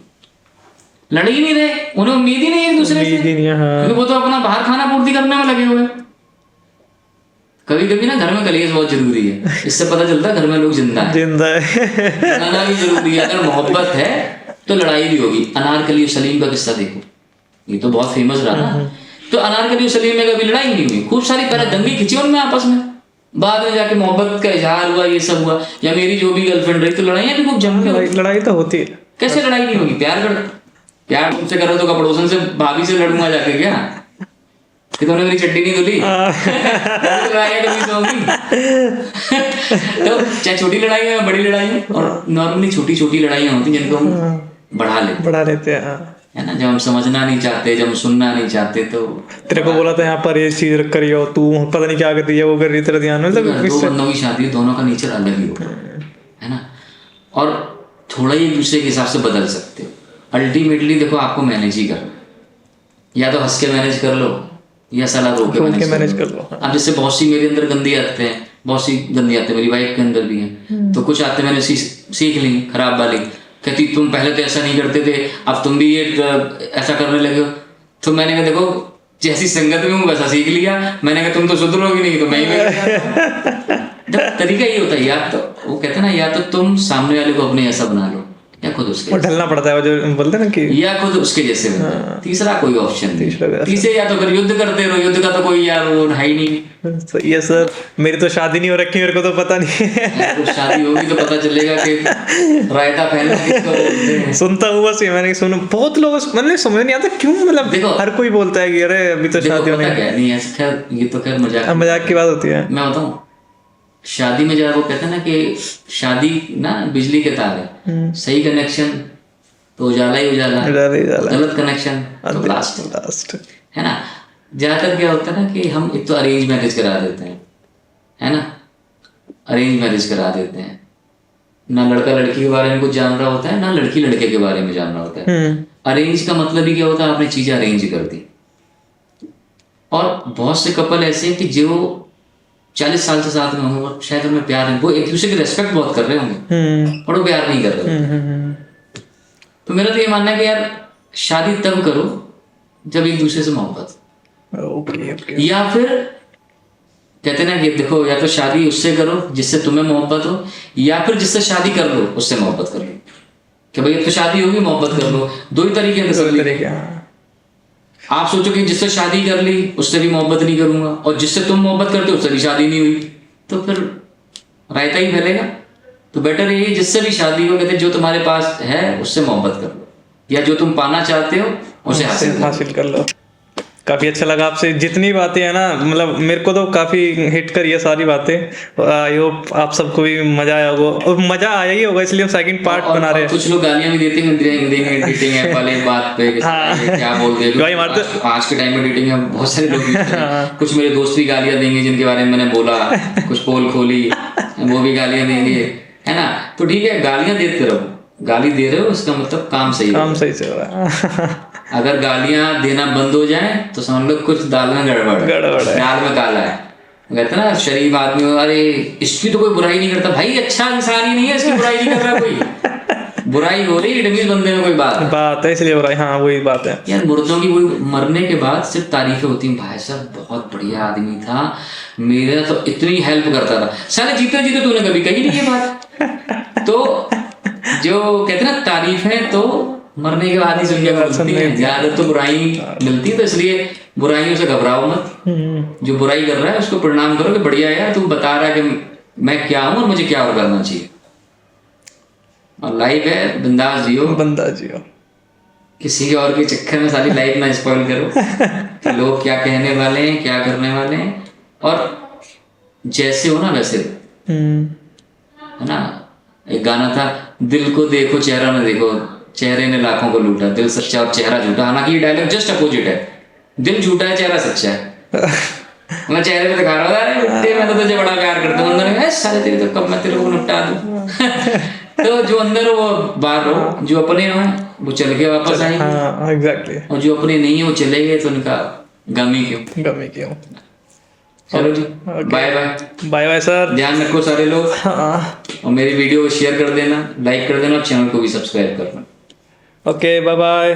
लड़ ही नहीं रहे, उन्हें उम्मीद ही नहीं है एक दूसरे से, क्योंकि वो तो अपना बाहर खाना पूर्ति करने में लगे हुए। कभी कभी ना घर में कलेश बहुत जरूरी है, इससे पता चलता है घर में लोग जिंदा है। लड़ना भी जरूरी है। अगर मोहब्बत है तो लड़ाई भी होगी। अनारकली और सलीम का किस्सा देखो, ये तो बहुत फेमस रहा ना। तो अनारकली और सलीम में कभी लड़ाई नहीं हुई, खूब सारी पहले दंगे खिंची उनमें आपस में, बाद में जाके मोहब्बत का इजहार हुआ, ये सब हुआ। या मेरी जो भी गर्लफ्रेंड रही तो लड़ाइयाँ भी खूब जम के, लड़ाई तो होती है। कैसे लड़ाई नहीं होगी? प्यार तुमसे करो तो पड़ोसन से भाभी से लड़ूंगा जाके क्या कि तुमने मेरी चड्डी नहीं धुली? तो चाहे छोटी लड़ाई है बड़ी लड़ाई है, और नॉर्मली छोटी छोटी लड़ाइयाँ होती हैं जिनको हम बढ़ा लेते हैं, है ना। जब हम समझना नहीं चाहते, जब हम सुनना नहीं चाहते, तो तेरे को बोला था यहाँ पर ये चीज करियो, तू पता नहीं क्या कर रही है, वो कर रही, तेरा ध्यान में। 2 बंदों की शादी, दोनों का नेचर अलग ही होगा, है ना। और थोड़ा ही एक दूसरे के हिसाब से बदल सकते हो। अल्टीमेटली देखो आपको मैनेज ही करना है। या तो हंस के मैनेज कर लो या साला रो के मैनेज कर लो। अब जैसे बहुत सी मेरे अंदर गंदी आदतें हैं, बहुत सी गंदी आदतें मेरी वाइफ के अंदर भी हैं, तो कुछ आदतें मैंने सीख ली खराब वाली। कहती तुम पहले तो ऐसा नहीं करते थे, अब तुम भी ये ऐसा करने लगे हो। तो मैंने कहा देखो जैसी संगत में हूँ वैसा सीख लिया। मैंने कहा तुम तो सुधरोगी नहीं तो मैं ही तरीका ये होता है, या तो वो कहते हैं ना, या तो तुम सामने वाले को अपने ऐसा बना लो या खुद उसके ढलना पड़ता है, वो जो बोलते हैं ना कि या खुद उसके जैसे बनो। तीसरा कोई ऑप्शन नहीं। तीसरे या तो फिर युद्ध करते रहो, युद्ध का तो कोई यार वो है ही नहीं। तो ये सर मेरी तो शादी नहीं हो रखी, मेरे को तो पता नहीं है। तो शादी होगी तो पता चलेगा कि रायता पहनना किसको बोलते हैं। सुनता हूँ बस, मैंने सुना बहुत लोग, मैंने समझ नहीं आता क्यों, मतलब देखो हर कोई बोलता है कि अरे अभी तो शादी होने नहीं है। खैर ये तो खैर मजाक की बात होती है। मैं बताऊँ, शादी में जरा वो कहते हैं ना कि शादी ना बिजली के तार है, सही कनेक्शन तो उजाला ही उजाला, गलत कनेक्शन तो लास्ट है ना। ज्यादातर क्या होता है ना कि हम एक तो अरेंज मैरिज करा देते हैं, है ना, अरेंज मैरिज करा देते हैं। ना लड़का लड़की के बारे में कुछ जान रहा होता है, ना लड़की लड़के के बारे में जान रहा होता है। अरेंज का मतलब ही क्या होता है, आपने चीजें अरेंज कर दी। और बहुत से कपल ऐसे हैं कि जो 40 साल से साथ में होंगे और शायद उनमें प्यार है, वो एक दूसरे की रेस्पेक्ट बहुत कर रहे होंगे और वो प्यार नहीं कर रहे। तो मेरा तो ये मानना है कि यार शादी तब करो जब एक दूसरे से मोहब्बत, या फिर कहते ना कि देखो या तो शादी उससे करो जिससे तुम्हें मोहब्बत हो, या फिर जिससे शादी कर लो उससे मोहब्बत कर लो। कि भाई अब तो शादी होगी मोहब्बत कर लो, दो ही तरीके। आप सोचो कि जिससे शादी कर ली उससे भी मोहब्बत नहीं करूंगा, और जिससे तुम मोहब्बत करते हो उससे भी शादी नहीं हुई, तो फिर रायता ही फैलेगा। तो बेटर यही जिससे भी शादी हो, कहते जो तुम्हारे पास है उससे मोहब्बत कर लो, या जो तुम पाना चाहते हो उसे हासिल कर लो। काफ़ी अच्छा लगा आपसे जितनी बातें हैं ना, मतलब मेरे को तो काफ़ी हिट करी है सारी बातें। आई होप आप सबको भी मजा आया होगा, और मजा आया ही होगा इसलिए हम सेकंड पार्ट बना रहे हैं। कुछ लोग गालियां भी देते हैं डेटिंग ऐप वाले बात पे, क्या बोलते हैं आज के टाइम में डेटिंग ऐप बहुत सारे लोग कुछ मेरे दोस्त भी गालियां देंगे जिनके बारे में मैंने बोला, कुछ पोल खोली वो भी गालियां देंगे, है ना। तो ठीक है, गालियां देते रहो, गाली दे रहे हो इसका मतलब काम सही से हो रहा है। अगर गालियां देना बंद हो जाए तो समझ लो कुछ दाल में गड़बड़ है, दाल में काला है। कहते ना शरीफ आदमी हो, अरे इसकी तो कोई बुराई नहीं करता भाई, अच्छा इंसान ही नहीं है, इसकी बुराई नहीं कर रहा कोई। बुराई हो रही है बंदे में, कोई बात है इसलिए बुराई। हाँ वही बात है यार, मुर्दों की वही मरने के बाद सिर्फ तारीफें होती हैं, भाई साहब बहुत बढ़िया आदमी था, मेरा तो इतनी हेल्प करता था। साले जीते जीते तूने कभी कही नहीं ये बात। तो जो कहते ना तारीफें तो मरने के बाद ही सुनने हैं, ज्यादा तो बुराई मिलती है। तो इसलिए बुराइयों से घबराओ मत, जो बुराई कर रहा है उसको प्रणाम करो कि बढ़िया यार तू बता रहा है कि मैं क्या हूं और मुझे क्या और करना चाहिए। और लाइफ है, बिंदास जियो, किसी के और के चक्कर में सारी लाइफ ना स्पॉइल करो कि लोग क्या कहने वाले हैं, क्या करने वाले हैं। और जैसे हो ना वैसे है ना। एक गाना था, दिल को देखो चेहरा न देखो, चेहरे ने लाखों को लूटा, दिल सच्चा और चेहरा झूठा। हालांकि ये डायलॉग जस्ट अपोजिट है, दिल झूठा है चेहरा सच्चा है। मैं चेहरे पे दिखा रहा था अरे मैं तो तुझे बड़ा प्यार करता हूँ, अंदर सारे तेरे तो कब मैं तेरे को निपटा दूं। तो जो अंदर हो वो बाहर हो, जो अपने हो वो चल के वापस आएंगे, एग्जैक्टली। और जो अपने नहीं है वो चले गए तो उनका गम ही क्यों। चलो जी, बाय सर, ध्यान रखो सारे लोग। और मेरी वीडियो को शेयर कर देना, लाइक कर देना और चैनल को भी सब्सक्राइब करना। Okay bye bye.